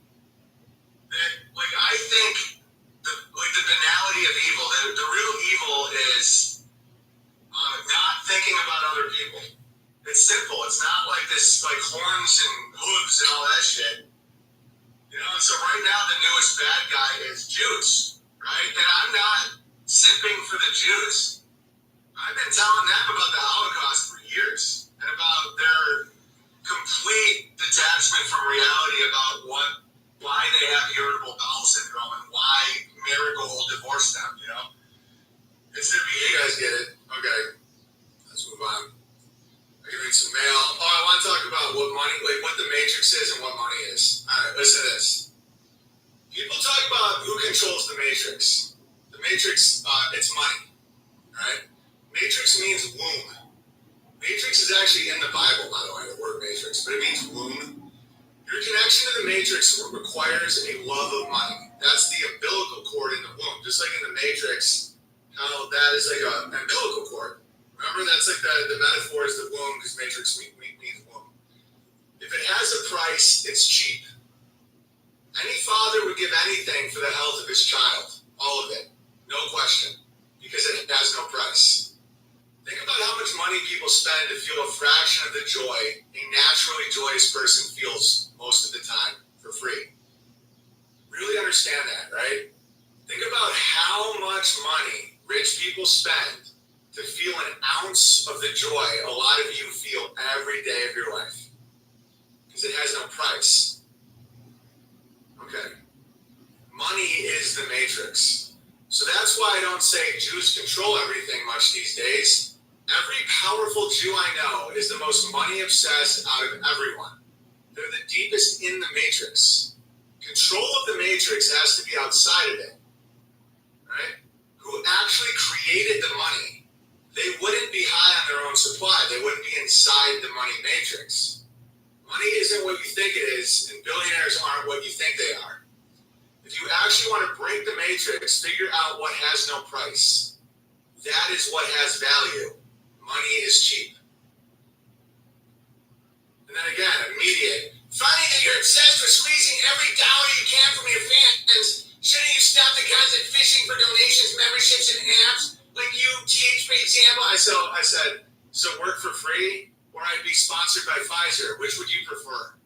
I think the banality of evil, the real evil is not thinking about other people. It's simple. It's not like this, like horns and hooves and all that shit. So right now the newest bad guy is Jews, right? And I'm not simping for the Jews. I've been telling them about the Holocaust for years and about their complete detachment from reality about why they have irritable bowel syndrome and why Marigold divorced them, It's their behavior. You guys get it. Okay. Let's move on. I can read some mail. I want to talk about what the Matrix is and what money is. All right, listen to this. People talk about who controls the Matrix. The Matrix, it's money, right? Matrix means womb. Matrix is actually in the Bible, by the way, the word matrix, but it means womb. Your connection to the Matrix requires a love of money. That's the umbilical cord in the womb. Just like in the Matrix, how that is like an umbilical cord. Remember, that's like the metaphor is the womb, because Matrix means womb. If it has a price, it's cheap. Any father would give anything for the health of his child. All of it. No question. Because it has no price. Think about how much money people spend to feel a fraction of the joy a naturally joyous person feels most of the time for free. Really understand that, right? Think about how much money rich people spend to feel an ounce of the joy a lot of you feel every day of your life. Because it has no price. Okay. Money is the Matrix. So that's why I don't say Jews control everything much these days. Every powerful Jew I know is the most money-obsessed out of everyone. They're the deepest in the Matrix. Control of the Matrix has to be outside of it. Right? Who actually created the money? They wouldn't be high on their own supply. They wouldn't be inside the money matrix. Money isn't what you think it is, and billionaires aren't what you think they are. If you actually want to break the matrix, figure out what has no price. That is what has value. Money is cheap. And then again, immediate. Funny that you're obsessed with squeezing every dollar you can from your fans. Shouldn't you stop the constant fishing for donations, memberships, and apps? Like you teach, for example. I said, so work for free, or I'd be sponsored by Pfizer. Which would you prefer?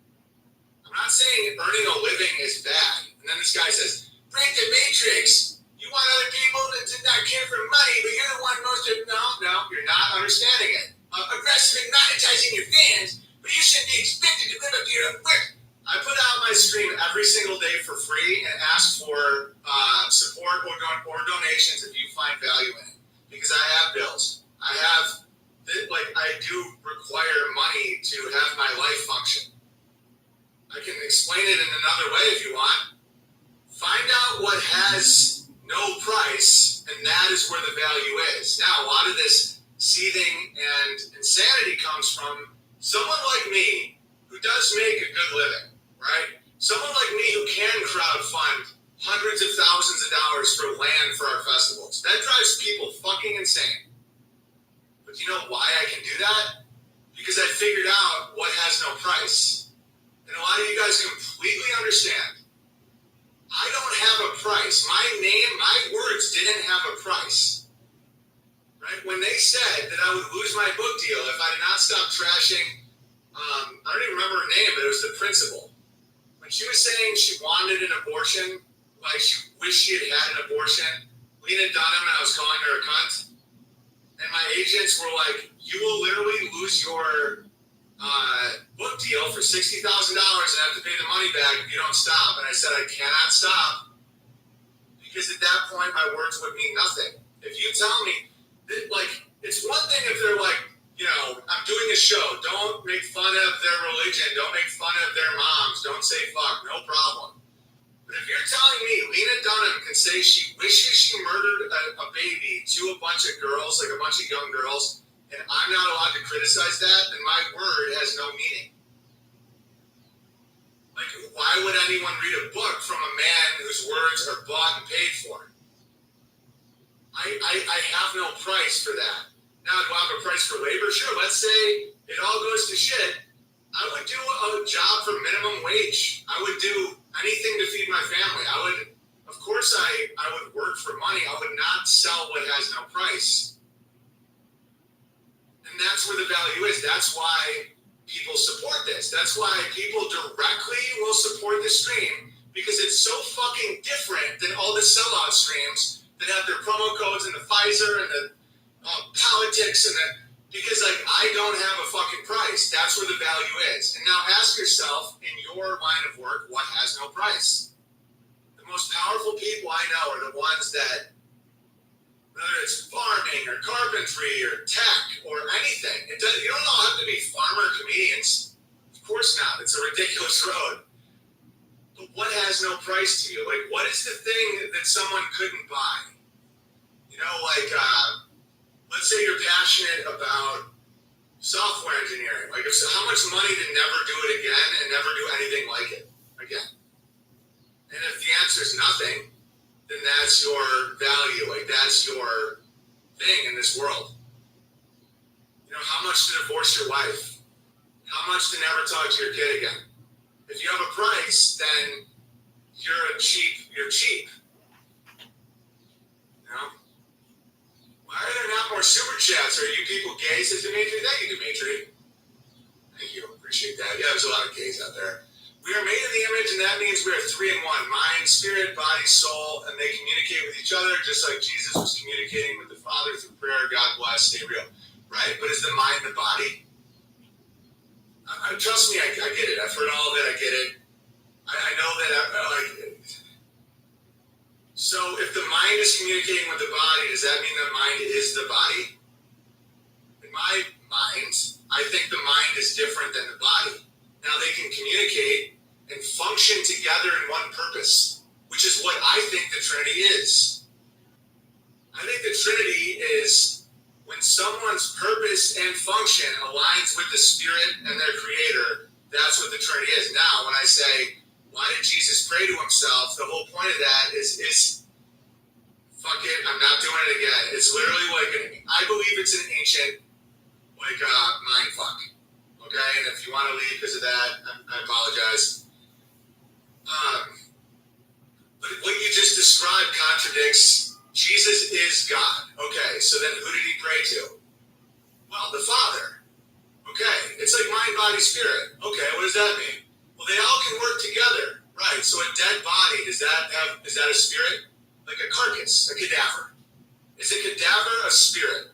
I'm not saying earning a living is bad. And then this guy says, break the matrix. You want other people to not care for money, but you're the one most of... No, you're not understanding it. Aggressive and monetizing your fans, but you shouldn't be expected to live up to your own work. I put out my stream every single day for free and ask for support or donations if you find value in it. Because I have bills. I do require money to have my life function. I can explain it in another way if you want. Find out what has no price, and that is where the value is. Now, a lot of this seething and insanity comes from someone like me who does make a good living, right? Someone like me who can crowdfund hundreds of thousands of dollars for land for our festivals. That drives people fucking insane. But you know why I can do that? Because I figured out what has no price. And a lot of you guys completely understand. I don't have a price. My name, my words didn't have a price. Right? When they said that I would lose my book deal if I did not stop trashing, I don't even remember her name, but it was the principal. When she was saying she wanted an abortion, like she wished she had an abortion, Lena Dunham, and I was calling her a cunt. And my agents were like, you will literally lose your book deal for $60,000 and have to pay the money back if you don't stop. And I said, I cannot stop, because at that point, my words would mean nothing. If you tell me, that, like, it's one thing if they're like, you know, I'm doing a show, don't make fun of their religion, don't make fun of their moms, don't say fuck, no problem. But if you're telling me Lena Dunham can say she wishes she murdered a baby to a bunch of girls, like a bunch of young girls, and I'm not allowed to criticize that, then my word has no meaning. Like, why would anyone read a book from a man whose words are bought and paid for? I have no price for that. Now, do I have a price for labor? Sure, let's say it all goes to shit. I would do a job for minimum wage. I would do anything to feed my family. Of course, I would work for money. I would not sell what has no price. And that's where the value is. That's why people support this. That's why people directly will support the stream, because it's so fucking different than all the sellout streams that have their promo codes and the Pfizer and the politics and the, because like I don't have a fucking price. That's where the value is. And now ask yourself, in your line of work, what has no price? The most powerful people I know are the ones that, whether it's farming or carpentry or tech or anything, you don't all have to be farmer comedians. Of course not. It's a ridiculous road. But what has no price to you? Like, what is the thing that someone couldn't buy? You know, like, let's say you're passionate about software engineering. Like, how much money to never do it again and never do anything like it again? And if the answer is nothing, then that's your value. Like, that's your thing in this world. You know, how much to divorce your wife? How much to never talk to your kid again? If you have a price, then you're cheap. You know? Why are there not more super chats? Are you people gay? Says Dimitri. Thank you, Dimitri. Thank you. Appreciate that. Yeah, there's a lot of gays out there. We are made in the image, and that means we are three in one. Mind, spirit, body, soul, and they communicate with each other just like Jesus was communicating with the Father through prayer. God bless, stay real. Right? But is the mind the body? Trust me, I get it. I've heard all of it. I get it. I know that I like it. So if the mind is communicating with the body, does that mean the mind is the body? In my mind, I think the mind is different than the body. Now they can communicate and function together in one purpose, which is what I think the Trinity is. I think the Trinity is when someone's purpose and function aligns with the Spirit and their Creator. That's what the Trinity is. Now, when I say, why did Jesus pray to himself? The whole point of that is fuck it, I'm not doing it again. It's literally like, I believe it's an ancient, like, mind fuck. Okay, and if you want to leave because of that, I apologize. But what you just described contradicts Jesus is God. Okay, so then who did he pray to? Well, the Father. Okay, it's like mind, body, spirit. Okay, what does that mean? Well, they all can work together, right? So a dead body, is that a spirit? Like a carcass, a cadaver. Is a cadaver a spirit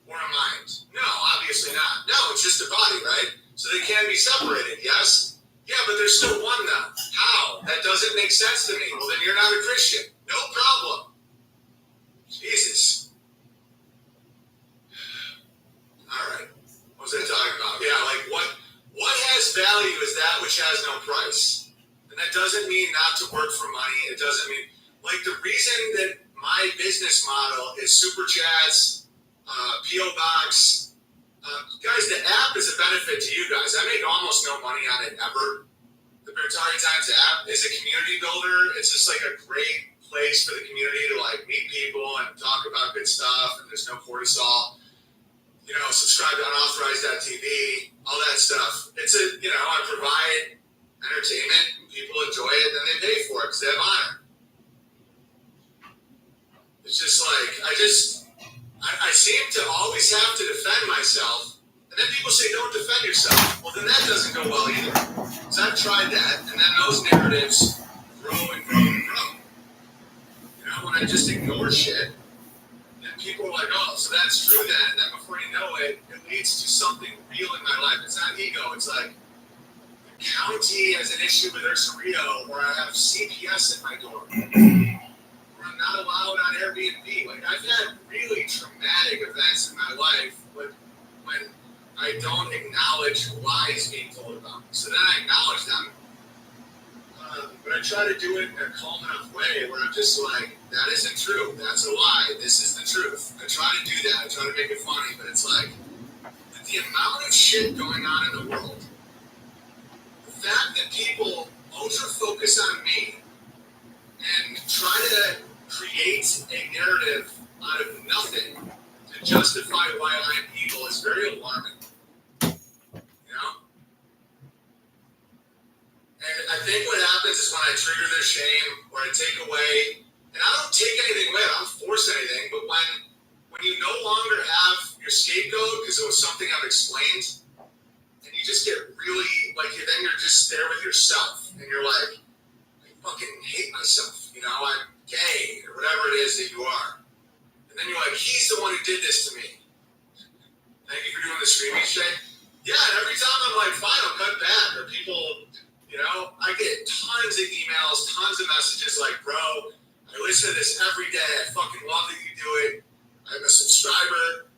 or a mind? No, obviously not. No, it's just a body, right? So they can be separated, yes? Yeah, but they're still one though. How? That doesn't make sense to me. Well, then you're not a Christian. No problem. Jesus. All right. What was I talking about? Yeah, like what has value is that which has no price. And that doesn't mean not to work for money. It doesn't mean, like, the reason that my business model is Super Chats, P.O. Box, guys, the app is a benefit to you guys. I make almost no money on it ever. The Bertari Times app is a community builder. It's just like a great place for the community to like meet people and talk about good stuff, and there's no cortisol. You know, subscribe to unauthorized.tv, all that stuff. It's a, you know, I provide entertainment, and people enjoy it, and they pay for it because they have honor. It's just like, I seem to always have to defend myself, And then people say, don't defend yourself. Well, then that doesn't go well either. So I've tried that, and then those narratives grow and grow and grow. You know, when I just ignore shit, then people are like, oh, so that's true then. And then before you know it, it leads to something real in my life. It's not ego. It's like the county has an issue with Ursa Rio, or I have CPS at my door, or I'm not allowed on Airbnb. Like, I've had really traumatic events in my life when I don't acknowledge lies being told about me. So then I acknowledge them, but I try to do it in a calm enough way where I'm just like, that isn't true. That's a lie. This is the truth. I try to do that. I try to make it funny, but it's like, with the amount of shit going on in the world, the fact that people ultra focus on me and try to create a narrative out of nothing to justify why I'm evil is very alarming. You know? And I think what happens is when I trigger their shame or I take away, and I don't take anything away, I don't force anything, but when you no longer have your scapegoat because it was something I've explained, and you just get really, like, then you're just there with yourself, and you're like, I fucking hate myself, you know, I'm gay, or whatever it is that you are. And then you're like, he's the one who did this to me. Thank you for doing the streaming shit. Yeah, and every time I'm like, fine, I'll cut back. Or people, you know, I get tons of emails, tons of messages like, bro, I listen to this every day. I fucking love that you do it. I'm a subscriber.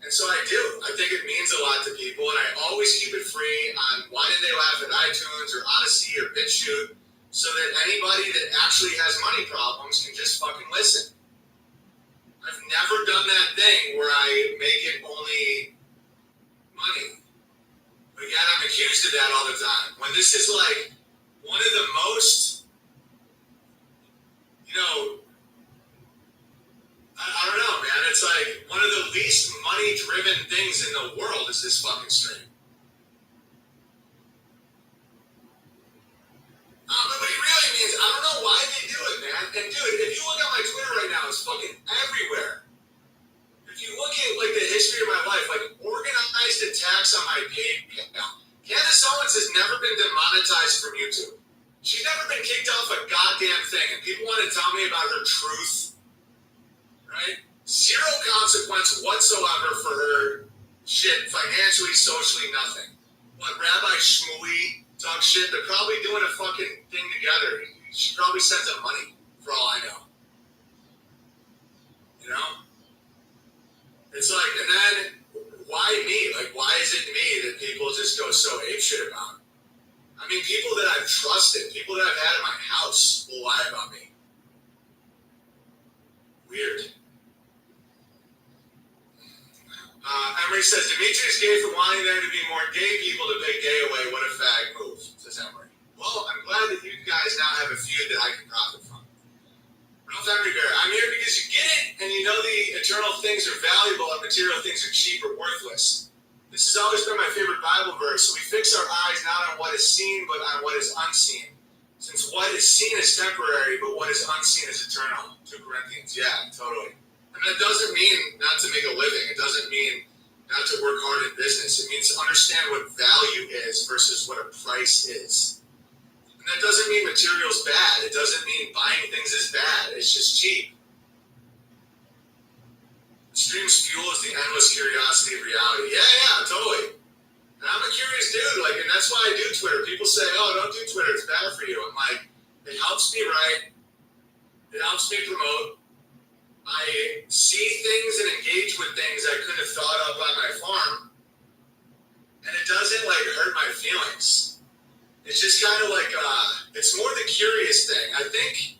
And so I do. I think it means a lot to people. And I always keep it free on Why Did They Laugh at iTunes or Odyssey or BitChute so that anybody that actually has money problems can just fucking listen. I've never done that thing where I make it only money. But yet I'm accused of that all the time. When this is like one of the most, you know, I don't know, man. It's like one of the least money-driven things in the world is this fucking stream. But it really means, I don't know why they do it, man. And dude, if you look at my Twitter right now, it's fucking everywhere. If you look at like the history of my life, like organized attacks on my page. Candace Owens has never been demonetized from YouTube. She's never been kicked off a goddamn thing. And people want to tell me about her truth, right? Zero consequence whatsoever for her shit, financially, socially, nothing. What, Rabbi Shmuley talk shit? They're probably doing a fucking thing together. She probably sends them money, for all I know. You know? It's like, and then, why me? Like, why is it me that people just go so apeshit about? I mean, people that I've trusted, people that I've had in my house will lie about me. Weird. Emery says, Dimitri's gay for wanting there to be more gay people to pay gay away. What a fag move, says Emery. Well, I'm glad that you guys now have a feud that I can profit from. Ralph Emery Bear, I'm here because you get it, and you know the eternal things are valuable and material things are cheap or worthless. This has always been my favorite Bible verse. So we fix our eyes not on what is seen, but on what is unseen. Since what is seen is temporary, but what is unseen is eternal. 2 Corinthians, yeah, totally. And that doesn't mean not to make a living. It doesn't mean not to work hard in business. It means to understand what value is versus what a price is. And that doesn't mean material's bad. It doesn't mean buying things is bad. It's just cheap. The stream's fuel is the endless curiosity of reality. Yeah, totally. And I'm a curious dude, like, and that's why I do Twitter. People say, oh, don't do Twitter, it's bad for you. I'm like, it helps me write. It helps me promote. I see things and engage with things I couldn't have thought of on my farm. And it doesn't, like, hurt my feelings. It's just kind of like, it's more the curious thing. I think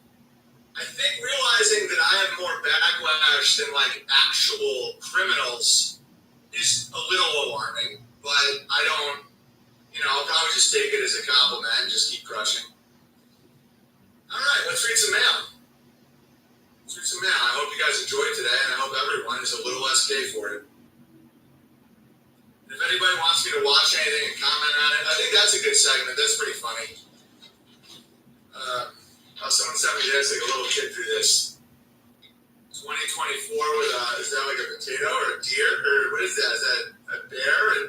realizing that I have more backlash than, like, actual criminals is a little alarming. But I don't, you know, I'll probably just take it as a compliment and just keep crushing. All right, let's read some mail. I hope you guys enjoyed today, and I hope everyone is a little less gay for it. If anybody wants me to watch anything and comment on it, I think that's a good segment. That's pretty funny. Someone sent me this, like a little kid through this. 2024 with, is that like a potato or a deer? Or what is that? Is that a bear or a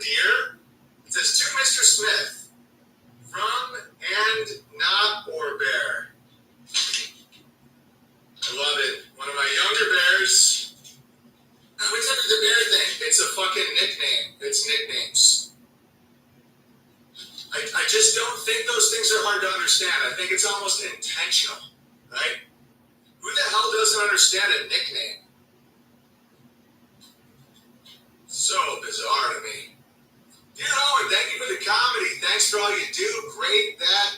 just don't think those things are hard to understand. I think it's almost intentional, right? Who the hell doesn't understand a nickname? So bizarre to me. Dear Owen, thank you for the comedy. Thanks for all you do. Great, that,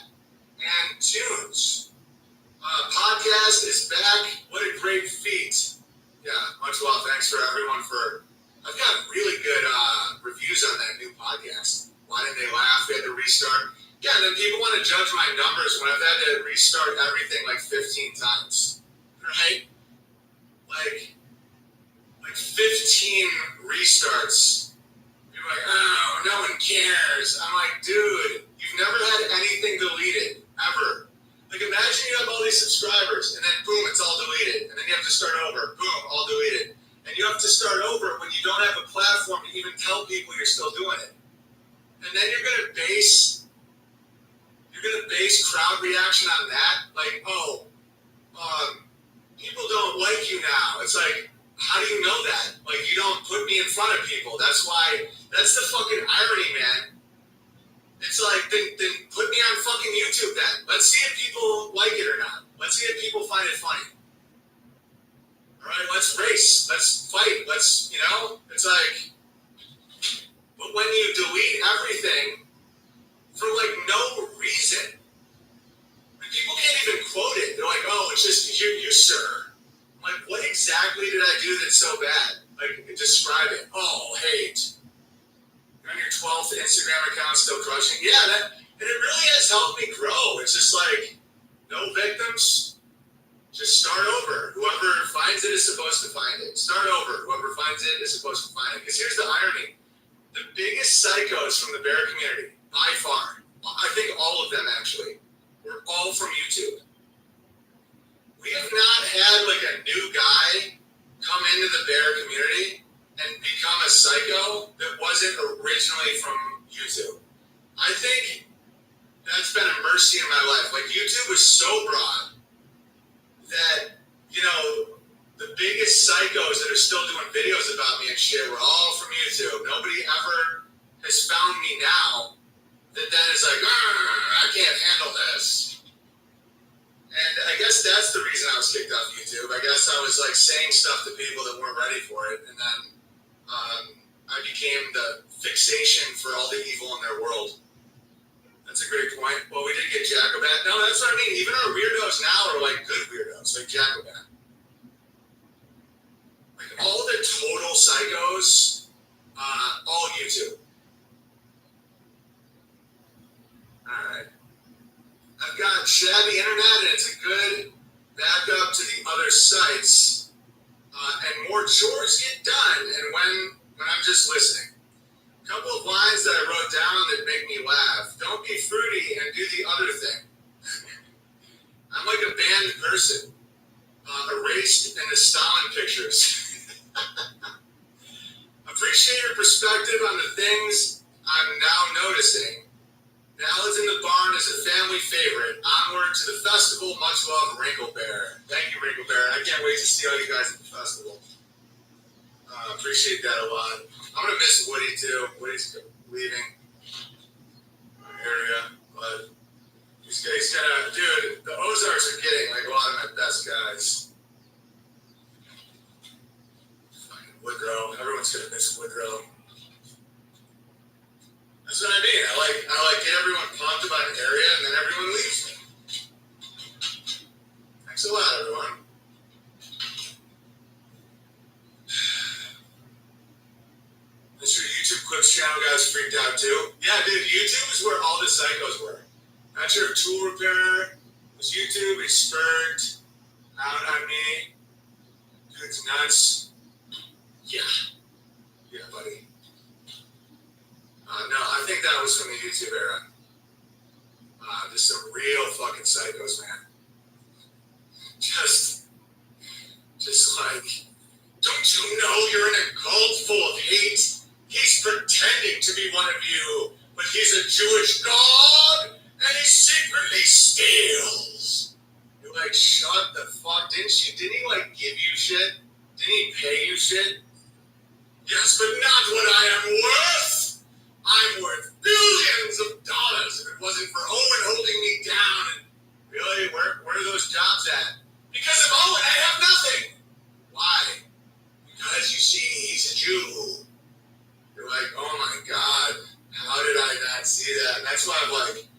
and tunes. Podcast is back. What a great feat. Yeah, much love. Thanks for everyone for... I've got really good reviews on that new podcast. Why didn't they laugh? They had to restart. Yeah, and then people want to judge my numbers when I've had to restart everything like 15 times. Right? Like 15 restarts. You're like, oh, no one cares. I'm like, dude, you've never had anything deleted, ever. Like, imagine you have all these subscribers, and then boom, it's all deleted. And then you have to start over. Boom, all deleted. And you have to start over when you don't have a platform to even tell people you're still doing it. And then you're gonna base crowd reaction on that. Like, oh, people don't like you now. It's like, how do you know that? Like, you don't put me in front of people. That's the fucking irony, man. It's like, then put me on fucking YouTube then. Let's see if people like it or not. Let's see if people find it funny. All right, let's race. Let's fight. Let's, it's like, but when you delete everything for like no reason, and people can't even quote it. They're like, oh, it's just you, sir. I'm like, what exactly did I do that's so bad? Like, describe it. Oh, hate. You're on your 12th Instagram account, still crushing. Yeah, and it really has helped me grow. It's just like, no victims. Just start over. Whoever finds it is supposed to find it. Start over. Whoever finds it is supposed to find it. Because here's the irony. The biggest psychos from the bear community, by far, I think all of them actually, were all from YouTube. We have not had like a new guy come into the bear community and become a psycho that wasn't originally from YouTube. I think that's been a mercy in my life. Like, YouTube was so broad that, the biggest psychos that are still doing videos about me and shit were all from YouTube. Nobody ever has found me now that then is like, I can't handle this. And I guess that's the reason I was kicked off YouTube. I guess I was like saying stuff to people that weren't ready for it. And then I became the fixation for all the evil in their world. That's a great point. Well, we did get Jacobat. No, that's what I mean. Even our weirdos now are like good weirdos, like Jacobat. Like all the total psychos, all YouTube. Alright. I've got shabby internet and it's a good backup to the other sites. And more chores get done and when I'm just listening. A couple of lines that I wrote down that make me laugh. Don't be fruity and do the other thing. I'm like a banned person, erased in the Stalin pictures. Appreciate your perspective on the things I'm now noticing. Ballads in the Barn is a family favorite. Onward to the festival. Much love, Wrinkle Bear. Thank you, Wrinkle Bear. I can't wait to see all you guys at the festival. Appreciate that a lot. I'm going to miss Woody, too. Woody's leaving my area. But he's going to... Dude, the Ozarks are getting, like, a lot of my best guys. Fucking Woodrow. Everyone's going to miss Woodrow. That's what I mean. I get everyone pumped about an area, and then everyone leaves me. Thanks a lot, everyone. Mr. YouTube Clips channel guys freaked out too. Yeah, dude, YouTube is where all the psychos were. Not sure if Tool Repair was YouTube. He spurred out on me. Dude's nuts. Yeah. Yeah, buddy. No, I think that was from the YouTube era. Just some real fucking psychos, man. Just like, don't you know you're in a cult full of hate? He's pretending to be one of you, but he's a Jewish god, and he secretly steals. You're like, shut the fuck, didn't he like give you shit? Didn't he pay you shit? Yes, but not what I am worth. I'm worth billions of dollars. If it that's why I've like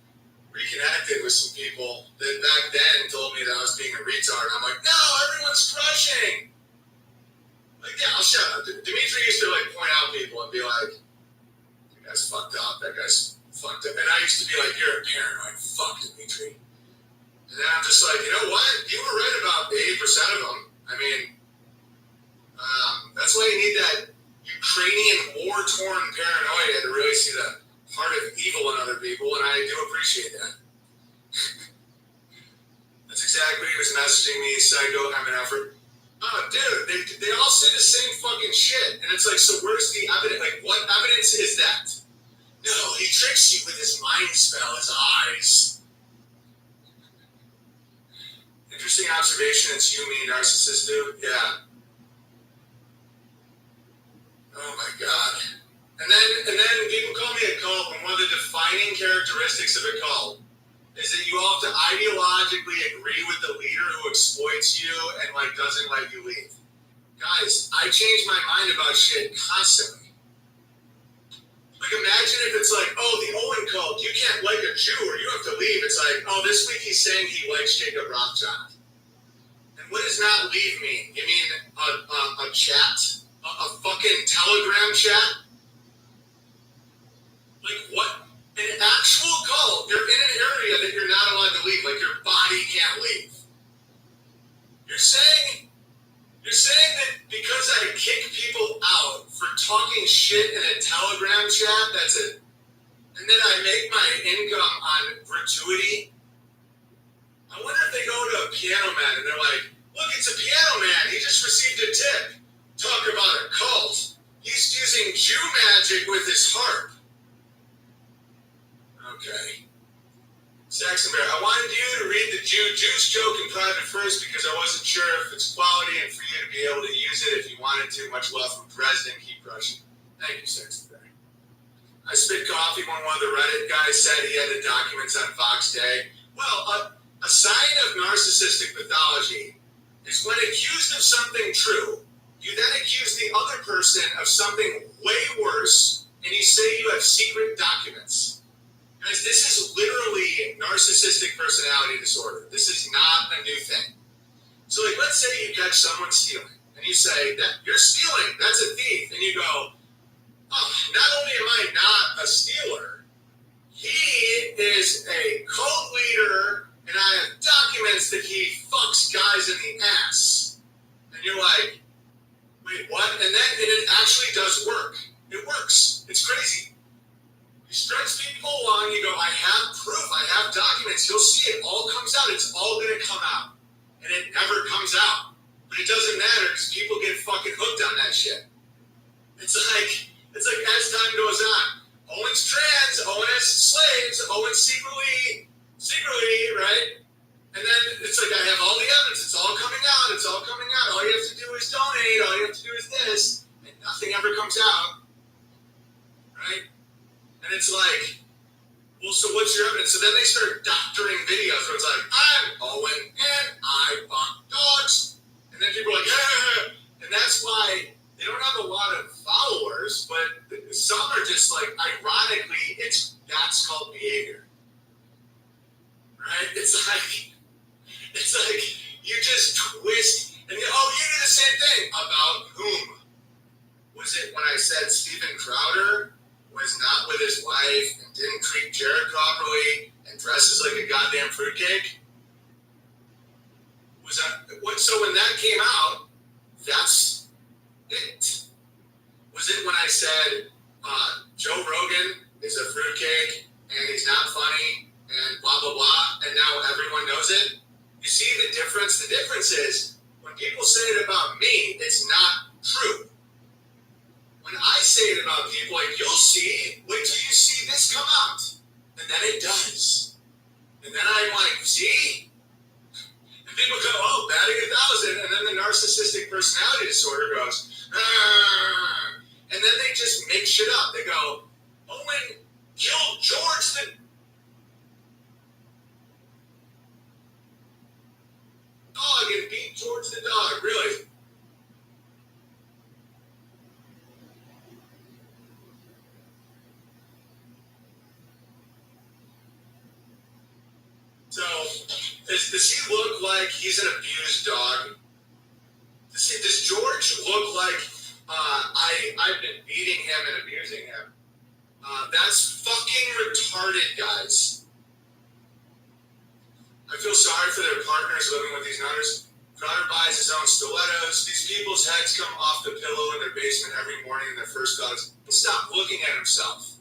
reconnected with some people that back then told me that I was being a retard. I'm like, no, everyone's crushing. Like, yeah, I'll shut up. Dimitri used to like point out people and be like, that guy's fucked up. That guy's fucked up. And I used to be like, you're a paranoid fuck, Dimitri. And then I'm just like, you know what? You were right about 80% of them. I mean, that's why you need that Ukrainian war-torn paranoia to really see the heart of evil in other people, and I do appreciate that. That's exactly what he was messaging me, psycho, I'm an effort. Oh, dude, they all say the same fucking shit. And it's like, so where's the evidence? Like, what evidence is that? No, he tricks you with his mind spell, his eyes. Interesting observation, it's you, me, narcissist, dude. Yeah. Oh my God. And then people call me a cult, and one of the defining characteristics of a cult is that you all have to ideologically agree with the leader who exploits you and like doesn't let you leave. Guys, I change my mind about shit constantly. Like imagine if it's like, oh, the Owen cult, you can't like a Jew or you have to leave. It's like, oh, this week he's saying he likes Jacob Rothschild. And what does not leave mean? You mean a chat? A fucking Telegram chat? Like what? An actual cult, you're in an area that you're not allowed to leave, like your body can't leave. You're saying that because I kick people out for talking shit in a Telegram chat, that's it, and then I make my income on gratuity? I wonder if they go to a piano man and they're like, look, it's a piano man, he just received a tip. Talk about a cult. He's using Jew magic with his harp. Okay. Saxon Bear, I wanted you to read the juice joke in private first because I wasn't sure if it's quality and for you to be able to use it if you wanted to. Much love from President. Keep crushing. Thank you, Saxon Bear. I spit coffee when one of the Reddit guys said he had the documents on Fox Day. Well, a sign of narcissistic pathology is when accused of something true, you then accuse the other person of something way worse, and you say you have secret documents. Guys, this is literally narcissistic personality disorder. This is not a new thing. So, like, let's say you catch someone stealing, and you say, that you're stealing, that's a thief. And you go, oh, not only am I not a stealer, he is a cult leader, and I have documents that he fucks guys in the ass. And you're like, wait, what? And then it actually does work. It works. It's crazy. You stretch people along, you go, I have proof, I have documents, you'll see it all comes out, it's all going to come out. And it never comes out. But it doesn't matter because people get fucking hooked on that shit. It's like as time goes on, Owen's trans, Owen has slaves, Owen's secretly, right? And then it's like, I have all the evidence, it's all coming out, all you have to do is donate, all you have to do is this, and nothing ever comes out, right? And it's like, well, so what's your evidence? So then they start doctoring videos where it's like, I'm Owen and I fuck dogs. And then people are like, yeah. And that's why they don't have a lot of followers, but some are just like, ironically, that's called behavior. Right? It's like you just twist and you do the same thing. About whom? Was it when I said Steven Crowder was not with his wife and didn't treat Jared properly and dresses like a goddamn fruitcake? So when that came out, that's it. Was it when I said Joe Rogan is a fruitcake and he's not funny and blah, blah, blah, and now everyone knows it? You see the difference? The difference is when people say it about me, it's not true. When I say it about people, like, you'll see, wait till you see this come out. And then it does. And then I'm like, see? And people go, oh, batting 1,000. And then the narcissistic personality disorder goes, ah. And then they just make shit up. They go, Owen killed George the dog and beat George the dog. Really? Does he look like he's an abused dog? Does George look like I've been beating him and abusing him? That's fucking retarded, guys. I feel sorry for their partners living with these nutters. Crowder buys his own stilettos. These people's heads come off the pillow in their basement every morning, and their first thought is, stop looking at himself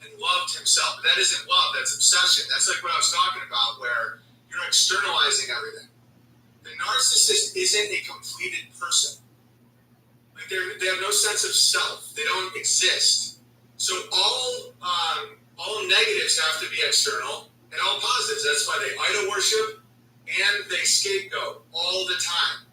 and loved himself. But that isn't love, that's obsession. That's like what I was talking about, where you're externalizing everything. The narcissist isn't a completed person. Like they have no sense of self. They don't exist. So all negatives have to be external, and all positives. That's why they idol worship and they scapegoat all the time.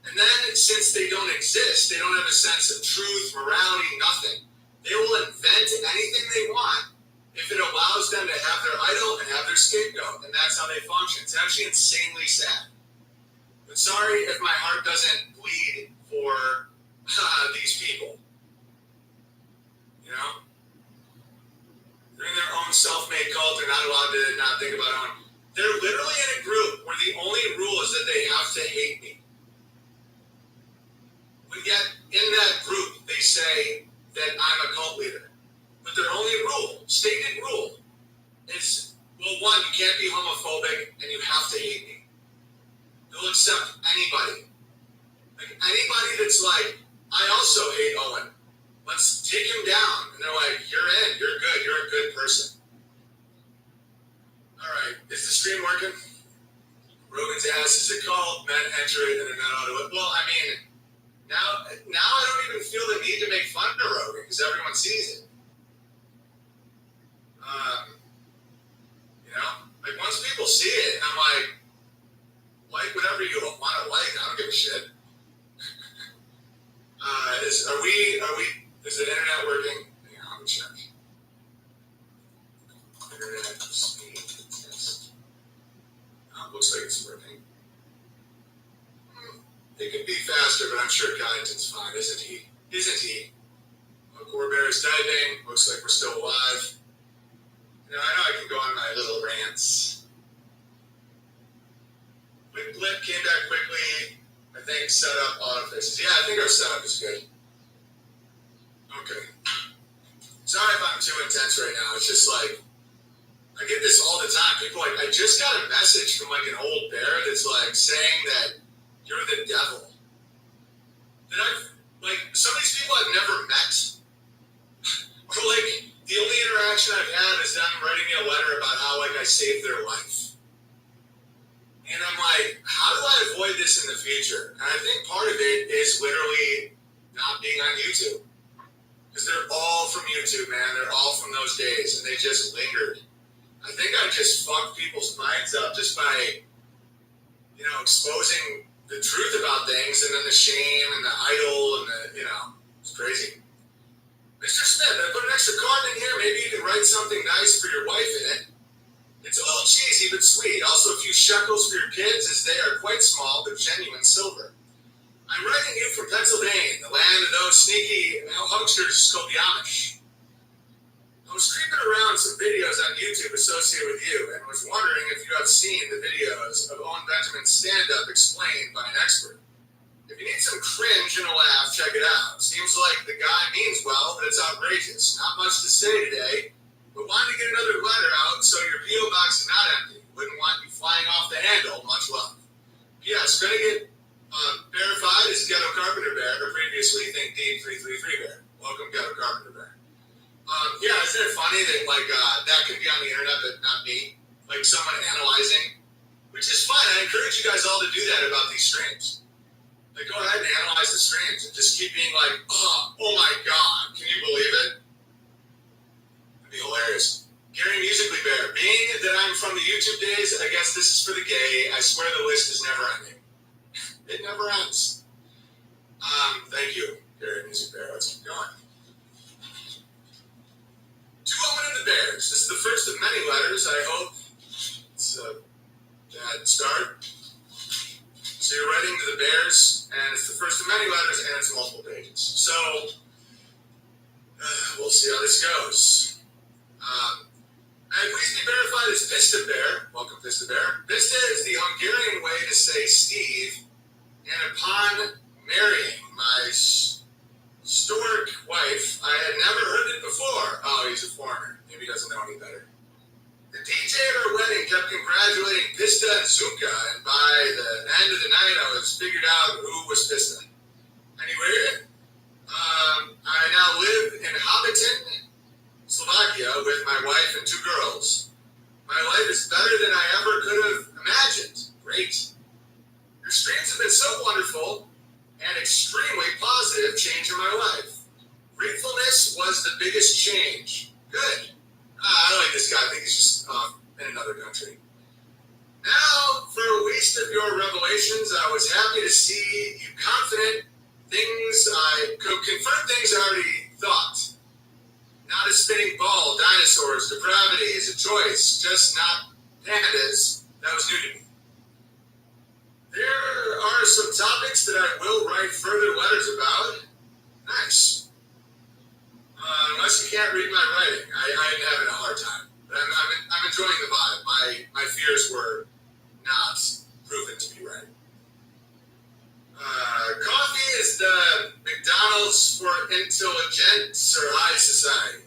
And then, since they don't exist, they don't have a sense of truth, morality, nothing. They will invent anything they want if it allows them to have their idol and have their scapegoat. And that's how they function. It's actually insanely sad. But sorry if my heart doesn't bleed for these people. You know? They're in their own self-made cult. They're not allowed to not think about it. They're literally in a group where the only rule is that they have to hate me. But yet, in that group, they say that I'm a cult leader. But their only rule, stated rule, is, well, one, you can't be homophobic and you have to hate me. They'll accept anybody. Like, anybody that's like, I also hate Owen. Let's take him down. And they're like, you're in, you're good, you're a good person. All right, is the stream working? Rogan's ass is a cult, men enter it and they're not out of it. Well, I mean, now I don't even feel the need to make fun of Rogan because everyone sees it. You know, like once people see it, I'm like whatever you want to like. I don't give a shit. Is the internet working? Hang on, let me check. Internet speed test. Looks like it's working. It could be faster, but I'm sure Kyneton's fine, isn't he? Corbear is diving. Looks like we're still alive. You know, I know I can go on my little rants. Quick blip came back quickly. I think setup autofixes. Yeah, I think our setup is good. Okay. Sorry if I'm too intense right now. It's just like, I get this all the time. People are like, I just got a message from like an old bear that's like saying that you're the devil. Some of these people I've never met. Or like, the only interaction I've had is them writing me a letter about how like I saved their life. And I'm like, how do I avoid this in the future? And I think part of it is literally not being on YouTube. Because they're all from YouTube, man. They're all from those days, and they just lingered. I think I just fucked people's minds up just by, you know, exposing the truth about things, and then the shame and the idol and the, you know, it's crazy. Mr. Smith, I put an extra card in here. Maybe you can write something nice for your wife in it. It's a little cheesy, but sweet. Also, a few shekels for your kids, as they are quite small, but genuine silver. I'm writing you from Pennsylvania, the land of those sneaky hucksters called the Amish. I was creeping around some videos on YouTube associated with you and was wondering if you have seen the videos of Owen Benjamin's stand-up explained by an expert. If you need some cringe and a laugh, check it out. Seems like the guy means well, but it's outrageous. Not much to say today, but wanted to get another letter out so your P.O. box is not empty. Wouldn't want you flying off the handle. Much love. P.S. Gonna get verified as Ghetto Carpenter Bear, or previously Think Deep 333 Bear. Welcome, Ghetto Carpenter Bear. Yeah, isn't it funny that that could be on the internet, but not me? Like someone analyzing, which is fine. I encourage you guys all to do that about these streams. Like, go ahead and analyze the streams and just keep being like, oh my God, can you believe it? It'd be hilarious. Gary Musically Bear, being that I'm from the YouTube days, I guess this is for the gay. I swear the list is never ending. It never ends. Thank you, Gary Music Bear. Let's keep going. To Owen and the Bears. This is the first of many letters. I hope it's a bad start. So you're writing to the Bears, and it's the first of many letters, and it's multiple pages. So we'll see how this goes. Please be verified is Pista Bear. Welcome, Pista Bear. Pista is the Hungarian way to say Steve, and upon marrying my stork wife, I had never heard it before. Oh, he's a foreigner. Maybe he doesn't know any better. The DJ at our wedding kept congratulating Pista and Zuka, and by the end of the night, I was figured out who was Pista. Anyway, I now live in Hobbiton, Slovakia, with my wife and 2 girls. My life is better than I ever could have imagined. Great. Your streams have been so wonderful and extremely positive change in my life. Gratefulness was the biggest change. Good. I like this guy. I think he's just in another country. Now, for a waste of your revelations, I was happy to see you confident confirm things I already thought. Not a spinning ball, dinosaurs, depravity is a choice, just not pandas. That was new to me. There are some topics that I will write further letters about. Nice. Unless you can't read my writing, I'm having a hard time. But I'm enjoying the vibe. My fears were not proven to be right. Coffee is the McDonald's for intelligence or high society.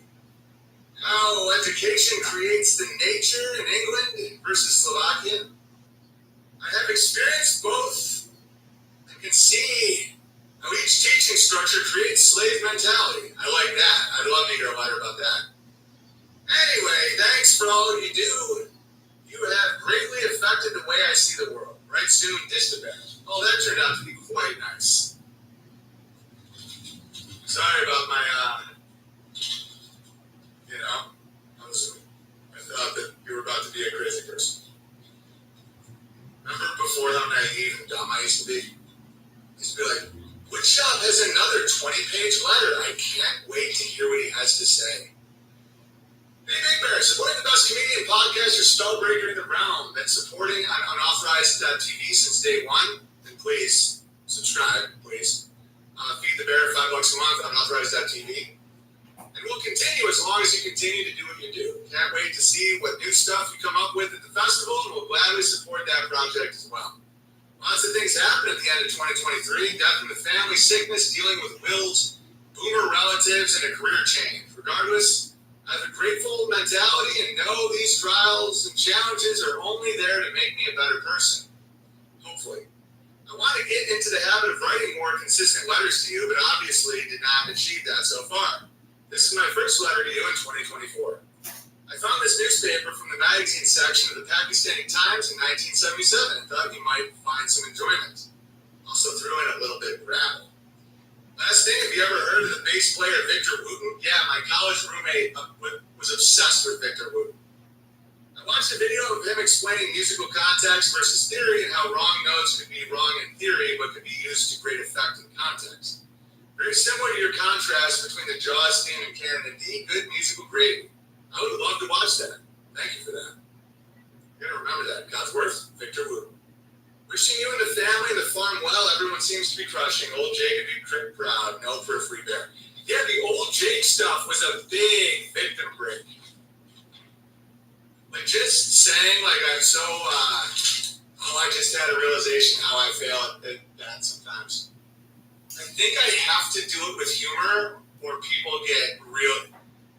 How education creates the nature in England versus Slovakia. I have experienced both and can see how each teaching structure creates slave mentality. I like that. I'd love to hear a letter about that. Anyway, thanks for all you do. You have greatly affected the way I see the world. Right soon, Dittmann. Oh, that turned out to be quite nice. Sorry about my, I thought that you were about to be a crazy person. Remember before how naive and dumb I used to be? I used to be like, Woodshop has another 20-page letter. I can't wait to hear what he has to say. Hey, Big Bear, supporting the best comedian podcaster, Stallbreaker in the realm. Been supporting on unauthorized.tv since day one. And please, subscribe, please. Feed the Bear, $5 a month, unauthorized.tv. And we'll continue as long as you continue to do what you do. Can't wait to see what new stuff you come up with at the festival, and we'll gladly support that project as well. Lots of things happened at the end of 2023. Death in the family, sickness, dealing with wills, boomer relatives, and a career change. Regardless, I have a grateful mentality and know these trials and challenges are only there to make me a better person. Hopefully. I want to get into the habit of writing more consistent letters to you, but obviously did not achieve that so far. This is my first letter to you in 2024. I found this newspaper from the magazine section of the Pakistani Times in 1977 and thought you might find some enjoyment. Also threw in a little bit of gravel. Last thing, have you ever heard of the bass player Victor Wooten? Yeah, my college roommate was obsessed with Victor Wooten. I watched a video of him explaining musical context versus theory and how wrong notes could be wrong in theory but could be used to great effect in context. Very similar to your contrast between the Jaws theme and Canon D, good musical gravy. I would love to watch that. Thank you for that. You're going to remember that. Codsworth, Victor Wooten. Wishing you and the family and the farm well. Everyone seems to be crushing. Old Jake would be proud. No for a free bear. Yeah, the old Jake stuff was a big victim break. Like just saying, like I'm so, I just had a realization how I fail at that sometimes. I think I have to do it with humor or people get real.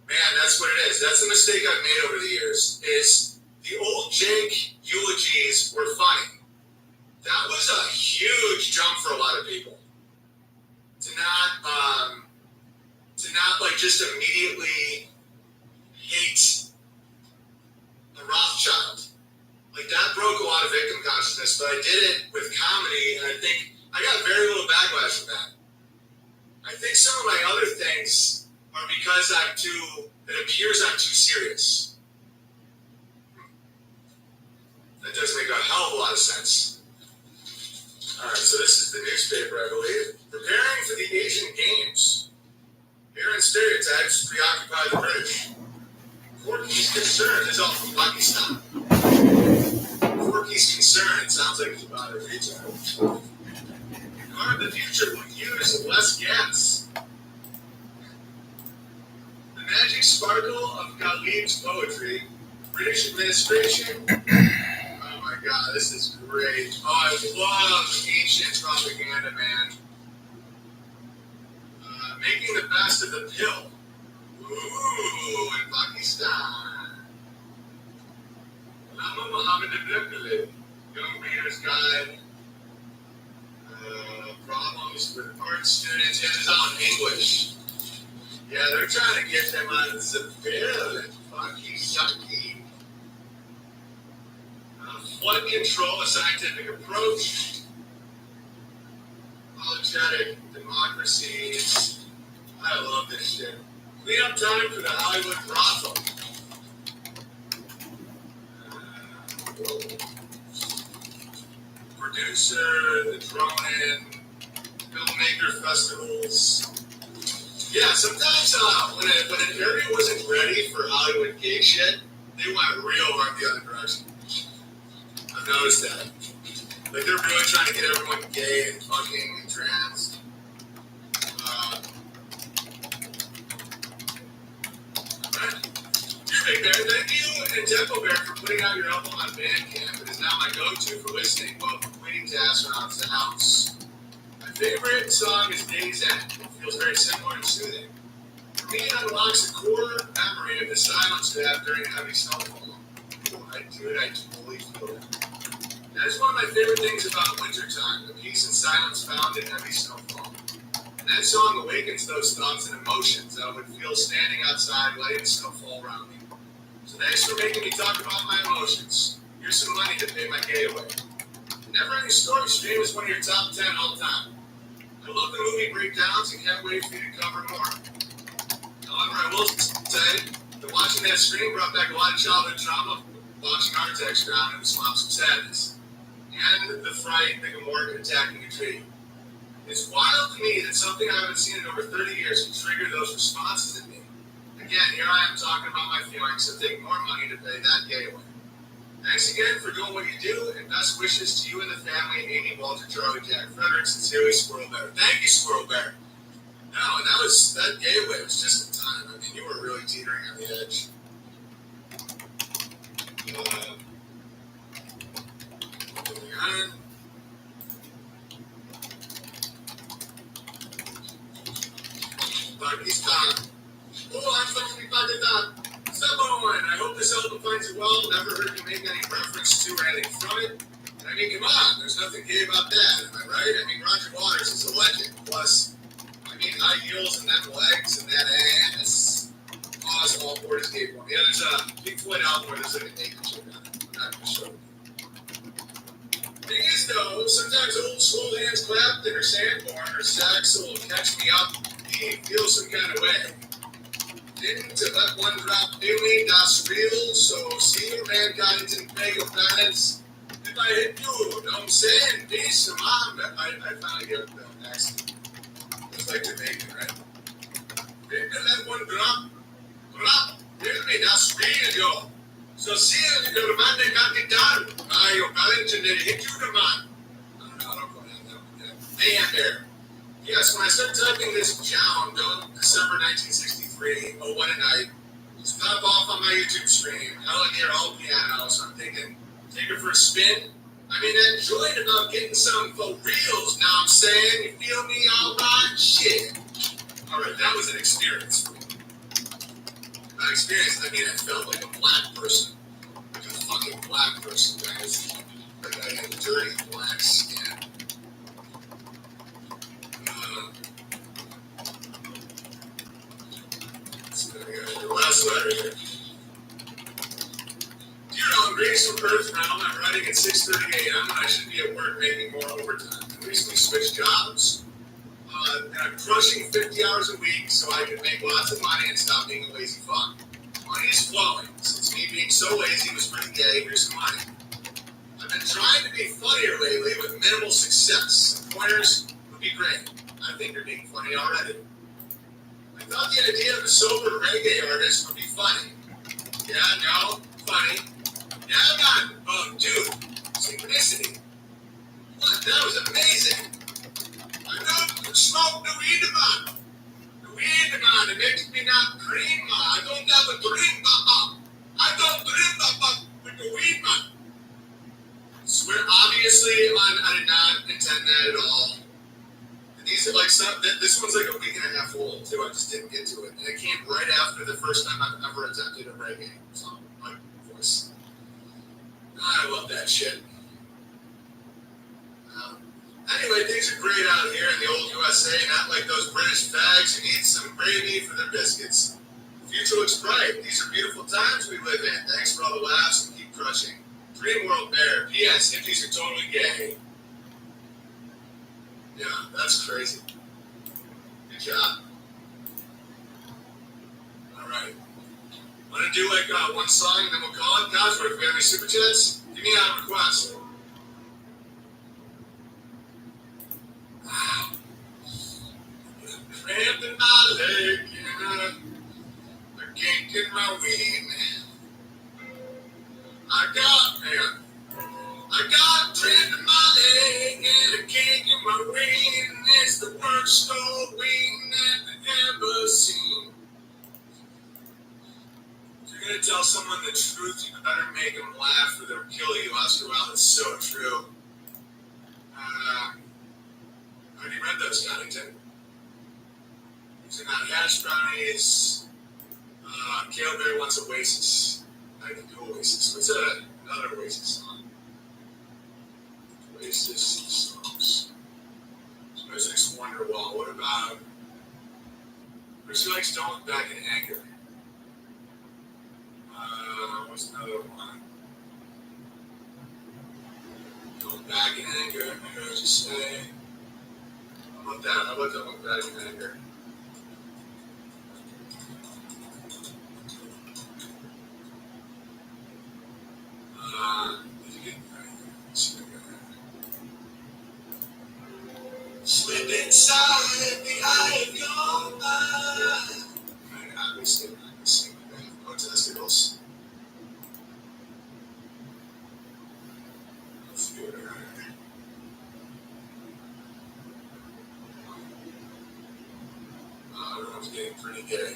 Man, that's what it is. That's the mistake I've made over the years is the old Jake eulogies were funny. That was a huge jump for a lot of people. To not like just immediately hate a Rothschild. Like that broke a lot of victim consciousness, but I did it with comedy, and I think I got very little backlash from that. I think some of my other things are because it appears I'm too serious. That does make a hell of a lot of sense. All right, so this is the newspaper, I believe. Preparing for the Asian Games. Here in stereotypes preoccupy the British. Corky's concern is all from Pakistan. Corky's concern, it sounds like it's about a retard. Car of the future will use less gas. The magic sparkle of Ghalib's poetry British administration. Oh my God, this is great. Oh, I love ancient propaganda, man. Making the best of the pill. Ooh, in Pakistan. Lama Muhammad Abdul, Young Reader's Guide. Problems with art students. Yeah, it's all in English. Yeah, they're trying to get them on the bill in Pakistan. Flood control, a scientific approach. Apologetic democracies. I love this shit. Clean up time for the Hollywood brothel. Producer, the drone-in, filmmaker festivals. Yeah, sometimes when an area wasn't ready for Hollywood gay shit, they went real hard the other direction. I've noticed that. Like, they're really trying to get everyone gay and fucking and trans. Big Bear, thank you and Temple Bear for putting out your album on Bandcamp. It is now my go-to for listening while cleaning to astronauts the house. My favorite song is Day's End. It feels very similar and soothing. For me, it unlocks the core memory of the silence we have during heavy snowfall. I totally feel it. That is one of my favorite things about wintertime, the peace and silence found in heavy snowfall. And that song awakens those thoughts and emotions that I would feel standing outside letting the snow fall around me. So thanks for making me talk about my emotions. Here's some money to pay my gay away. Never Ending Story stream is one of your top 10 all time. I love the movie breakdowns and can't wait for you to cover more. However, I will say that watching that stream brought back a lot of childhood trauma, watching Artex drown in the swamps of sadness, and the fright the Gamorrean attacking a tree. It's wild to me that something I haven't seen in over 30 years can trigger those responses in me. Again, here I am talking about my feelings, so take more money to pay that gay away. Thanks again for doing what you do, and best wishes to you and the family, Amy, Walter, Charlie, Jack, Frederick, sincerely, Squirrel Bear. Thank you, Squirrel Bear. No, and that gay away was just in time. I mean, you were really teetering on the edge. Moving on. Pakistan. Oh, I'm supposed to be Pakistan. Someone, I hope this album finds you well. Never heard you make any reference to or anything from it. I mean, come on, there's nothing gay about that, am I right? I mean, Roger Waters is a legend. Plus, I mean, high heels and them legs and that ass. Pause, all board is gay porn. Yeah, there's a Big Floyd album where there's like a naked chick on it. I'm not going to show you. Thing is, though, sometimes old slow hands clapped in her sandborn or sax will catch me up and feel some kind of way. Didn't let one drop feeling that's real, so see your mankind didn't pay your planets. If I hit you, know what I'm saying? Peace, mom. I finally get the accent. It's like Jamaican, right? Didn't let one drop, feel me, that's real, yo. So see your man, they got it done. Your parents and they hit you, the man. I don't go down that one yet. Man, there. Yes, when I started typing this down, December 1963, what a night, just pop off on my YouTube stream. Hell, I hear all piano, so I'm thinking, take her for a spin. I mean, that joy about getting some for reals, now I'm saying, you feel me, all right? Shit. All right, that was an experience for me. By experience, I mean I felt like a black person. Like a fucking black person, guys. Like I had dirty black skin. The last letter here. Dear Ellen, greetings from Perth now. I'm writing at 6:30 a.m. I should be at work making more overtime. I recently switched jobs. And I'm crushing 50 hours a week so I can make lots of money and stop being a lazy fuck. Money is flowing. Since me being so lazy was pretty gay, here's some money. I've been trying to be funnier lately with minimal success. Some pointers would be great. I think you're being funny already. I thought the idea of a sober reggae artist would be funny. Yeah, no, funny. Yeah, man. Oh, dude, synchronicity. What? That was amazing. I don't smoke the weed, man. The weed, man, it makes me not dream, man. I don't have a dream, man. I don't dream, man. intend that at all. And these are like this one's like a week and a half old too. I just didn't get to it, and it came right after the first time I've ever attempted a reggae song. My voice. I love that shit. Anyway, things are great out here in the old USA, not like those British fags who need some gravy for their biscuits. The future looks bright. These are beautiful times we live in. Thanks for all the laughs and keep crushing. Dream World Bear. P.S. Hippies are totally gay. Yeah, that's crazy. Good job. All right. I'm going to do like one song and then we'll call it. Guys, if we have any super chats, give me a request. Cramp in my leg, yeah. A kink in my ween. I got cramp in my leg and a kink in my ween. It's the worst old ween that I've ever seen. If you're gonna tell someone the truth, you better make them laugh or they'll kill you. Oscar Wilde, it's so true. I already read those, Connington. These are not hash brownies. Kale Bear wants Oasis. I can do Oasis. What's another Oasis song? Oasis songs. Music's Wonderwall. What about Bruce likes Don't Look Back in Anger? What's another one? Don't Look Back in Anger. I heard you say. How about that? How about Don't Look Back in Anger? Slip inside the eye of your mind. I can sing that. Go testicles. Everyone's getting pretty gay.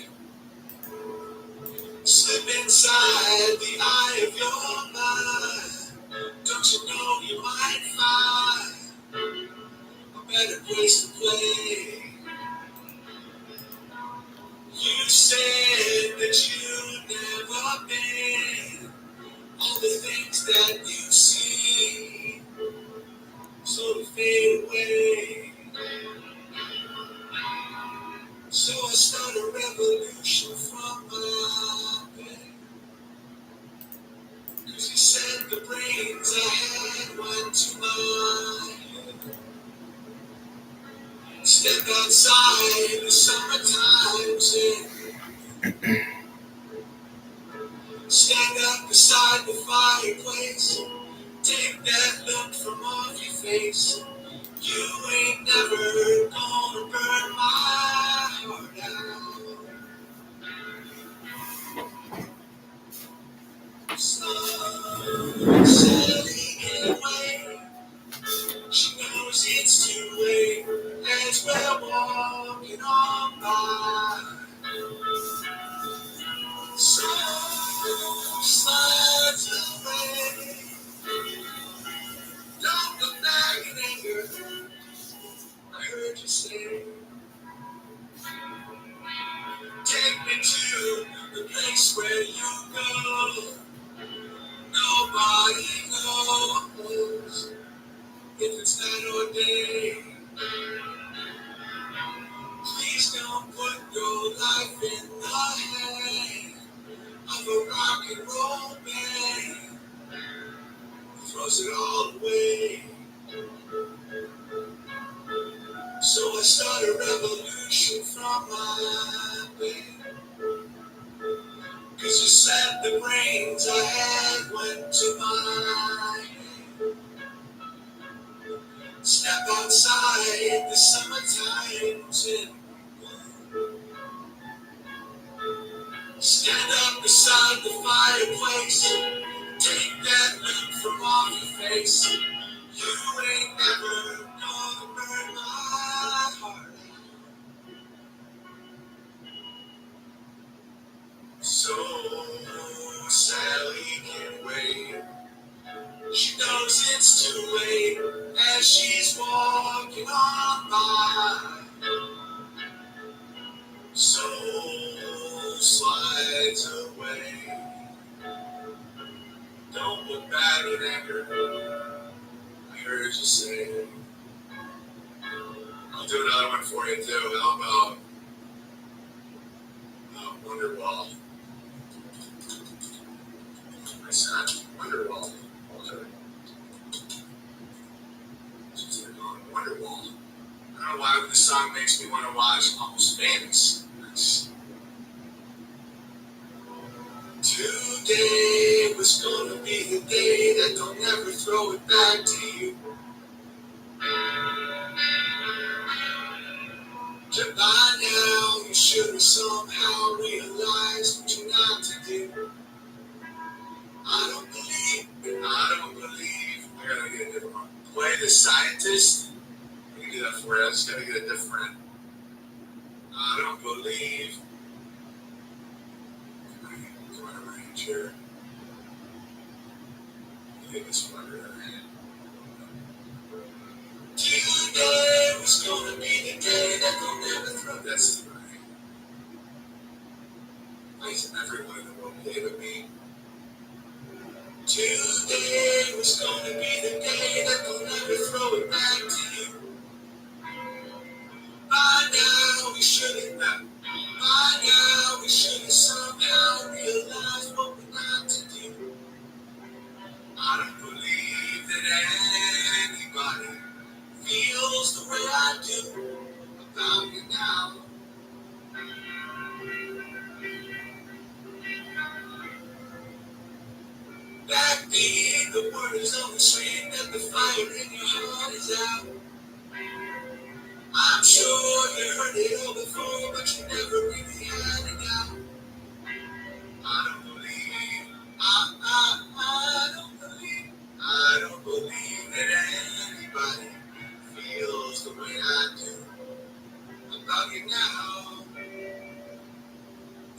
Slip inside the eye of your mind. Don't you know you might find a better place to play? You said that you've never been. All the things that you see sort of fade away. So I start a revolution from my bed. 'Cause you said the brains I had went to my head. Step outside the summertime's in. Stand up beside the fireplace. Take that look from off your face. You ain't never gonna burn my heart out. So Sally can't wait. She knows it's too late as we're walking on by. So slides away. Don't look back in anger. I heard you say. Take me to the place where you go. Nobody knows if it's night or day. Please don't put your life in the hand of a rock and roll band. Throws it all away. So I start a revolution from my bed. 'Cause you said the brains I had went to my head. Step outside the summertime's in. Stand up beside the fireplace. Take that look from off your face. You ain't never gonna burn my heart out. So Sally can't wait. She knows it's too late as she's walking on by. Soul slides away. Don't look back in anger. I heard you say. I'll do another one for you too. How about Wonderwall? I said Wonderwall. Okay. Wonderwall. I don't know why the song makes me want to watch Almost Famous. Today was gonna be the day that they'll never throw it back to you. That by now you should have somehow realized what you're not to do. I don't believe. I gotta get a different one. Play the Scientist. I can do that for you. I just gotta get a different. I don't believe. Come on, arrange here. Get this one right. Today was gonna be the day that they'll never throw. That's the right. Please, everyone in the world play with me. Today was gonna be the day that they'll never throw it back to you. By now we should have. By now we should have somehow realized what we're not to do. I don't believe that anybody feels the way I do about you now. Backbeat, the word is on the street that the fire in your heart is out. I'm sure you heard it all before, but you never really had it out. I don't believe, I don't believe that anybody feels the way I do about you now.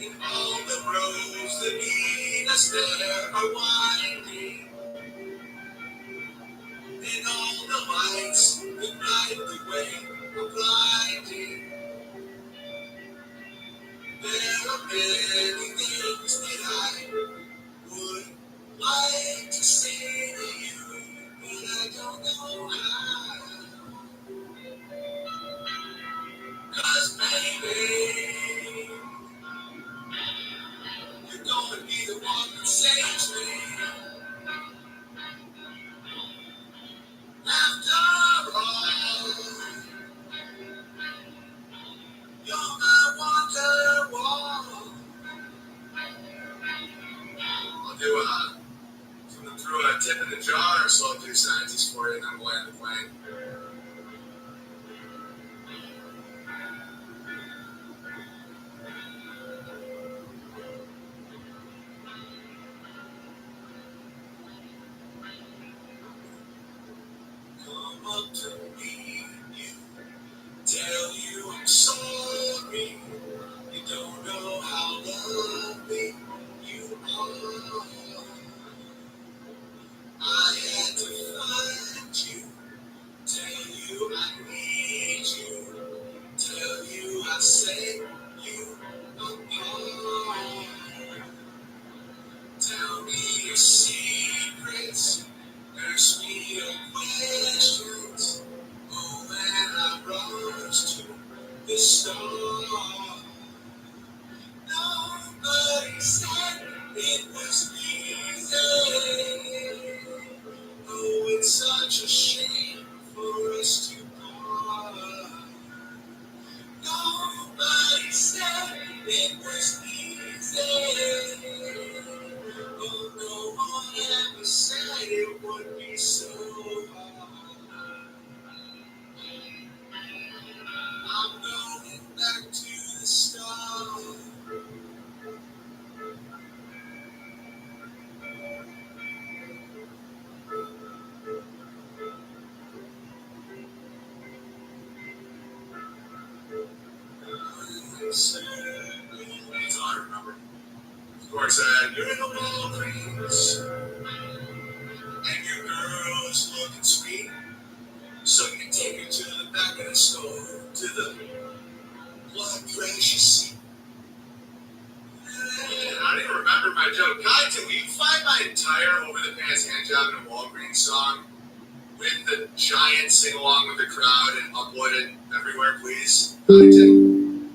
And all the roads that lead us there are winding. And all the lights that light the way are blinding. There are many things that I would like to say to you, but I don't know how. 'Cause baby, you're gonna be the one that saves me. After all, you're my wonder wall. I'll do something through a tip in the jar, so I'll do Scientist for you, and then we'll end the plane. Come up to me, you tell you I'm sorry. You don't know how lovely you are. I had to find you, tell you I need you, tell you I set you apart. Tell me your secrets, nurse me your questions. Oh, when I rush to the start. Nobody said it was easy. Oh, it's such a shame for us to part. Nobody said it was easy. Oh, no one ever said it would be so hard. I'm going back to the start. It's all I remember. Of course, you're in the Walgreens, and your girl is looking sweet. so you can take her to the back of the store, to the blood pressure seat. I don't even remember my joke. God, will you find my entire over the pants hand job in a Walgreens song with the giant sing along with the crowd and upload it everywhere, please? Huntington,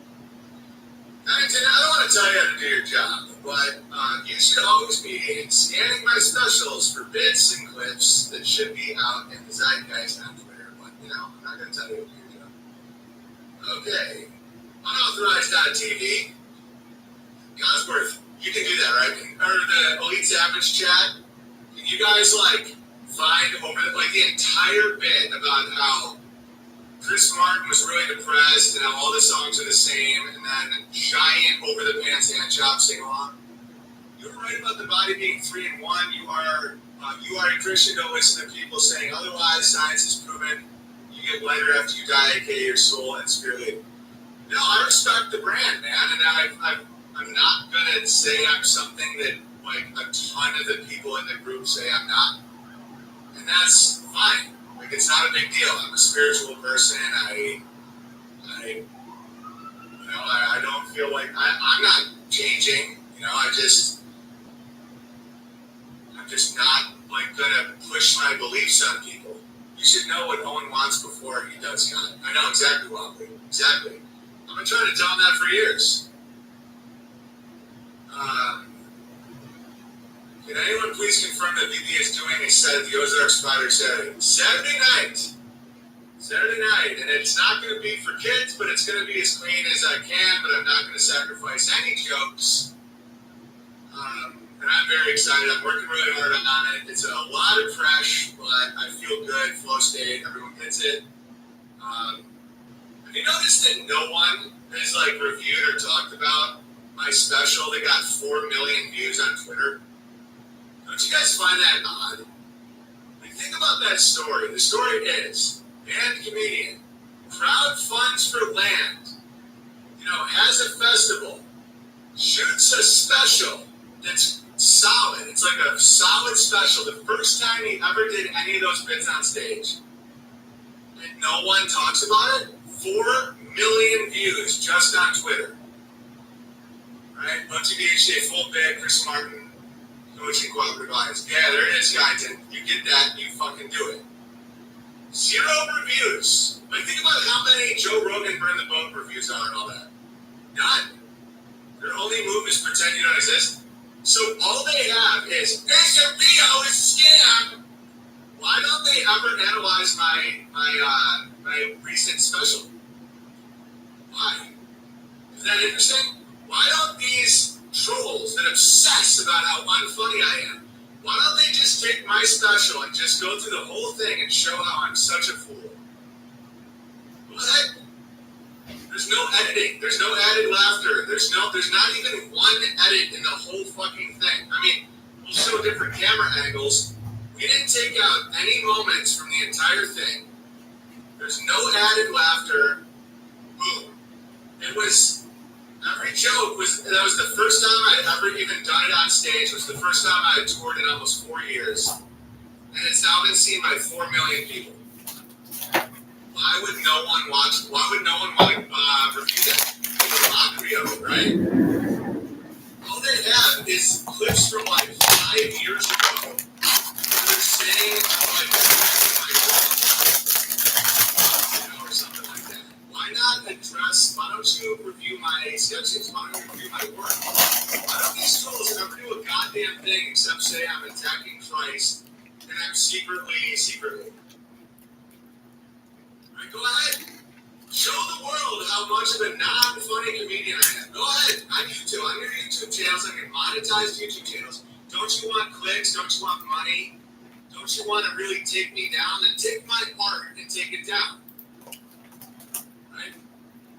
I don't want to tell you how to do your job, but you should always be scanning my specials for bits and clips that should be out in the zeitgeist on Twitter. But, I'm not going to tell you how to do your job. Okay. Unauthorized.tv. Gosworth, you can do that, right? Or the Elite Savage chat. Can you guys, find over the entire bit about how Chris Martin was really depressed and how all the songs are the same, and then giant over the pants hand job sing along. You're right about the body being 3 in 1. You are a Christian. Don't listen to people saying otherwise. Science has proven you get lighter after you die, aka your soul and spirit. No, I respect the brand, man, and I'm not gonna say I'm something that a ton of the people in the group say I'm not, and that's fine. It's not a big deal. I'm a spiritual person. I don't feel like I'm not changing. I'm just not gonna push my beliefs on people. You should know what Owen wants before he does God. I know exactly what. Exactly. I've been trying to tell him that for years. Can anyone please confirm that VP is doing a set at the Ozark Spider Saturday night? Saturday night, and it's not going to be for kids, but it's going to be as clean as I can, but I'm not going to sacrifice any jokes. And I'm very excited. I'm working really hard on it. It's a lot of fresh, but I feel good. Flow state, everyone gets it. Have you noticed that no one has reviewed or talked about my special that got 4 million views on Twitter? Don't you guys find that odd? Think about that story. The story is, band comedian, crowd funds for land, has a festival, shoots a special that's solid. It's like a solid special. The first time he ever did any of those bits on stage. And no one talks about it. 4 million views just on Twitter. Right? OTBHA full bit, Chris Martin. Coaching cooperative audience. Yeah, there it is, Guyton. You get that, you fucking do it. 0 reviews. Think about how many Joe Rogan Burn the Boat reviews are and all that. None. Their only move is pretend you don't exist. So all they have is, it's a video, it's a scam. Why don't they ever analyze my recent special? Why? Is that interesting? Why don't these trolls that obsess about how unfunny I am, why don't they just take my special and just go through the whole thing and show how I'm such a fool? What? There's no editing. There's no added laughter. There's not even one edit in the whole fucking thing. We'll show different camera angles. We didn't take out any moments from the entire thing. There's no added laughter. Boom. It was... Every joke that was the first time I'd ever even done it on stage. It was the first time I had toured in almost 4 years. And it's now been seen by 4 million people. Why would no one watch? Why would no one want to review that? It's a mockery of it, right? All they have is clips from 5 years ago. They're saying or something like that. Why not address? Why don't you review my sketches? Why don't you review my work? Why don't these trolls ever do a goddamn thing except say I'm attacking Christ and I'm secretly? Right, go ahead. Show the world how much of a non-funny comedian I am. Go ahead. On YouTube, on your YouTube channels, on your monetized YouTube channels. Don't you want clicks? Don't you want money? Don't you want to really take me down? Then take my art and take it down. Right?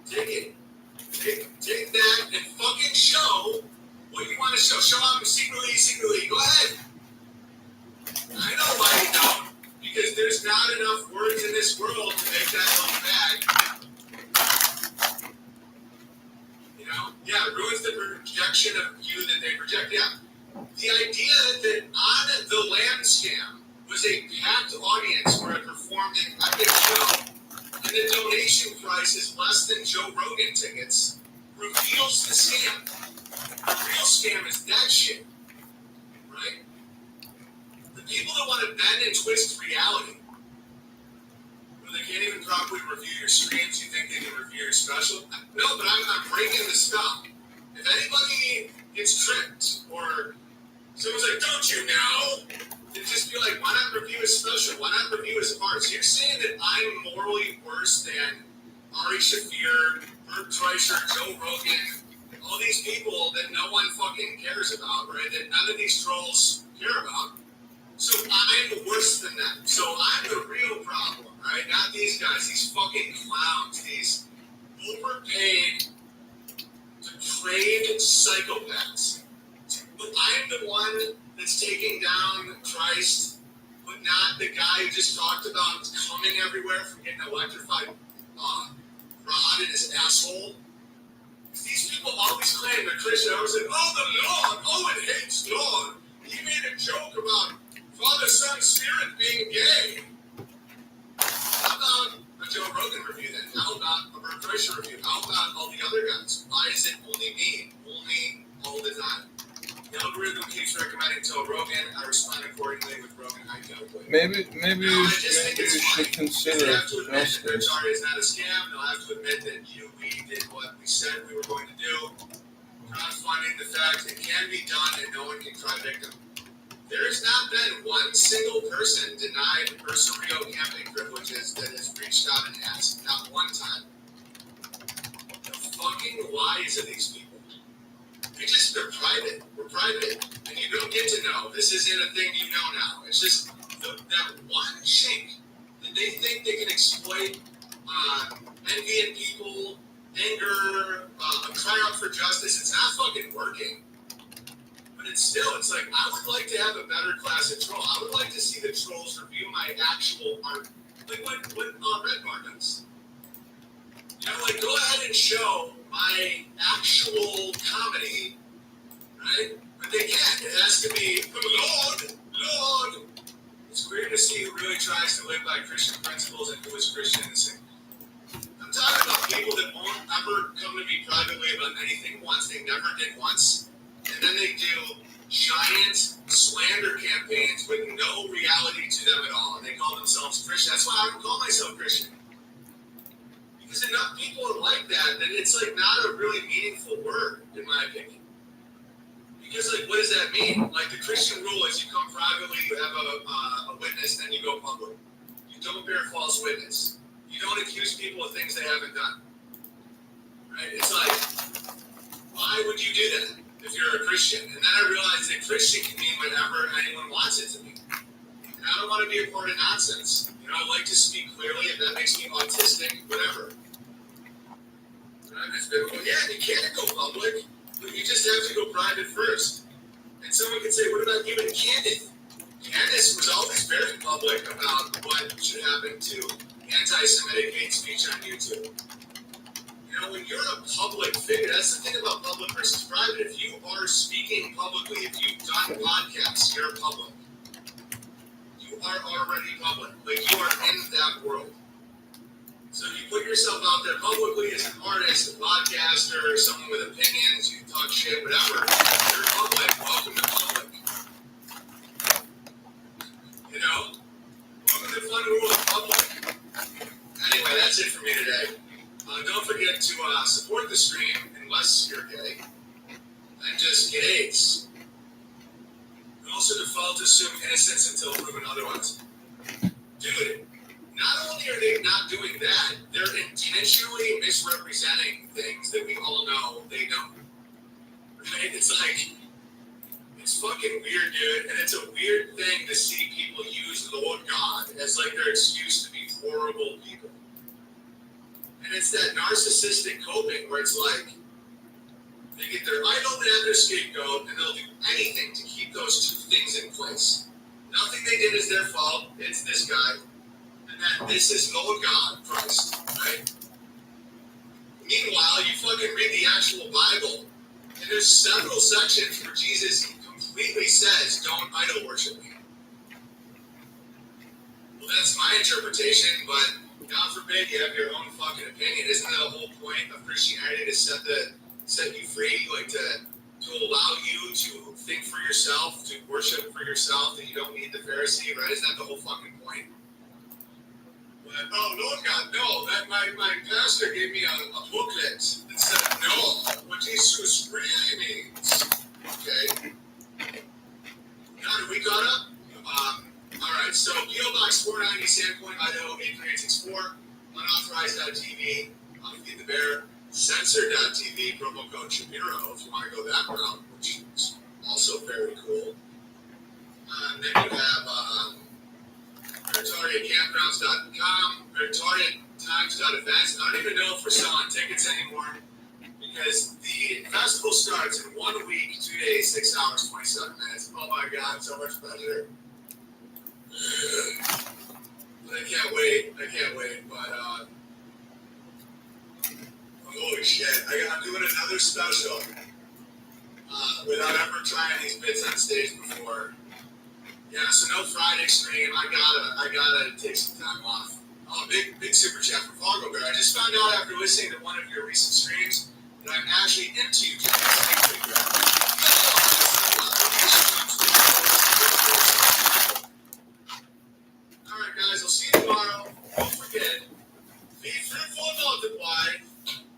Take it. Take that and fucking show what you want to show. Show I'm secretly. Go ahead. I know why you don't. Because there's not enough words in this world to make that little bag. Yeah, it ruins the projection of you that they project. Yeah. The idea that on the land scam was a packed audience where a performer performed an epic show, and the donation price is less than Joe Rogan tickets, reveals the scam. The real scam is that shit, right? The people that want to bend and twist reality, where they can't even properly review your streams, you think they can review your special? No, but I'm breaking the stuff. If anybody gets tricked, or someone's like, don't you know? Then just be like, why not review his special? Why not review his parts? You're saying that I'm morally worse than Ari Shaffir, Bert Kreischer, Joe Rogan, all these people that no one fucking cares about, right? That none of these trolls care about. So I'm worse than them. So I'm the real problem, right? Not these guys, these fucking clowns, these overpaid, depraved psychopaths. But I'm the one that's taking down Christ, but not the guy who just talked about coming everywhere from getting electrified rod in his asshole. These people always claim they're Christian. I was like, oh, the Lord, oh, it hates Lord. He made a joke about Father, Son, Spirit being gay. How about a Joe Rogan review then? How about a Bert Kreischer review? How about all the other guys? Why is it only me? Only all the time? The algorithm keeps recommending Joe Rogan. I respond accordingly with Rogan. I calculate. Maybe you should consider They have to admit that justice. Atari is not a scam. They'll have to admit that we did what we said we were going to do. Crowdfunding the fact it can be done and no one can cry victim. There has not been one single person denied Ursario camping privileges that has reached out and asked. Not one time. The fucking lies of these people. They're private. We're private. And you don't get to know. This isn't a thing you know now. It's just that one chink that they think they can exploit envy in people, anger, a cry out for justice. It's not fucking working. But it's like, I would like to have a better class of troll. I would like to see the trolls review my actual art. Like what Redmar does. You know, like, go ahead and show my actual comedy, right? But they can't. It has to be, Lord. It's weird to see who really tries to live by Christian principles and who is Christian and sing. I'm talking about people that won't ever come to me privately about anything once. They never did once. And then they do giant slander campaigns with no reality to them at all. And they call themselves Christian. That's why I would call myself Christian. Because enough people are like that it's like not a really meaningful word, in my opinion. Because like, what does that mean? Like the Christian rule is you come privately, you have a witness, then you go public. You don't bear false witness. You don't accuse people of things they haven't done. Right? It's like, why would you do that if you're a Christian? And then I realized that Christian can mean whatever anyone wants it to mean. And I don't want to be a part of nonsense. You know, I like to speak clearly. If that makes me autistic, whatever. It's been, well, yeah, you can't go public, but you just have to go private first. And someone can say, what about you and Candace? Candace was always very public about what should happen to anti-Semitic hate speech on YouTube. You know, when you're a public figure, that's the thing about public versus private. If you are speaking publicly, if you've done podcasts, you're public. You are already public. Like, you are in that world. So if you put yourself out there publicly as an artist, a podcaster, someone with opinions, you talk shit, whatever, you're public. Welcome to public. You know? Welcome to the fun world of public. Anyway, that's it for me today. Don't forget to support the stream unless you're gay. And just get AIDS. And also default to assume innocence until proven otherwise. Dude. Not only are they not doing that, they're intentionally misrepresenting things that we all know they don't. Right? It's like, it's fucking weird, dude. And it's a weird thing to see people use Lord God as like their excuse to be horrible people. And it's that narcissistic coping where it's like, they get their idol, they have their scapegoat, and they'll do anything to keep those two things in place. Nothing they did is their fault. It's this guy. And that this is Lord God, Christ, right? Meanwhile, you fucking read the actual Bible, and there's several sections where Jesus completely says, don't idol worship me. That's my interpretation, but God forbid you have your own fucking opinion. Isn't that the whole point of Christianity, to set you free, like to allow you to think for yourself, to worship for yourself, that you don't need the Pharisee, right? Isn't that the whole fucking point? But, oh, no, that my pastor gave me a booklet that said no, what Jesus really means. Okay. Now, are we caught up? Alright, so PO Box 490, Sandpoint, Idaho 83864, unauthorized.tv, Feed the Bear, censored.tv, promo code Shapiro, if you want to go that route, which is also very cool. And then you have veritariancampgrounds.com, veritariantimes.events. I don't even know if we're selling tickets anymore, because the festival starts in 1 week, 2 days, 6 hours, 27 minutes. Oh my god, so much pleasure. I can't wait, but holy shit, I'm doing another special, without ever trying these bits on stage before. Yeah, so no Friday stream, I gotta take some time off. Oh, big super chat from Fargo Bear. I just found out after listening to one of your recent streams that I'm actually into Alright guys, I'll see you tomorrow. Don't forget, be fruitful and multiply.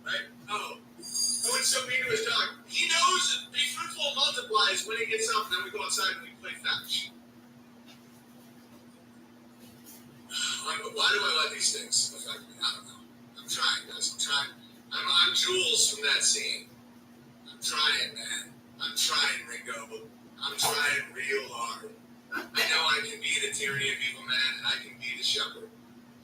Right? Oh, I went so mean to his dog. He knows be fruitful and multiply is when he gets up and then we go outside and we play fetch. Why do I let these things affect me? I don't know. I'm trying, guys. I'm trying. I'm Jules from that scene. I'm trying, man. I'm trying, Ringo. I'm trying real hard. I know I can be the tyranny of evil man, and I can be the shepherd.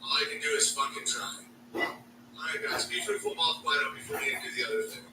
All I can do is fucking try. Alright, guys. Be fruitful, multiply. Don't be forgetting to do the other thing.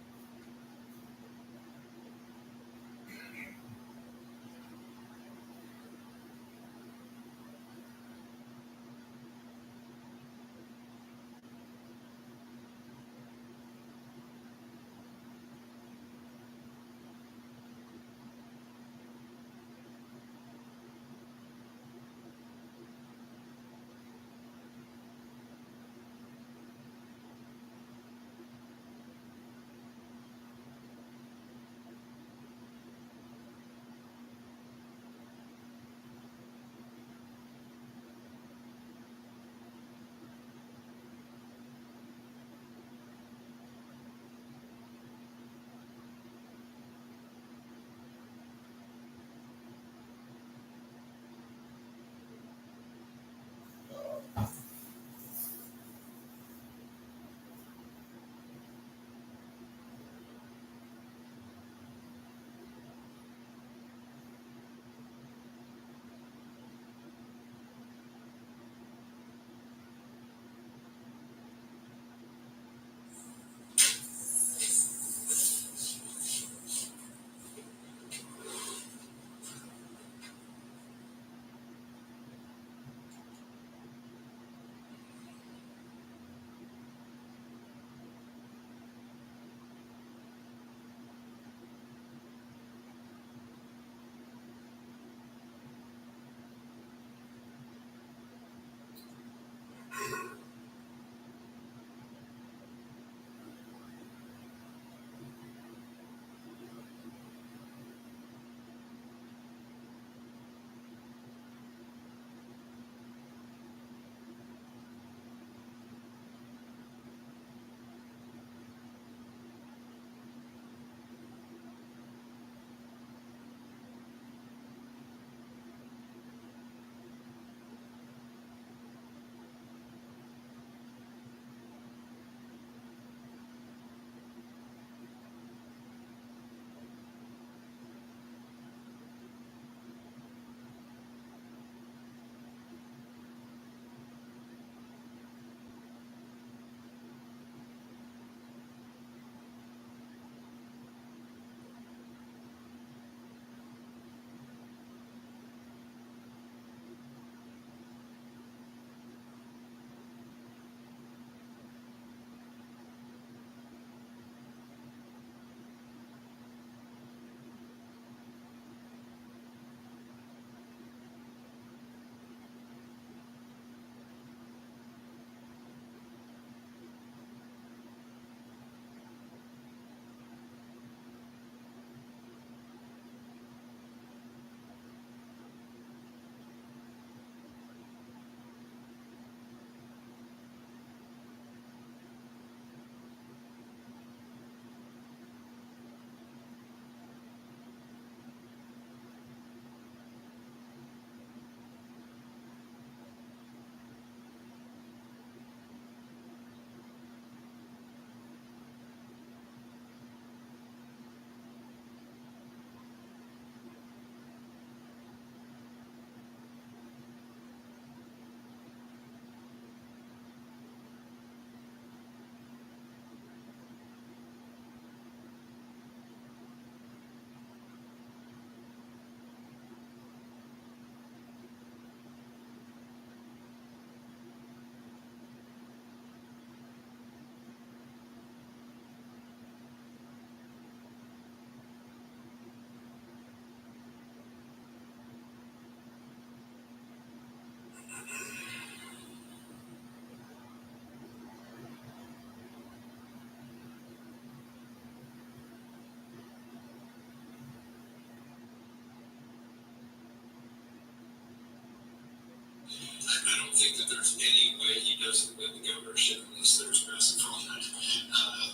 I don't think that there's any way he doesn't win the governorship unless there's massive fraud.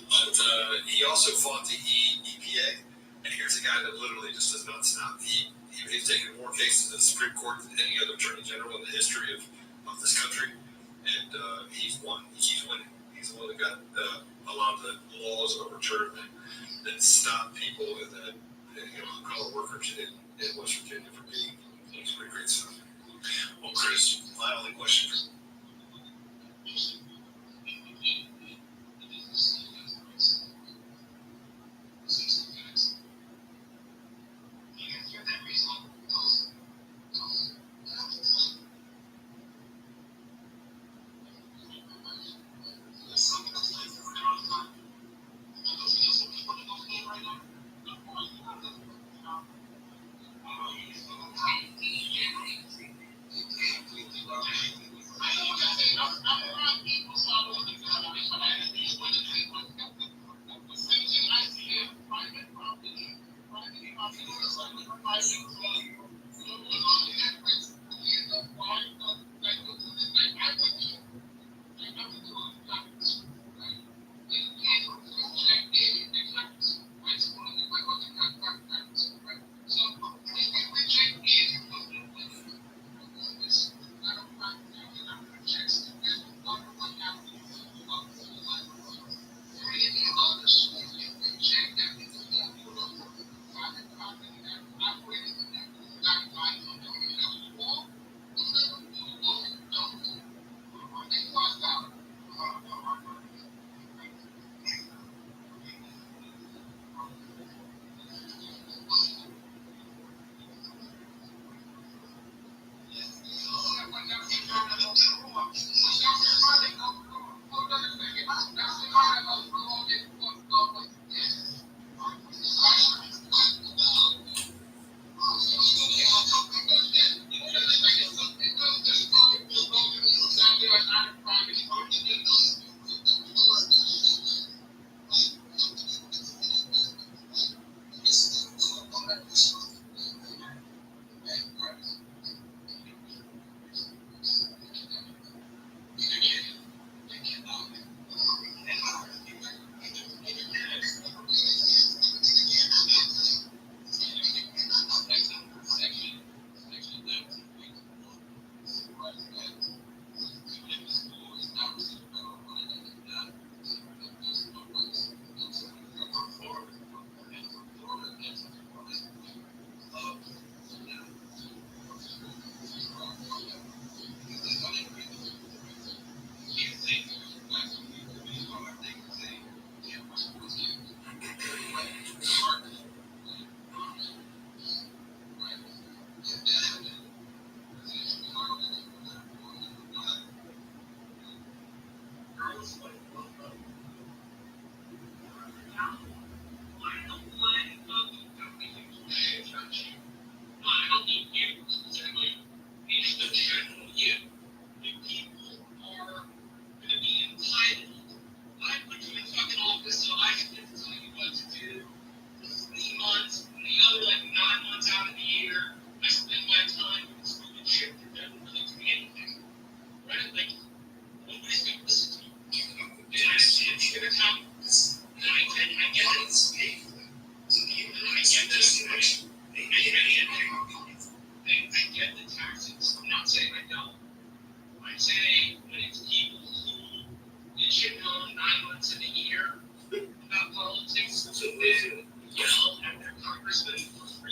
But he also fought the EPA, and here's a guy that literally just does not stop. He's taken more cases to the Supreme Court than any other attorney general in the history of this country, and he's won. He's winning. He's the one that got a lot of the laws overturned that stop people and that color workers in West Virginia from being pretty great stuff. Well, Chris, my only question for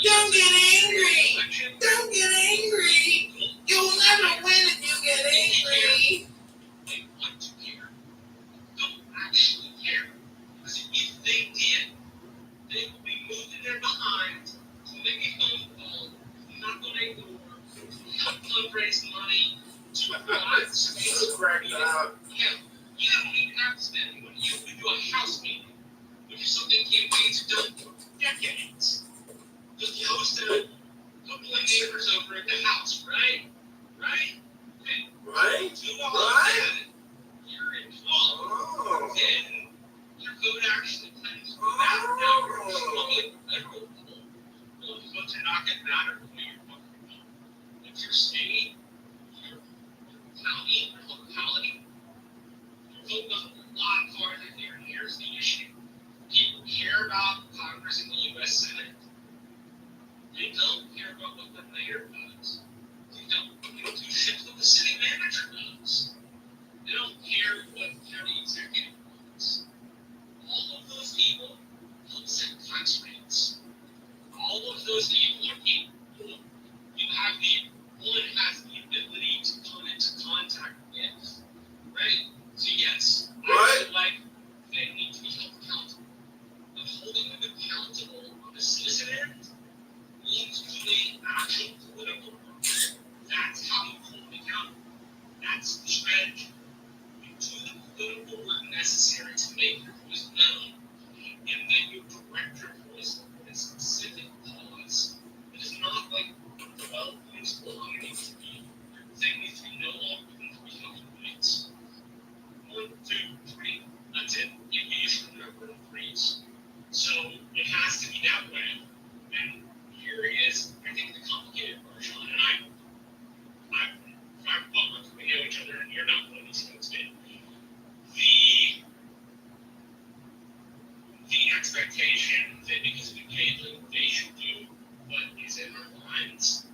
Don't get angry. Don't get angry. You'll never win if you get angry. They want to care. Don't actually care. Because if they did, they would be moving their behind to make a phone call, knock on a door, help fundraise money to provide space for meetings. Yeah, you don't even have to spend any money. You could do a house meeting, which is something campaigns have done for decades. Just host a couple of neighbors over at the house, right? Right? Okay. Right? Do all of that. You're involved. Then your vote actually plays matter. Now you're a federal poll. Well, if you want to knock it matter, your state, your county or locality. Your vote goes a lot farther there. Here's the issue. People care about Congress and the U.S. Senate. They don't care about what the mayor does. They don't do shit what the city manager does. They don't care what county executive does. All of those people help set tax rates. All of those people are people you have one has the ability to come into contact with. Right? So yes, I feel like they need to be held accountable. But holding them accountable on the citizen end means doing actual political work. That's how you hold them accountable. That's the strategy. You do the political work necessary to make your voice known, and then you direct your voice for a specific cause. It is not like 12 points long. It needs to be, your thing needs to be no longer than 300 points. 1, 2, 3, that's it. You use the number of threes. So it has to be that way. And here is, I think, the complicated version. And we know each other, and you're not one of these folks, but the expectation that because we pay them, they should do what is in our minds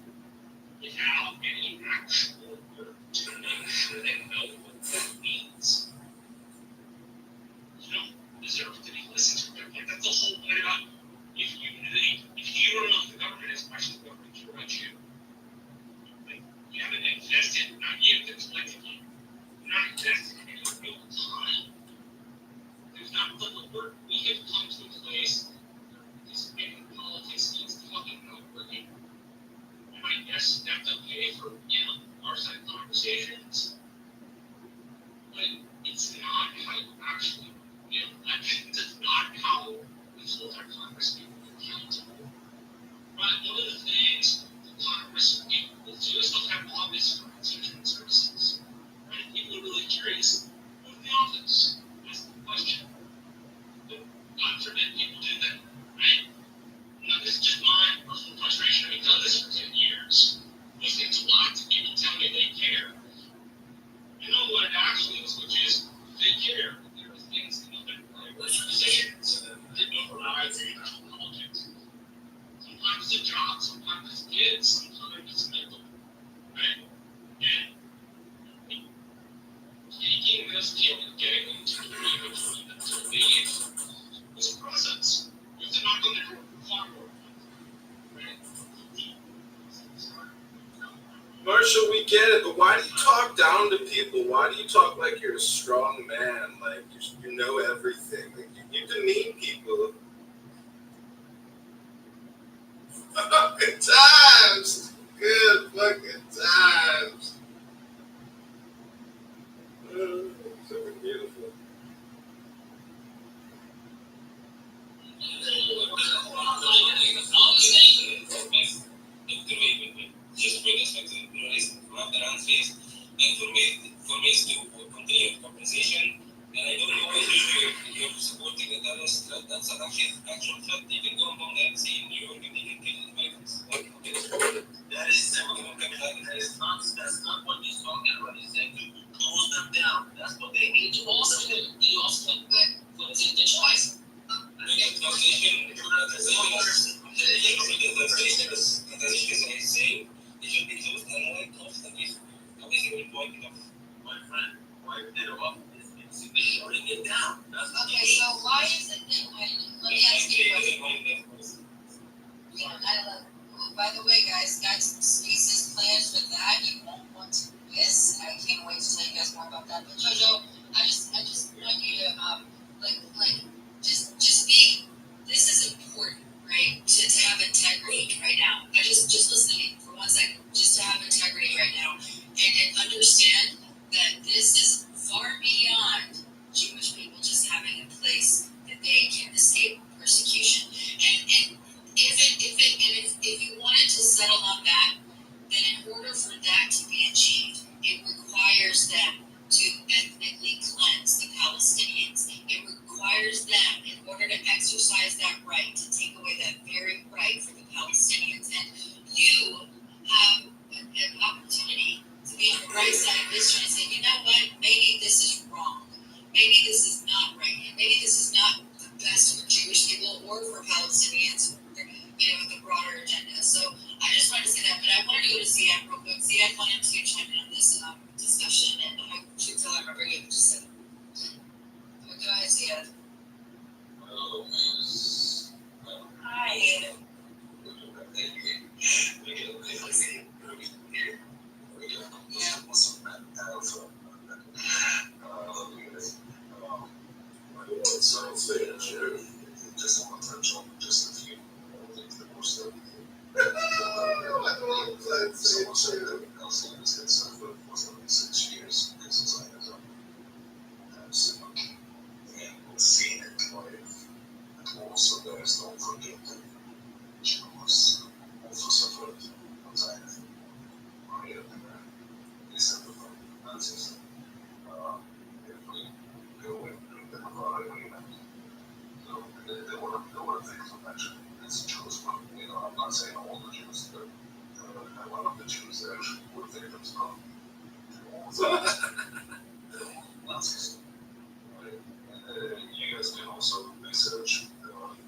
without any actual work to make sure they know what that means. You don't deserve to be listened to. Like, that's the whole point about if you don't know if the government is questioning the government, you're not you. Like, you haven't invested, not you, the collectively. You're not invested in any real time. There's not done the work. We have come to a place where participating in politics means talking about working. And I guess that's okay for, our side conversations. But it's not how you actually win elections. It's not how we hold our Congress people accountable. Right? One of the things the Congress people will do is they'll have lobbyists for constituent services. Right? People are really curious. Who's in the office? That's the question. But God forbid people do that. Right? This is just my personal frustration. I've done this for 10 years. Listening to lots of people tell me they care. I know what it actually is, which is they care. There are things that are positions that override politics. Sometimes it's a job, sometimes it's kids, sometimes it's mental. Right? And taking this kid and getting them to leave is a process. If they're not going to do it far more. Marshall, we get it, but why do you talk down to people? Why do you talk like you're a strong man? Like you know everything. Like you demean people. Fucking times. Good fucking times. Something beautiful. Just with respect to pluralism, from the answers, and for me to continue the conversation. And I don't know why you're supporting the terrorist threat. That's an actual threat. You can go among the MC in New York and they can kill Americans. That's not what he's talking about. He's saying to close them down. That's what they need to also do. You also have for the choice. The saying it should be closed, and why close the case? How is it important of my friend? Why did it up? It's shutting it down. That's not okay, so why is it that when, let me ask you a question. By the way, guys, Lisa's plans with that, you won't want to miss. I can't wait to tell you guys more about that. But Jojo, I just want you to just be. This is important, right? To have integrity right now. Just listen to me for 1 second. Just to have integrity right now, and understand that this is far beyond Jewish people just having a place that they can escape persecution. And if you wanted to settle on that, then in order for that to be achieved, it requires them to ethnically cleanse the Palestinians. It requires them, in order to exercise that right, to take away that very right for the Palestinians. And you have an opportunity to be on the right side of this go to Ziad real quick. Ziad wanted to chime in on this discussion, and I should tell I remember you just said. Go ahead, Ziad. Hi. Just want to touch on just a few things that were said. Someone said that Elsie has had suffered for 76 years because of Zionism. And seen it live. Also, guys, don't forget that she was also suffered from Zionism. Maria Dittmann is suffered from Nazism. If we go and read the Navarre agreement, so there were things to mention. It's Jews, but I'm not saying all the Jews, but a lot of the Jews actually were victims of Nazis. Right? You guys can also research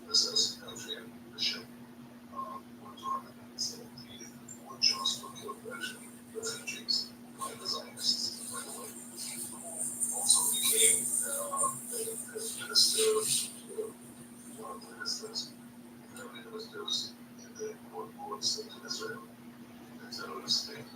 this as Adrian, the ship, were talking were just killed actually refugees by the Zionists, by the way, who also became the minister, one of the ministers, ministers in the war state of Israel, the terrorist state.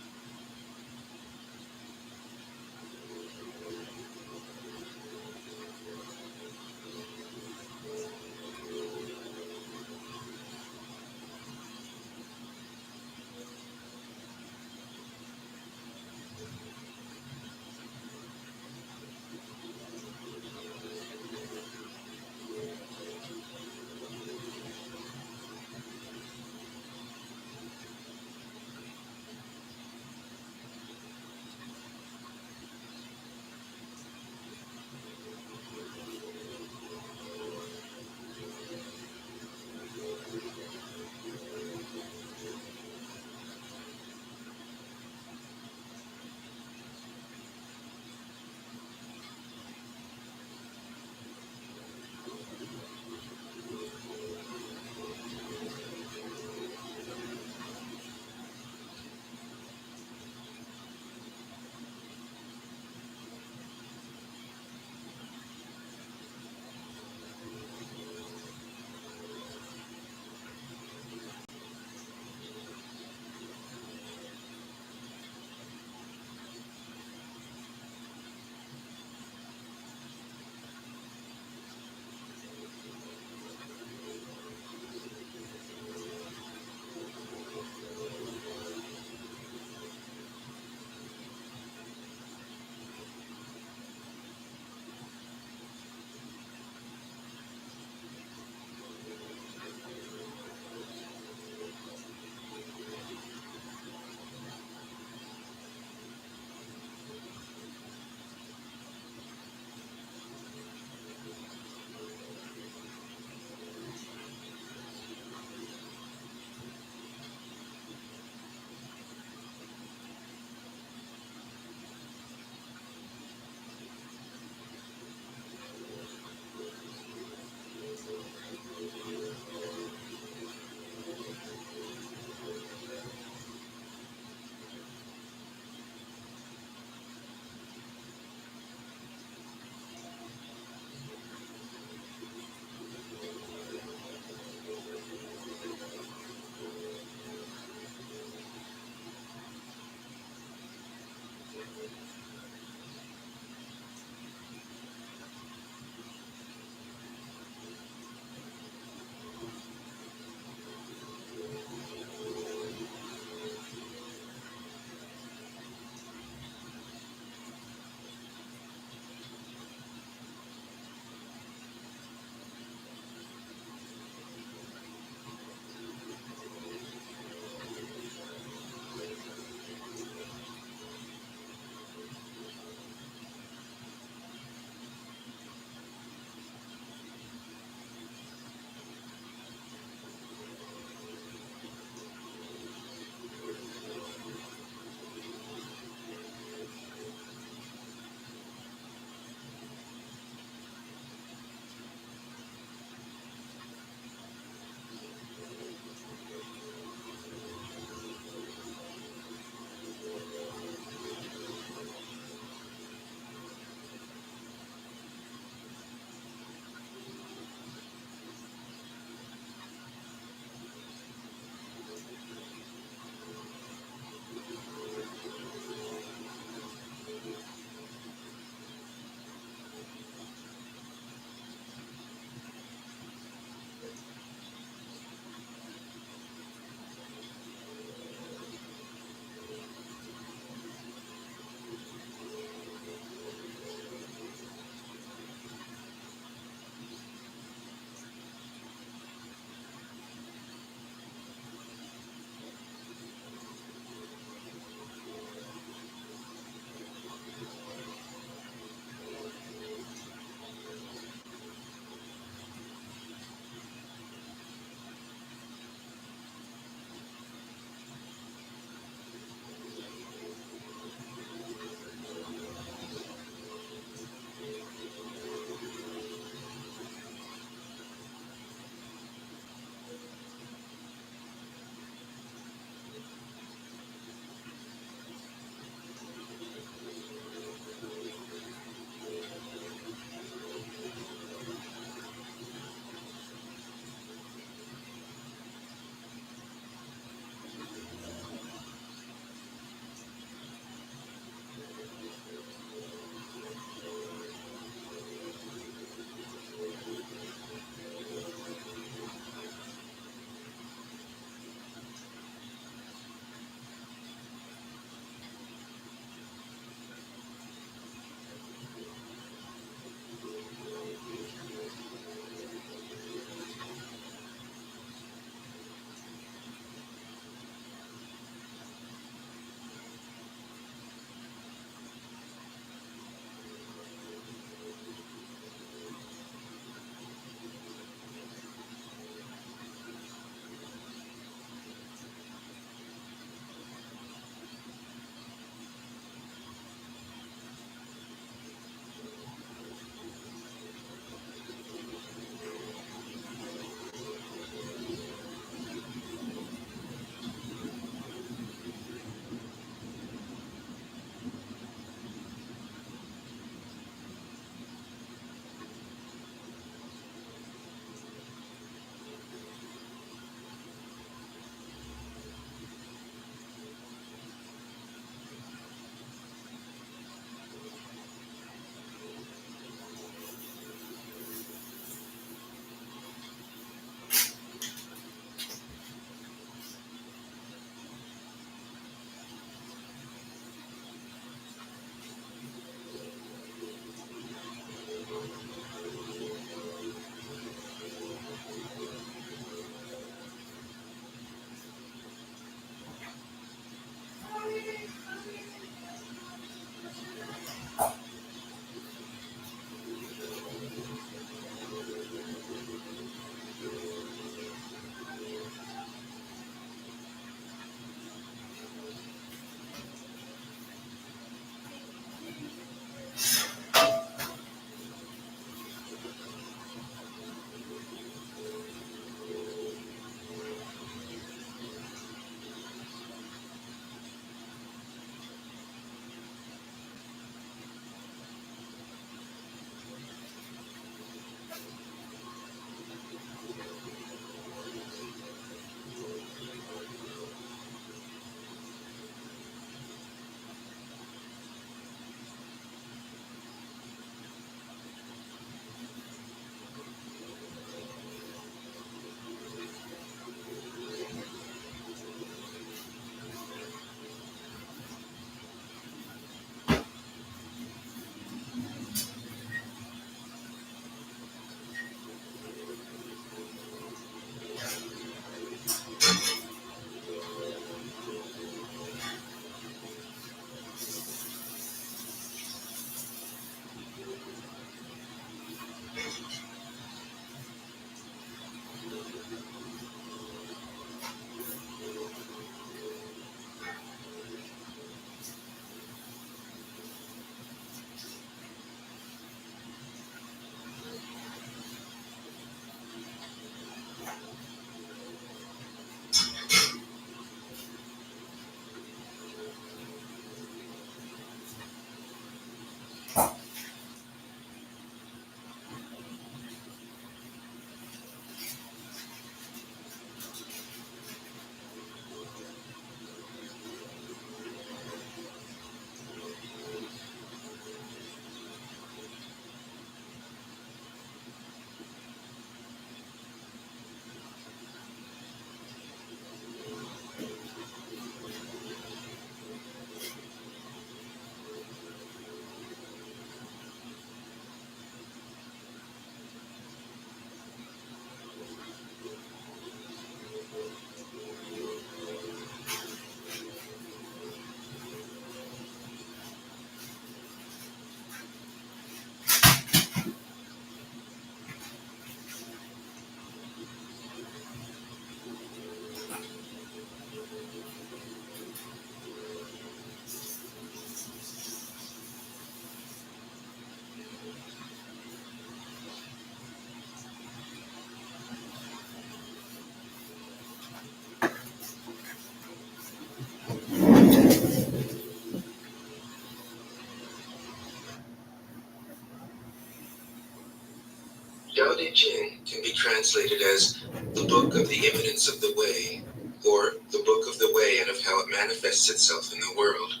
Te Ching can be translated as the book of the imminence of the way, or the book of the way and of how it manifests itself in the world,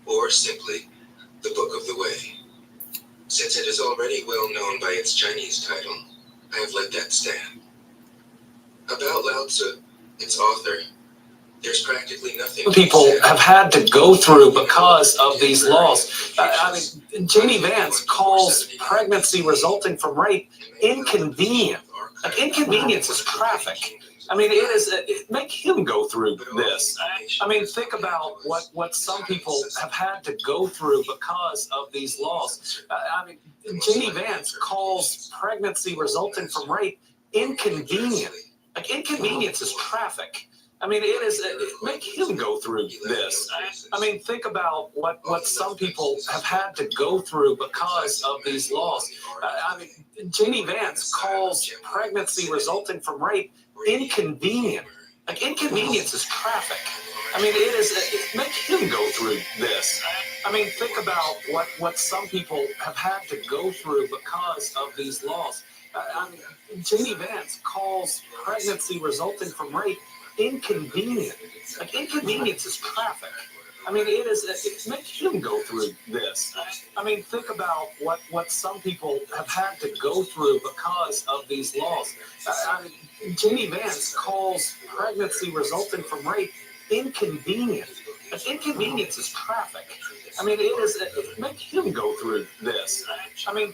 or simply the book of the way. Since it is already well known by its Chinese title, I have let that stand. About Lao Tzu, its author, there's practically nothing people have had to go through because of these laws. J.D. Vance calls pregnancy resulting from rape inconvenient. Like, inconvenience is traffic. Make him go through this. Think about what some people have had to go through because of these laws. J.D. Vance calls pregnancy resulting from rape inconvenient. Like, inconvenience is traffic. Make him go through this. Think about what some people have had to go through because of these laws. J.D. Vance calls pregnancy resulting from rape inconvenient. Like, inconvenience is traffic. Make him go through this. Think about what some people have had to go through because of these laws. J.D. Vance calls pregnancy resulting from rape inconvenient. Like, inconvenience is traffic. Make him go through this. Think about what some people have had to go through because of these laws. J.D. Vance calls pregnancy resulting from rape inconvenient. Like, inconvenience is traffic. Make him go through this.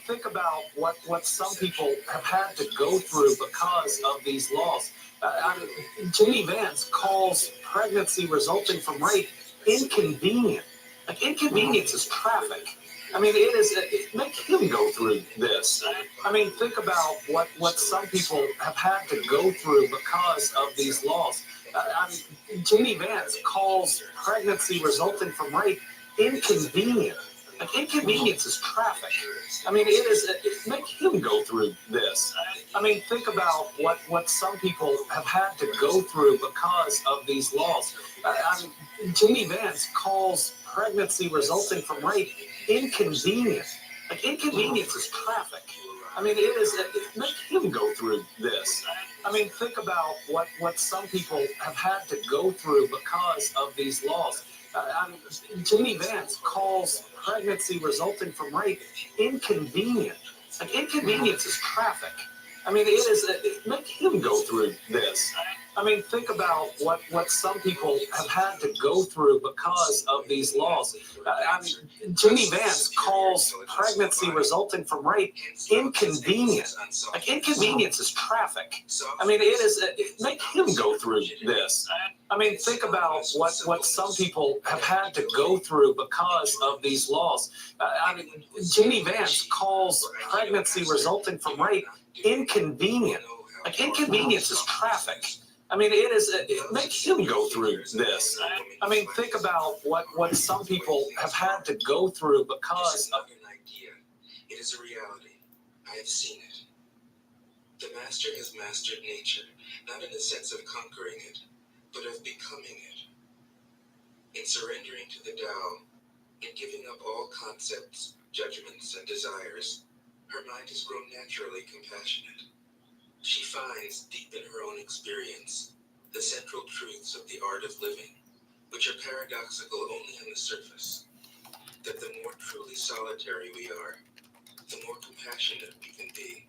Think about what some people have had to go through because of these laws. J.D. Vance calls pregnancy resulting from rape inconvenient. Like, inconvenience is traffic. Make him go through this. Think about what some people have had to go through because of these laws. J.D. Vance calls pregnancy resulting from rape inconvenient. Like, inconvenience is traffic. Make him go through this. Think about what some people have had to go through because of these laws. J.D. Vance calls pregnancy resulting from rape inconvenient. Like, inconvenience is traffic. Make him go through this. Think about what some people have had to go through because of these laws. J.D. Vance calls pregnancy resulting from rape inconvenient. Like, inconvenience is traffic. Make him go through this. Think about what some people have had to go through because of these laws. J.D. Vance calls pregnancy resulting from rape inconvenient. Like, inconvenience is traffic. Make him go through this. Think about what some people have had to go through because of these laws. J.D. Vance calls pregnancy resulting from rape inconvenient. Like, inconvenience is traffic. Make him go through this. Think about what some people have had to go through because of. It is a reality. I have seen it. The master has mastered nature, not in the sense of conquering it, but of becoming it. In surrendering to the Tao, in giving up all concepts, judgments, and desires, her mind has grown naturally compassionate. She finds, deep in her own experience, the central truths of the art of living, which are paradoxical only on the surface. That the more truly solitary we are, the more compassionate we can be.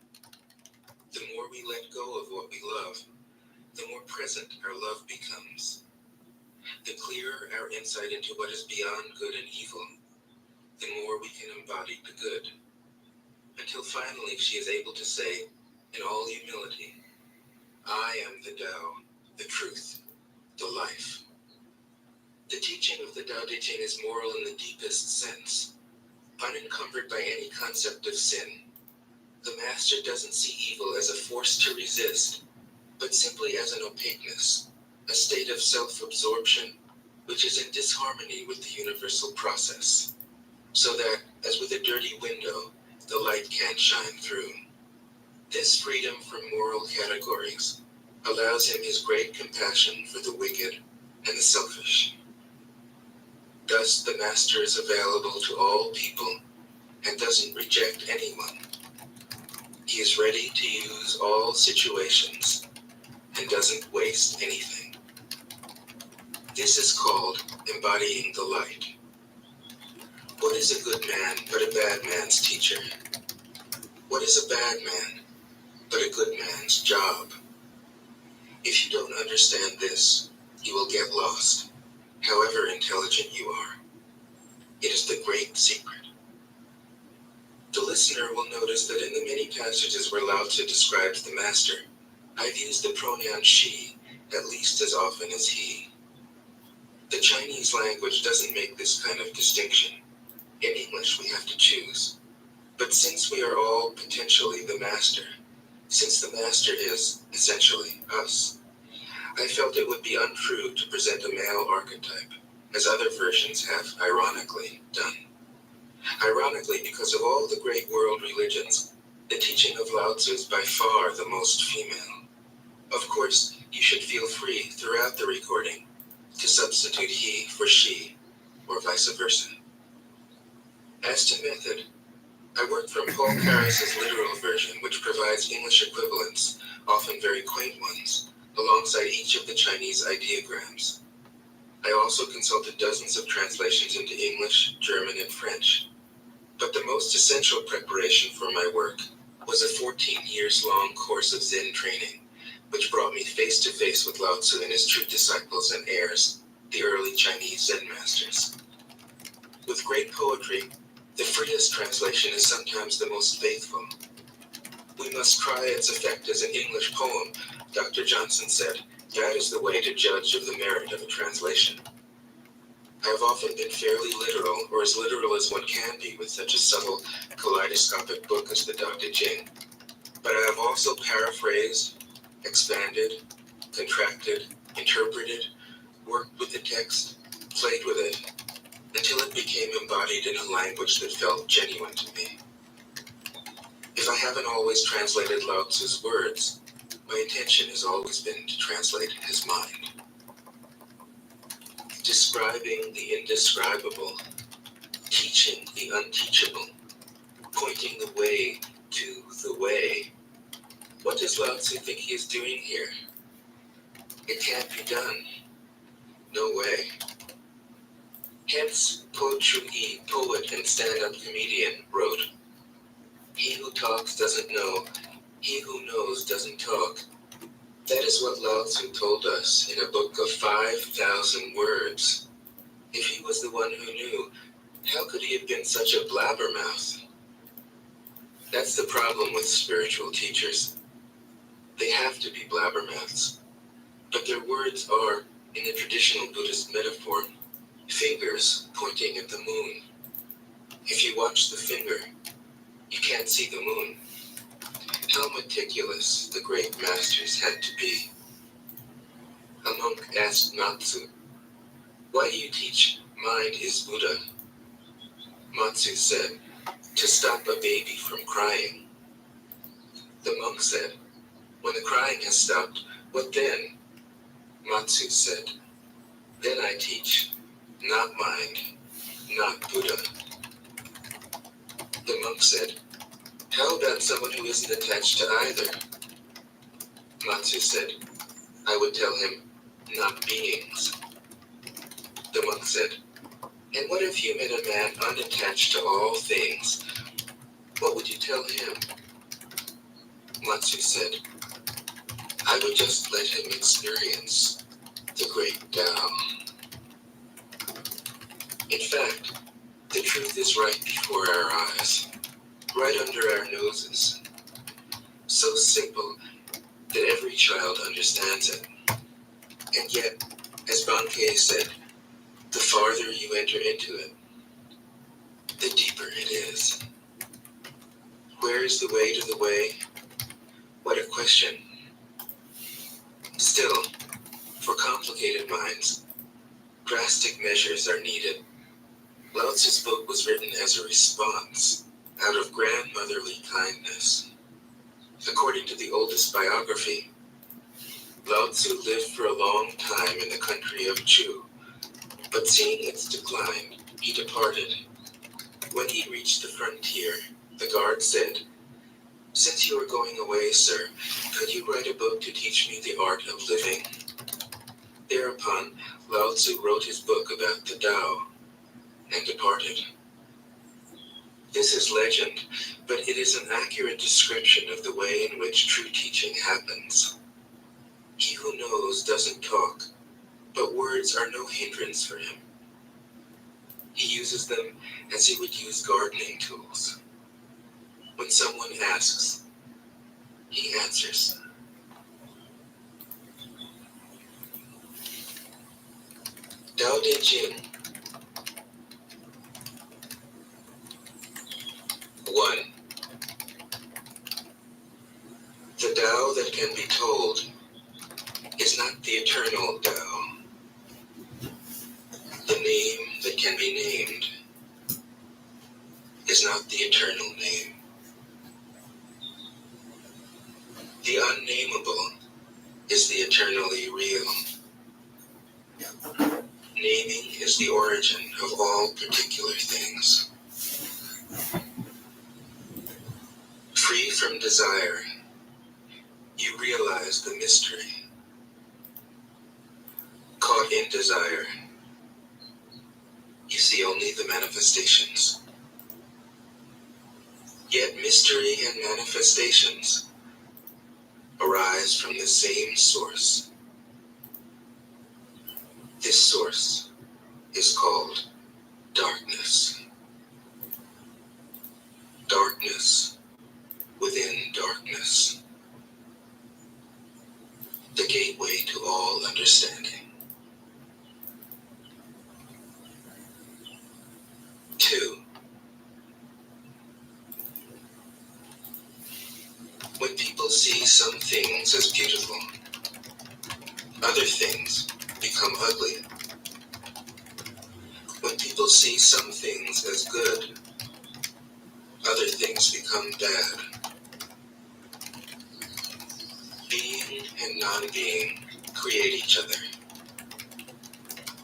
The more we let go of what we love, the more present our love becomes. The clearer our insight into what is beyond good and evil, the more we can embody the good. Until finally she is able to say, in all humility, I am the Tao, the truth, the life. The teaching of the Tao Te Ching is moral in the deepest sense, unencumbered by any concept of sin. The master doesn't see evil as a force to resist, but simply as an opaqueness, a state of self-absorption, which is in disharmony with the universal process, so that, as with a dirty window, the light can't shine through. This freedom from moral categories allows him his great compassion for the wicked and the selfish. Thus, the master is available to all people and doesn't reject anyone. He is ready to use all situations and doesn't waste anything. This is called embodying the light. What is a good man but a bad man's teacher? What is a bad man but a good man's job? If you don't understand this, you will get lost, however intelligent you are. It is the great secret. The listener will notice that in the many passages where Lao Tzu describes the master, I've used the pronoun she at least as often as he. The Chinese language doesn't make this kind of distinction. In English, we have to choose. But since we are all potentially the master, since the master is essentially us, I felt it would be untrue to present a male archetype, as other versions have ironically done. Ironically, because of all the great world religions, the teaching of Lao Tzu is by far the most female. Of course, you should feel free throughout the recording to substitute he for she, or vice versa. As to method, I worked from Paul Carus's literal version, which provides English equivalents, often very quaint ones, alongside each of the Chinese ideograms. I also consulted dozens of translations into English, German, and French. But the most essential preparation for my work was a 14 years long course of Zen training, which brought me face to face with Lao Tzu and his true disciples and heirs, the early Chinese Zen masters. With great poetry, the freest translation is sometimes the most faithful. We must try its effect as an English poem, Dr. Johnson said. That is the way to judge of the merit of a translation. I have often been fairly literal, or as literal as one can be with such a subtle, kaleidoscopic book as the Tao Te Ching. But I have also paraphrased, expanded, contracted, interpreted, worked with the text, played with it, until it became embodied in a language that felt genuine to me. If I haven't always translated Lao Tzu's words, my intention has always been to translate his mind. Describing the indescribable, teaching the unteachable, pointing the way to the way. What does Lao Tzu think he is doing here? It can't be done. No way. Hence, Po Chu-yi, poet and stand-up comedian, wrote, "He who talks doesn't know, he who knows doesn't talk." That is what Lao Tzu told us in a book of 5,000 words. If he was the one who knew, how could he have been such a blabbermouth? That's the problem with spiritual teachers. They have to be blabbermouths. But their words are, in the traditional Buddhist metaphor, fingers pointing at the moon. If you watch the finger, you can't see the moon. How meticulous the great masters had to be. A monk asked Matsu, "Why do you teach mind is Buddha?" Matsu said, "To stop a baby from crying." The monk said, "When the crying has stopped, what then?" Matsu said, "Then I teach, not mind, not Buddha." The monk said, "How about someone who isn't attached to either?" Matsu said, "I would tell him, not beings." The monk said, "And what if you met a man unattached to all things? What would you tell him?" Matsu said, "I would just let him experience the great Tao." In fact, the truth is right before our eyes, right under our noses. So simple that every child understands it. And yet, as Bankei said, the farther you enter into it, the deeper it is. Where is the way to the way? What a question. Still, for complicated minds, drastic measures are needed. Lao Tzu's book was written as a response, out of grandmotherly kindness. According to the oldest biography, Lao Tzu lived for a long time in the country of Chu, but seeing its decline, he departed. When he reached the frontier, the guard said, Since you are going away, sir, could you write a book to teach me the art of living? Thereupon, Lao Tzu wrote his book about the Tao and departed. This is legend, but it is an accurate description of the way in which true teaching happens. He who knows doesn't talk, but words are no hindrance for him. He uses them as he would use gardening tools. When someone asks, he answers. Tao Te Ching. 1. The Tao that can be told is not the eternal Tao. The name that can be named is not the eternal name. The unnameable is the eternally real. Naming is the origin of all particular things. Free from desire, you realize the mystery. Caught in desire, you see only the manifestations. Yet mystery and manifestations arise from the same source. This source is called darkness. Darkness within darkness. The gateway to all understanding. 2. When people see some things as beautiful, other things become ugly. When people see some things as good, other things become bad. Being and non-being create each other.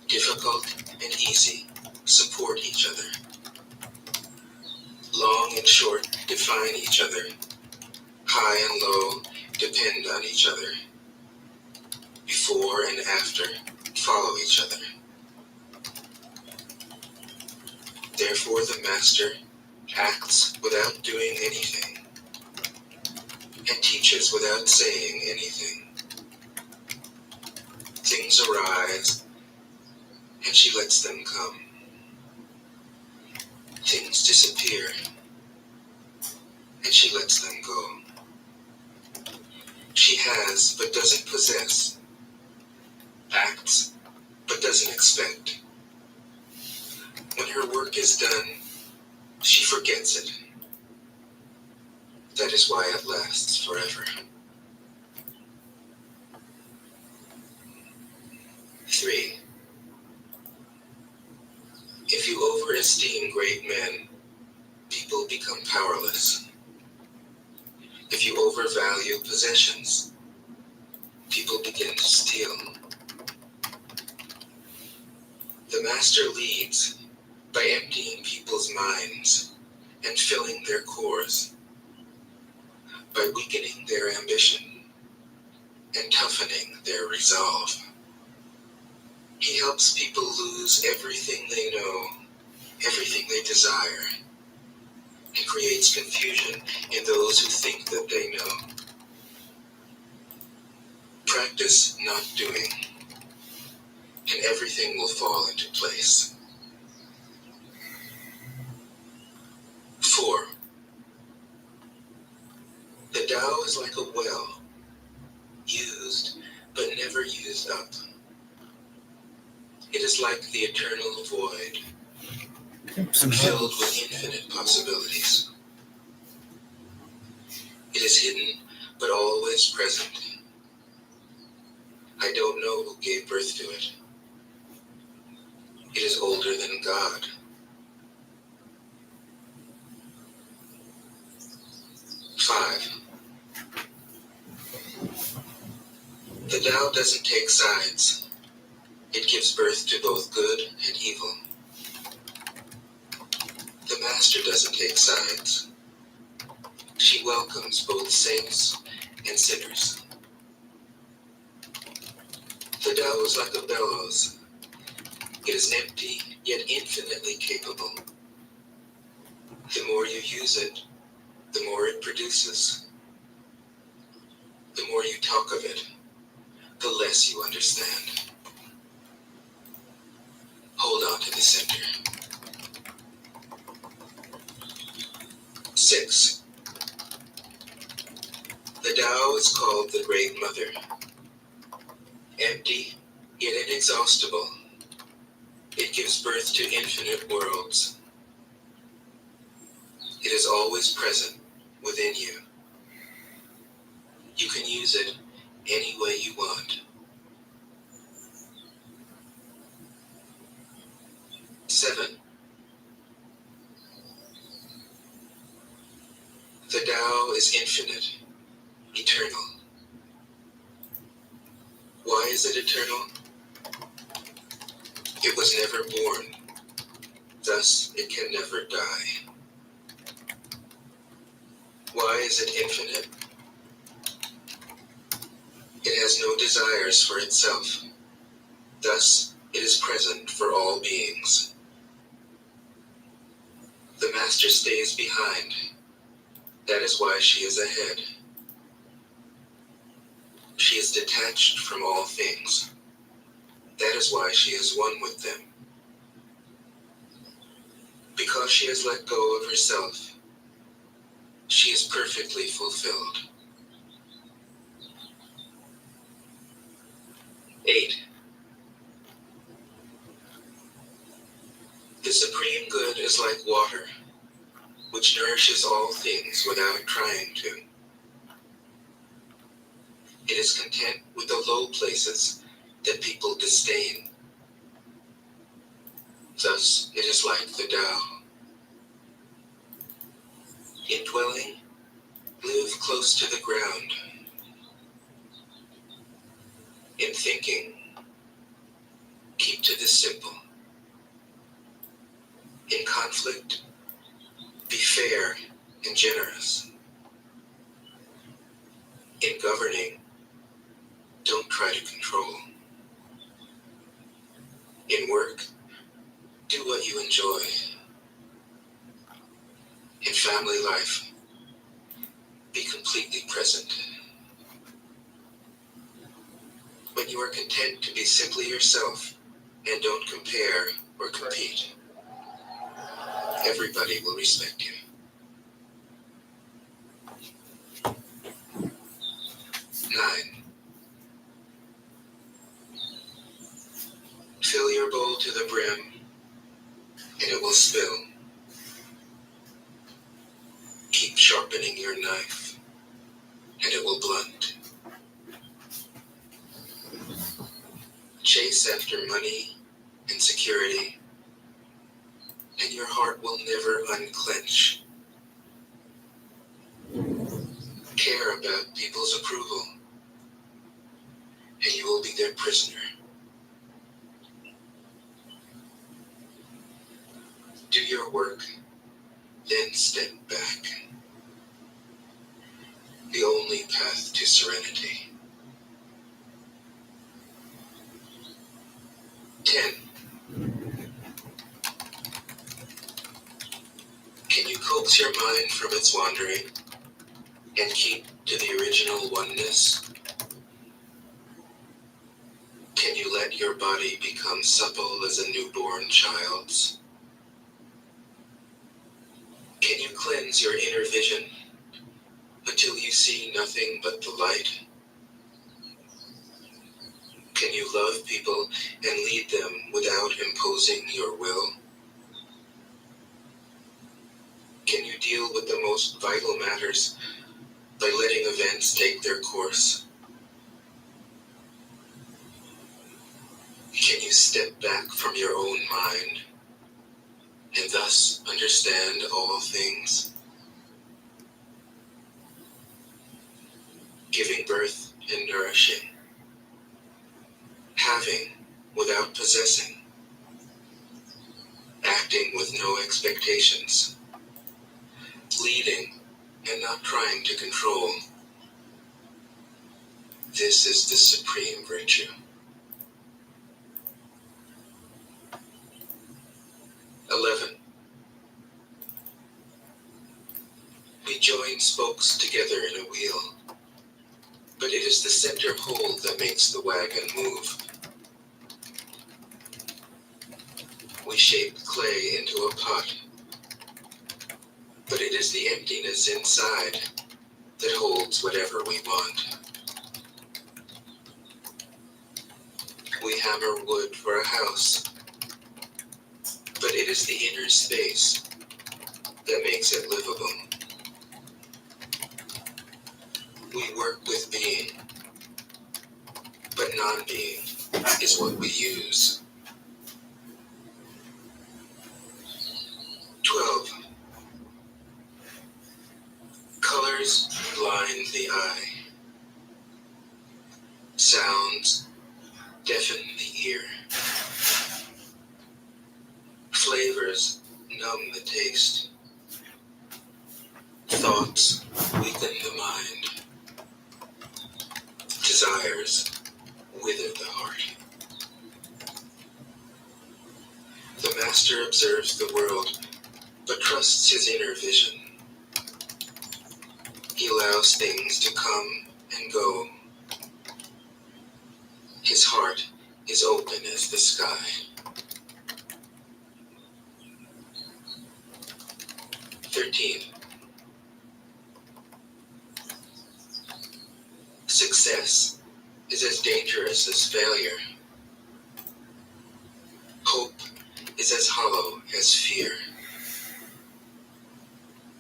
Difficult and easy support each other. Long and short define each other. High and low depend on each other. Before and after follow each other. Therefore the master acts without doing anything and teaches without saying anything. Things arise and she lets them come. Things disappear and she lets them go. She has but doesn't possess, acts but doesn't expect. When her work is done, she forgets it. That is why it lasts forever. 3. If you overesteem great men, people become powerless. If you overvalue possessions, people begin to steal. The master leads by emptying people's minds and filling their cores, by weakening their ambition and toughening their resolve. He helps people lose everything they know, everything they desire, and creates confusion in those who think that they know. Practice not doing, and everything will fall into place. 4. The Tao is like a well, used but never used up. It is like the eternal void, filled with infinite possibilities. It is hidden but always present. I don't know who gave birth to it. It is older than God. 5. The Tao doesn't take sides. It gives birth to both good and evil. The master doesn't take sides. She welcomes both saints and sinners. The Tao is like a bellows. It is empty, yet infinitely capable. The more you use it, the more it produces. The more you talk of it, the less you understand. Hold on to the center. 6. The Tao is called the Great Mother. Empty, yet inexhaustible. It gives birth to infinite worlds. It is always present within you. You can use it any way you want. 7. The Tao is infinite, eternal. Why is it eternal? It was never born, thus it can never die. Why is it infinite? It has no desires for itself, thus it is present for all beings. The Master stays behind. That is why she is ahead. She is detached from all things. That is why she is one with them. Because she has let go of herself, she is perfectly fulfilled. 8. The supreme good is like water, which nourishes all things without trying to. It is content with the low places that people disdain. Thus, it is like the Tao. In dwelling, live close to the ground. In thinking, keep to the simple. In conflict, be fair and generous. In governing, don't try to control. In work, do what you enjoy. In family life, be completely present. When you are content to be simply yourself and don't compare or compete, everybody will respect you. 9. Fill your bowl to the brim, and it will spill. Keep sharpening your knife, and it will blunt. Chase after money and security, and your heart will never unclench. Care about people's approval, and you will be their prisoner. Do your work, then step back. The only path to serenity. 10. Can you coax your mind from its wandering and keep to the original oneness? Can you let your body become supple as a newborn child's? Can you cleanse your inner vision until you see nothing but the light? Can you love people and lead them without imposing your will? Can you deal with the most vital matters by letting events take their course? Can you step back from your own mind and thus understand all things? Giving birth and nourishing. Having without possessing. Acting with no expectations. Leading and not trying to control. This is the supreme virtue. 11. We join spokes together in a wheel, but it is the center pole that makes the wagon move. We shape clay into a pot, but it is the emptiness inside that holds whatever we want. We hammer wood for a house, but it is the inner space that makes it livable. We work with being, but non-being is what we use. 12. Colors blind the eye. Sounds deafen the ear. Flavors numb the taste. Thoughts weaken the mind. Desires wither the heart. The master observes the world, but trusts his inner vision. He allows things to come and go. His heart is open as the sky. 13. Success is as dangerous as failure. Hope is as hollow as fear.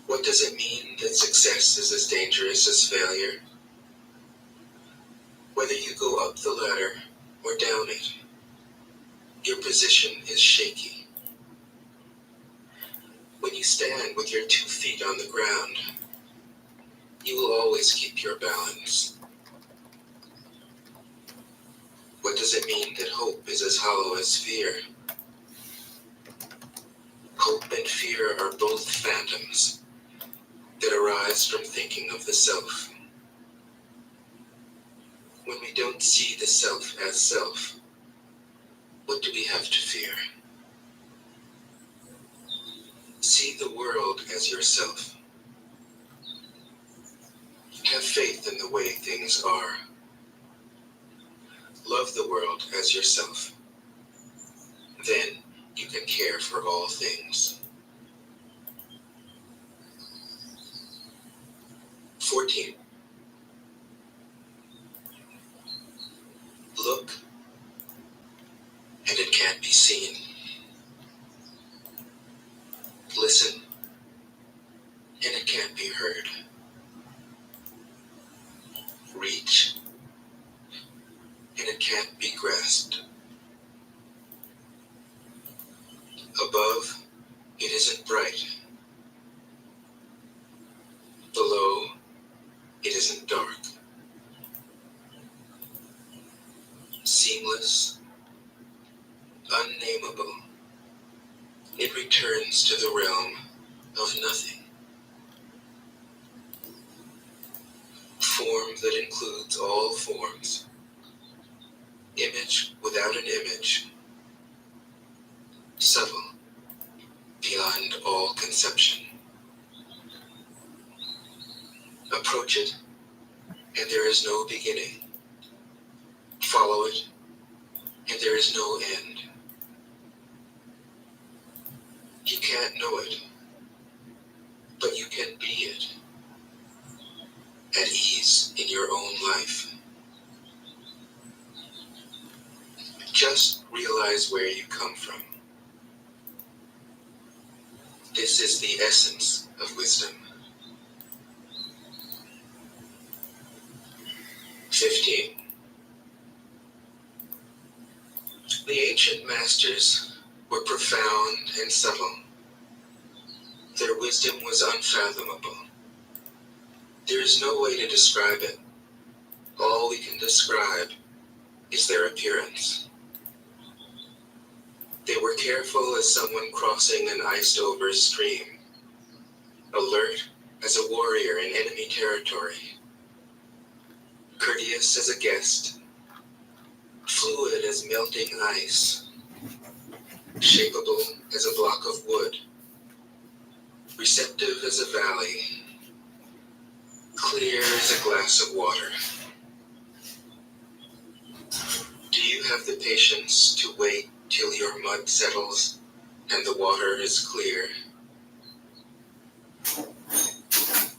What does it mean that success is as dangerous as failure? Whether you go up the ladder or down it, your position is shaky. When you stand with your 2 feet on the ground, you will always keep your balance. What does it mean that hope is as hollow as fear? Hope and fear are both phantoms that arise from thinking of the self. When we don't see the self as self, what do we have to fear? See the world as yourself. Have faith in the way things are. Love the world as yourself. Then you can care for all things. 14. Look, and it can't be seen. Listen, and it can't be heard. Reach, and it can't be grasped. Above, it isn't bright. Below, it isn't dark. Seamless, unnameable, it returns to the realm of nothing. Form that includes all forms. Image without an image. Subtle, beyond all conception. Approach it, and there is no beginning. Follow it, and there is no end. You can't know it, but you can be it. At ease in your own life. Just realize where you come from. This is the essence of wisdom. 15. The ancient masters were profound and subtle. Their wisdom was unfathomable. There is no way to describe it. All we can describe is their appearance. They were careful as someone crossing an iced-over stream, alert as a warrior in enemy territory, courteous as a guest, fluid as melting ice, shapeable as a block of wood, receptive as a valley, clear as a glass of water. Do you have the patience to wait till your mud settles and the water is clear?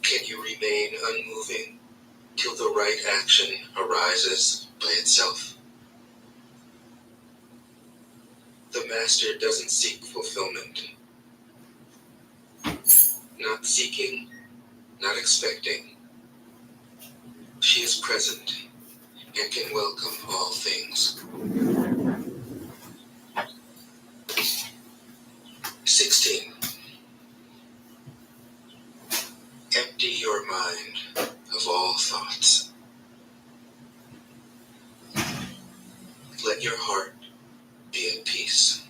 Can you remain unmoving till the right action arises by itself? The master doesn't seek fulfillment. Not seeking, not expecting. She is present and can welcome all things. 16. Empty your mind of all thoughts. Let your heart be at peace.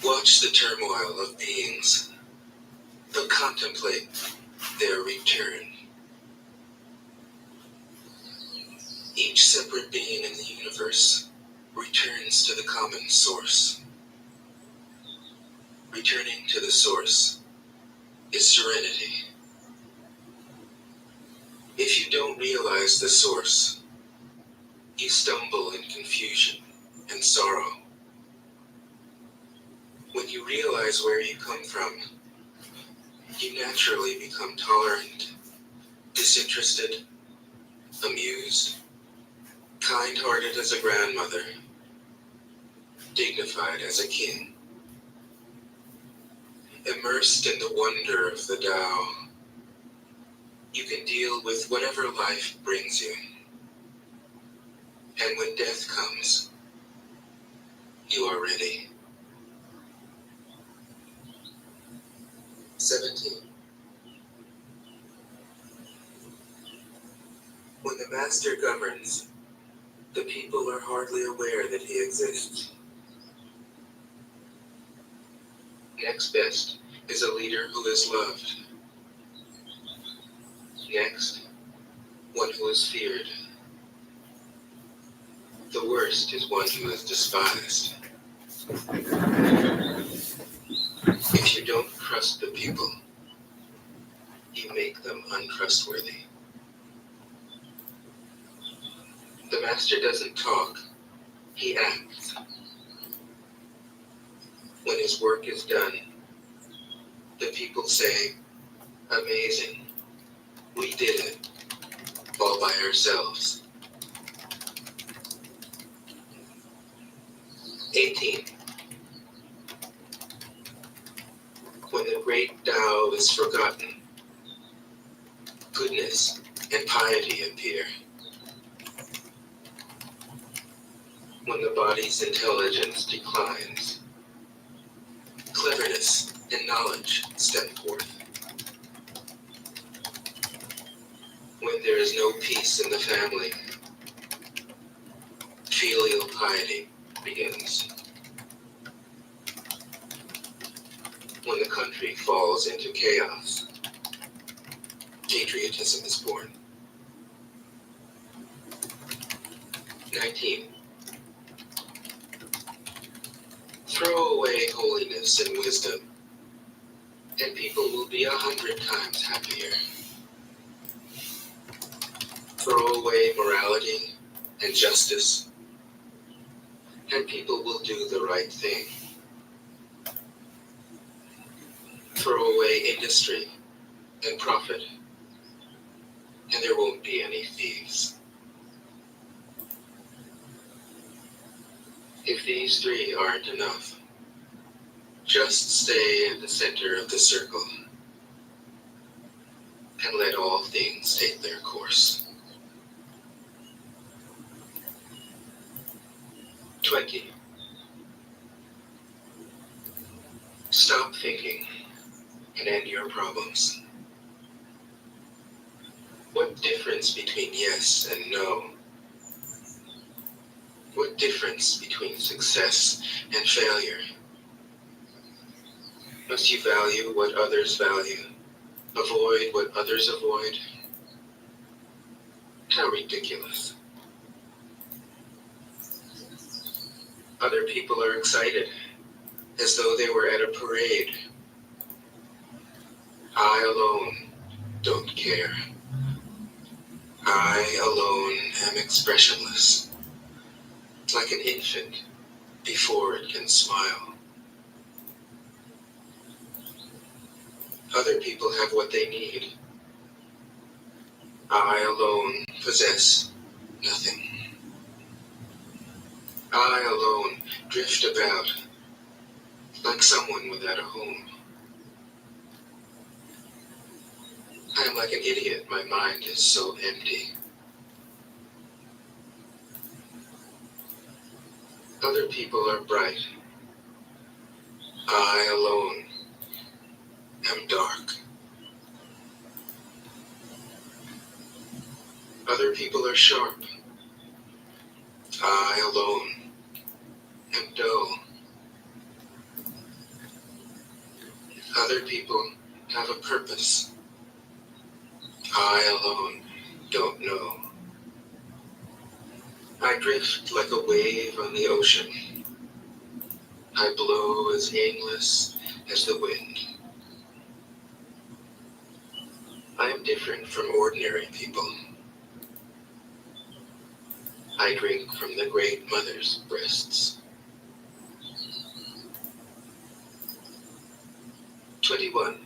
Watch the turmoil of beings, but contemplate their return. Each separate being in the universe returns to the common source. Returning to the source is serenity. If you don't realize the source, you stumble in confusion and sorrow. When you realize where you come from, you naturally become tolerant, disinterested, amused, kind-hearted as a grandmother, dignified as a king. Immersed in the wonder of the Tao, you can deal with whatever life brings you. And when death comes, you are ready. 17. When the master governs, the people are hardly aware that he exists. Next best is a leader who is loved. Next, one who is feared. The worst is one who is despised. If you don't trust the people, you make them untrustworthy. The master doesn't talk, he acts. When his work is done, the people say, amazing, we did it, all by ourselves. 18. When the great Tao is forgotten, goodness and piety appear. When the body's intelligence declines, cleverness and knowledge step forth. When there is no peace in the family, filial piety begins. When the country falls into chaos, patriotism is born. 19. Throw away holiness and wisdom, and people will be 100 times happier. Throw away morality and justice, and people will do the right thing. Throw away industry and profit, and there won't be any thieves. If these three aren't enough, just stay at the center of the circle and let all things take their course. 20. Stop thinking and end your problems. What difference between yes and no? What difference between success and failure? Must you value what others value? Avoid what others avoid? How ridiculous. Other people are excited, as though they were at a parade. I alone don't care. I alone am expressionless, like an infant before it can smile. Other people have what they need. I alone possess nothing. I alone drift about, like someone without a home. I am like an idiot, my mind is so empty. Other people are bright. I alone am dark. Other people are sharp. I alone am dull. Other people have a purpose. I alone don't know. I drift like a wave on the ocean. I blow as aimless as the wind. I am different from ordinary people. I drink from the great mother's breasts. 21.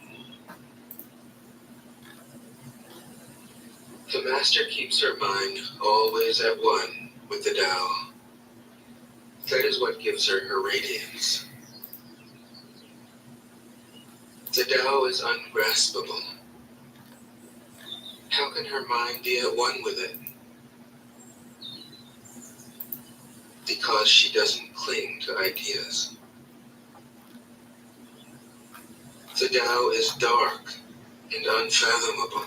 The master keeps her mind always at one with the Tao. That is what gives her her radiance. The Tao is ungraspable. How can her mind be at one with it? Because she doesn't cling to ideas. The Tao is dark and unfathomable.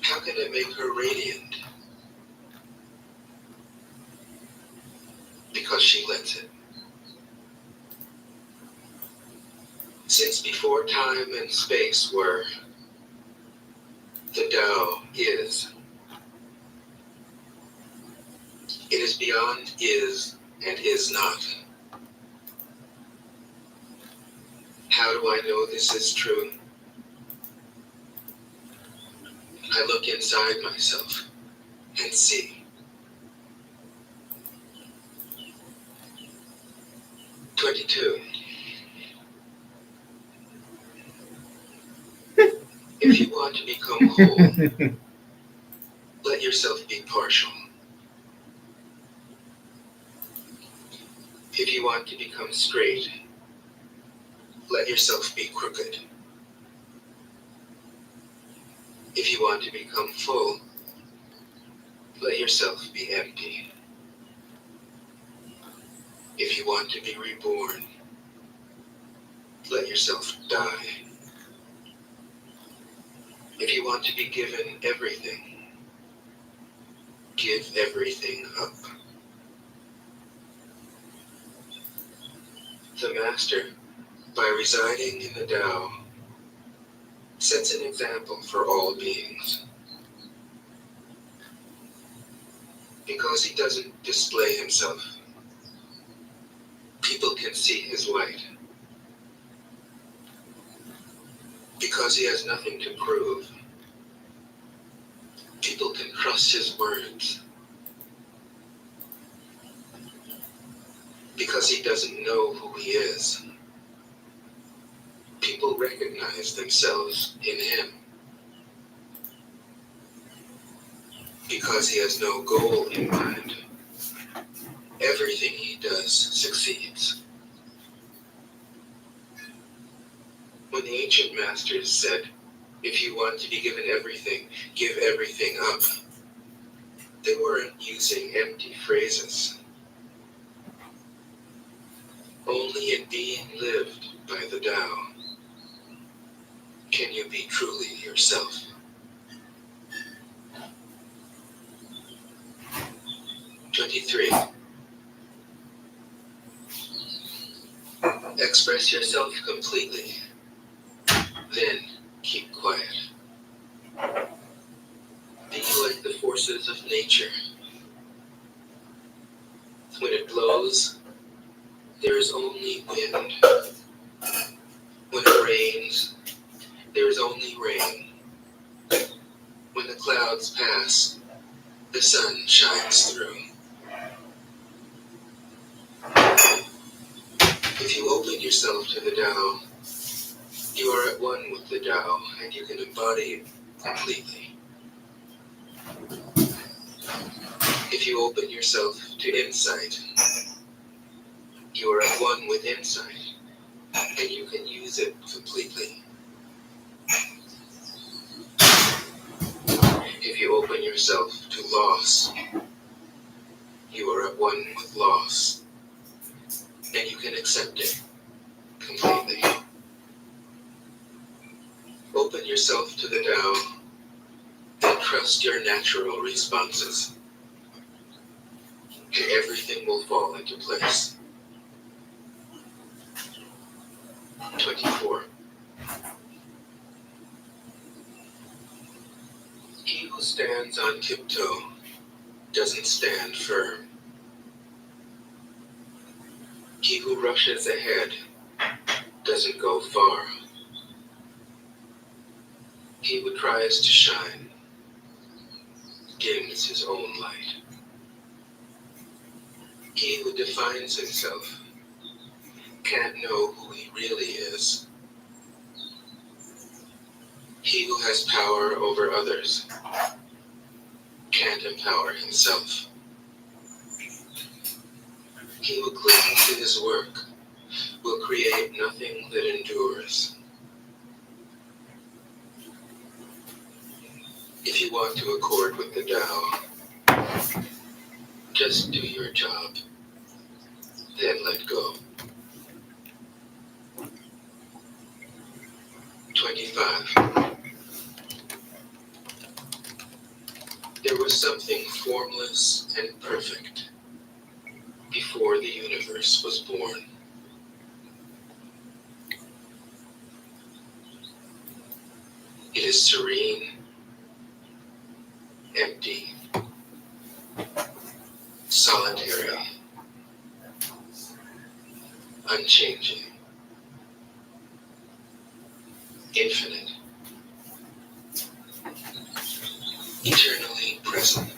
How can it make her radiant? Because she lets it. Since before time and space were, the Tao is. It is beyond is and is not. How do I know this is true? I look inside myself and see. 22. If you want to become whole, let yourself be partial. If you want to become straight, let yourself be crooked. If you want to become full, let yourself be empty. If you want to be reborn, let yourself die. If you want to be given everything, give everything up. The Master, by residing in the Tao, sets an example for all beings. Because he doesn't display himself, people can see his light. Because he has nothing to prove, people can trust his words. Because he doesn't know who he is, people recognize themselves in him. Because he has no goal in mind, everything he does succeeds. When the ancient masters said, if you want to be given everything, give everything up, they weren't using empty phrases. Only in being lived by the Tao can you be truly yourself. 23. Express yourself completely, then keep quiet. Be like the forces of nature. When it blows, there is only wind. When it rains, there is only rain. When the clouds pass, the sun shines through. If you open yourself to the Tao, you are at one with the Tao, and you can embody it completely. If you open yourself to insight, you are at one with insight, and you can use it completely. If you open yourself to loss, you are at one with loss, and you can accept it completely. Open yourself to the Tao, and trust your natural responses, and everything will fall into place. 24. He who stands on tiptoe doesn't stand firm. He who rushes ahead doesn't go far. He who tries to shine dims his own light. He who defines himself can't know who he really is. He who has power over others can't empower himself. He who clings to his work will create nothing that endures. If you want to accord with the Tao, just do your job, then let go. 25. There was something formless and perfect before the universe was born. It is serene, empty, solitary, unchanging, infinite, eternally present.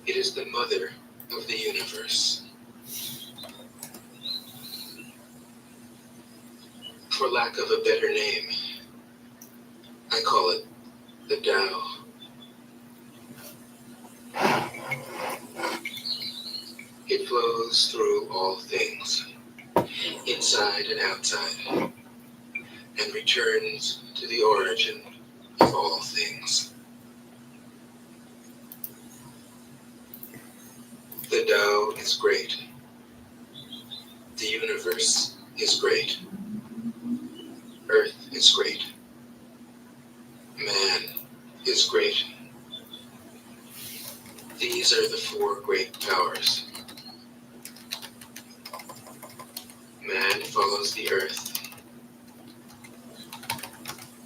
It is the mother of the universe. For lack of a better name, I call it the Tao. It flows through all things, inside and outside, and returns to the origin of all things. The Tao is great. The universe is great. Earth is great. Man is great. These are the four great powers. Man follows the earth.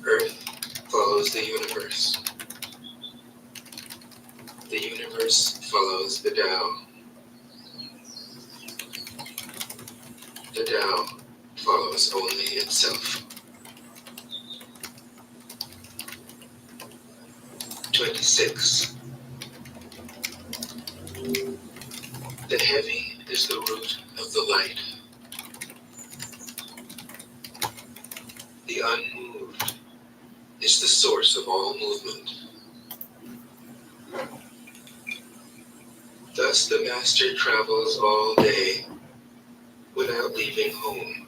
Earth follows the universe. The universe follows the Tao. The Tao follows only itself. 26. The heavy is the root of the light. The unmoved is the source of all movement. Thus the master travels all day without leaving home.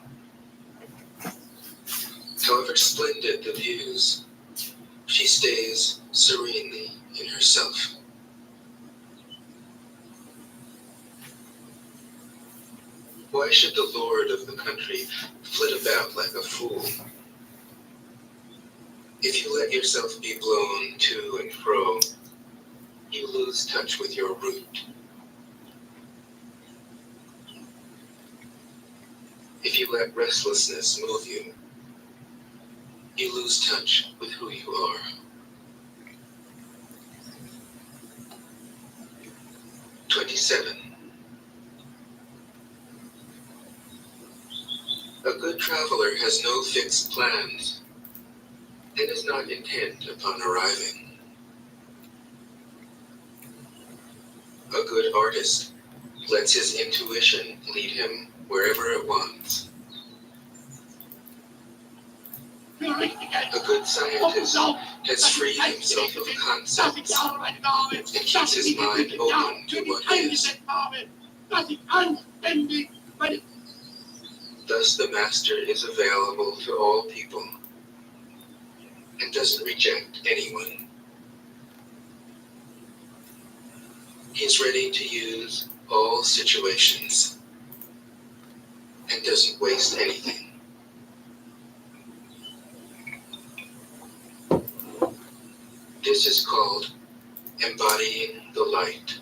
However splendid the views, she stays serenely in herself. Why should the lord of the country flit about like a fool? If you let yourself be blown to and fro, you lose touch with your root. If you let restlessness move you, you lose touch with who you are. "27. A good traveler has no fixed plans and is not intent upon arriving. A good artist lets his intuition lead him wherever it wants. A good scientist has freed himself of concepts and keeps his mind open to what is. Thus the master is available to all people and doesn't reject anyone. He is ready to use all situations and doesn't waste anything. This is called embodying the light.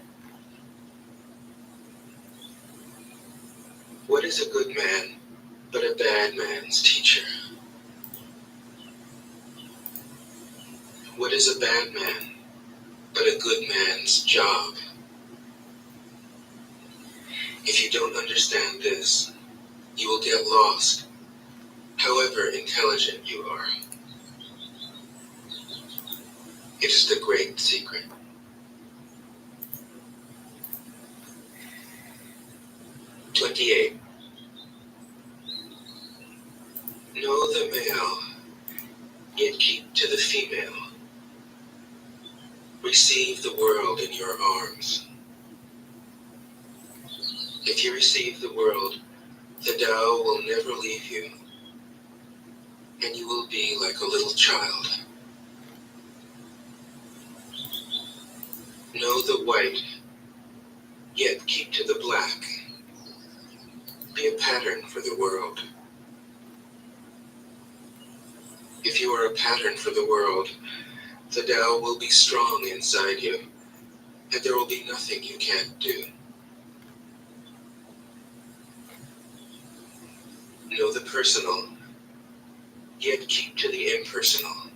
What is a good man but a bad man's teacher? What is a bad man but a good man's job? If you don't understand this, you will get lost, however intelligent you are. It is the great secret. 28. Know the male, yet keep to the female. Receive the world in your arms. If you receive the world, the Tao will never leave you, and you will be like a little child. Know the white, yet keep to the black. Be a pattern for the world. If you are a pattern for the world, the Tao will be strong inside you, and there will be nothing you can't do. Know the personal, yet keep to the impersonal.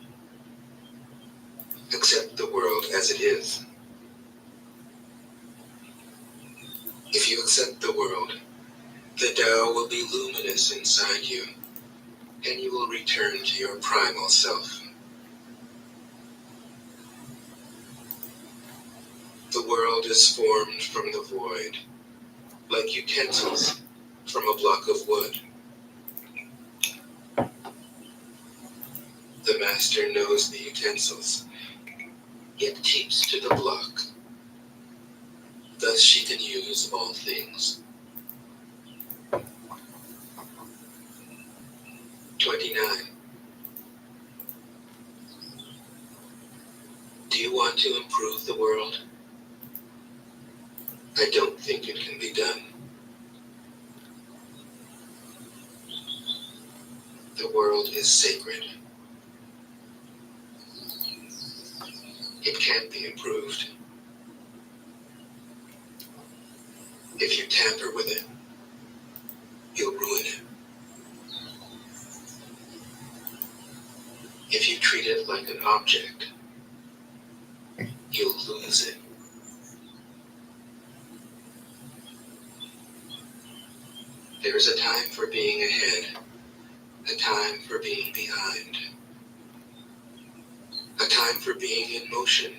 Accept the world as it is. If you accept the world, the Tao will be luminous inside you, and you will return to your primal self. The world is formed from the void, like utensils from a block of wood. The master knows the utensils, yet keeps to the block. Thus she can use all things. 29. Do you want to improve the world? I don't think it can be done. The world is sacred. It can't be improved. If you tamper with it, you'll ruin it. If you treat it like an object, you'll lose it. There is a time for being ahead, a time for being behind, a time for being in motion,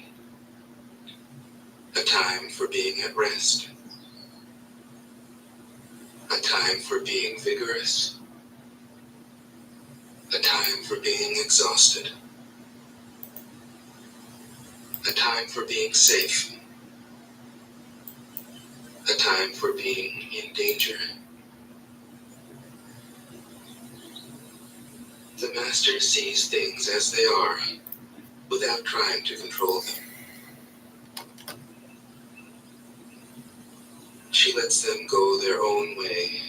a time for being at rest, a time for being vigorous, a time for being exhausted, a time for being safe, a time for being in danger. The master sees things as they are, without trying to control them. She lets them go their own way,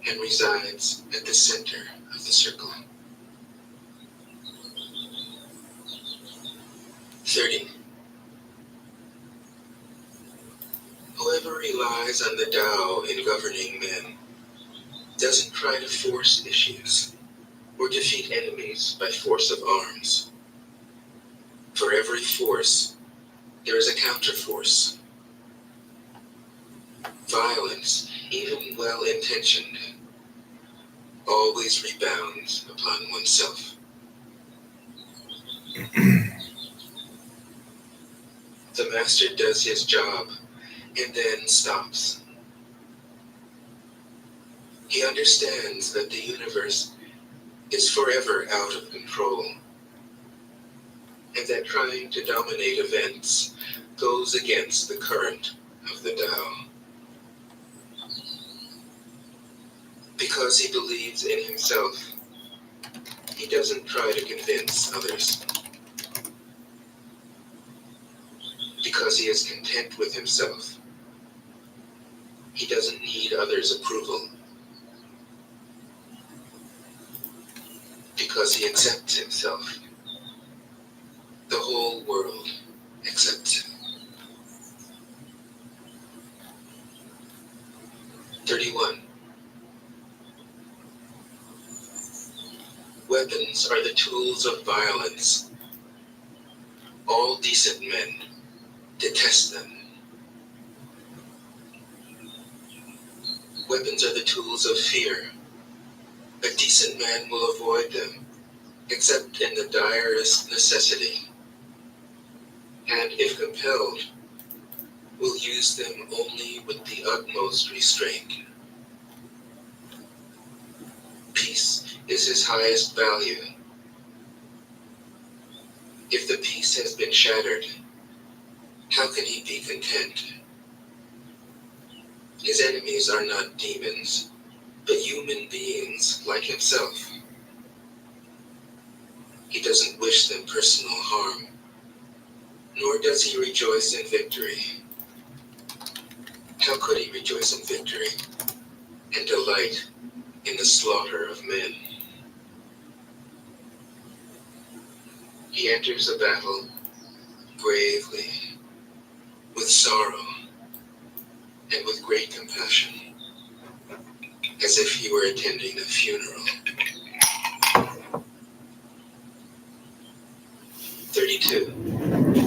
and resides at the center of the circle. 30. Whoever relies on the Tao in governing men doesn't try to force issues or defeat enemies by force of arms. For every force, there is a counterforce. Violence, even well-intentioned, always rebounds upon oneself. The master does his job and then stops. He understands that the universe is forever out of control, and that trying to dominate events goes against the current of the Tao. Because he believes in himself, he doesn't try to convince others. Because he is content with himself, he doesn't need others' approval. Because he accepts himself, the whole world accepts him. 31. Weapons are the tools of violence. All decent men detest them. Weapons are the tools of fear. A decent man will avoid them, except in the direst necessity, and if compelled, will use them only with the utmost restraint. Peace is his highest value. If the peace has been shattered, how can he be content? His enemies are not demons, but human beings like himself. He doesn't wish them personal harm, nor does he rejoice in victory. How could he rejoice in victory and delight in the slaughter of men? He enters a battle bravely, with sorrow, and with great compassion, as if he were attending a funeral. 32.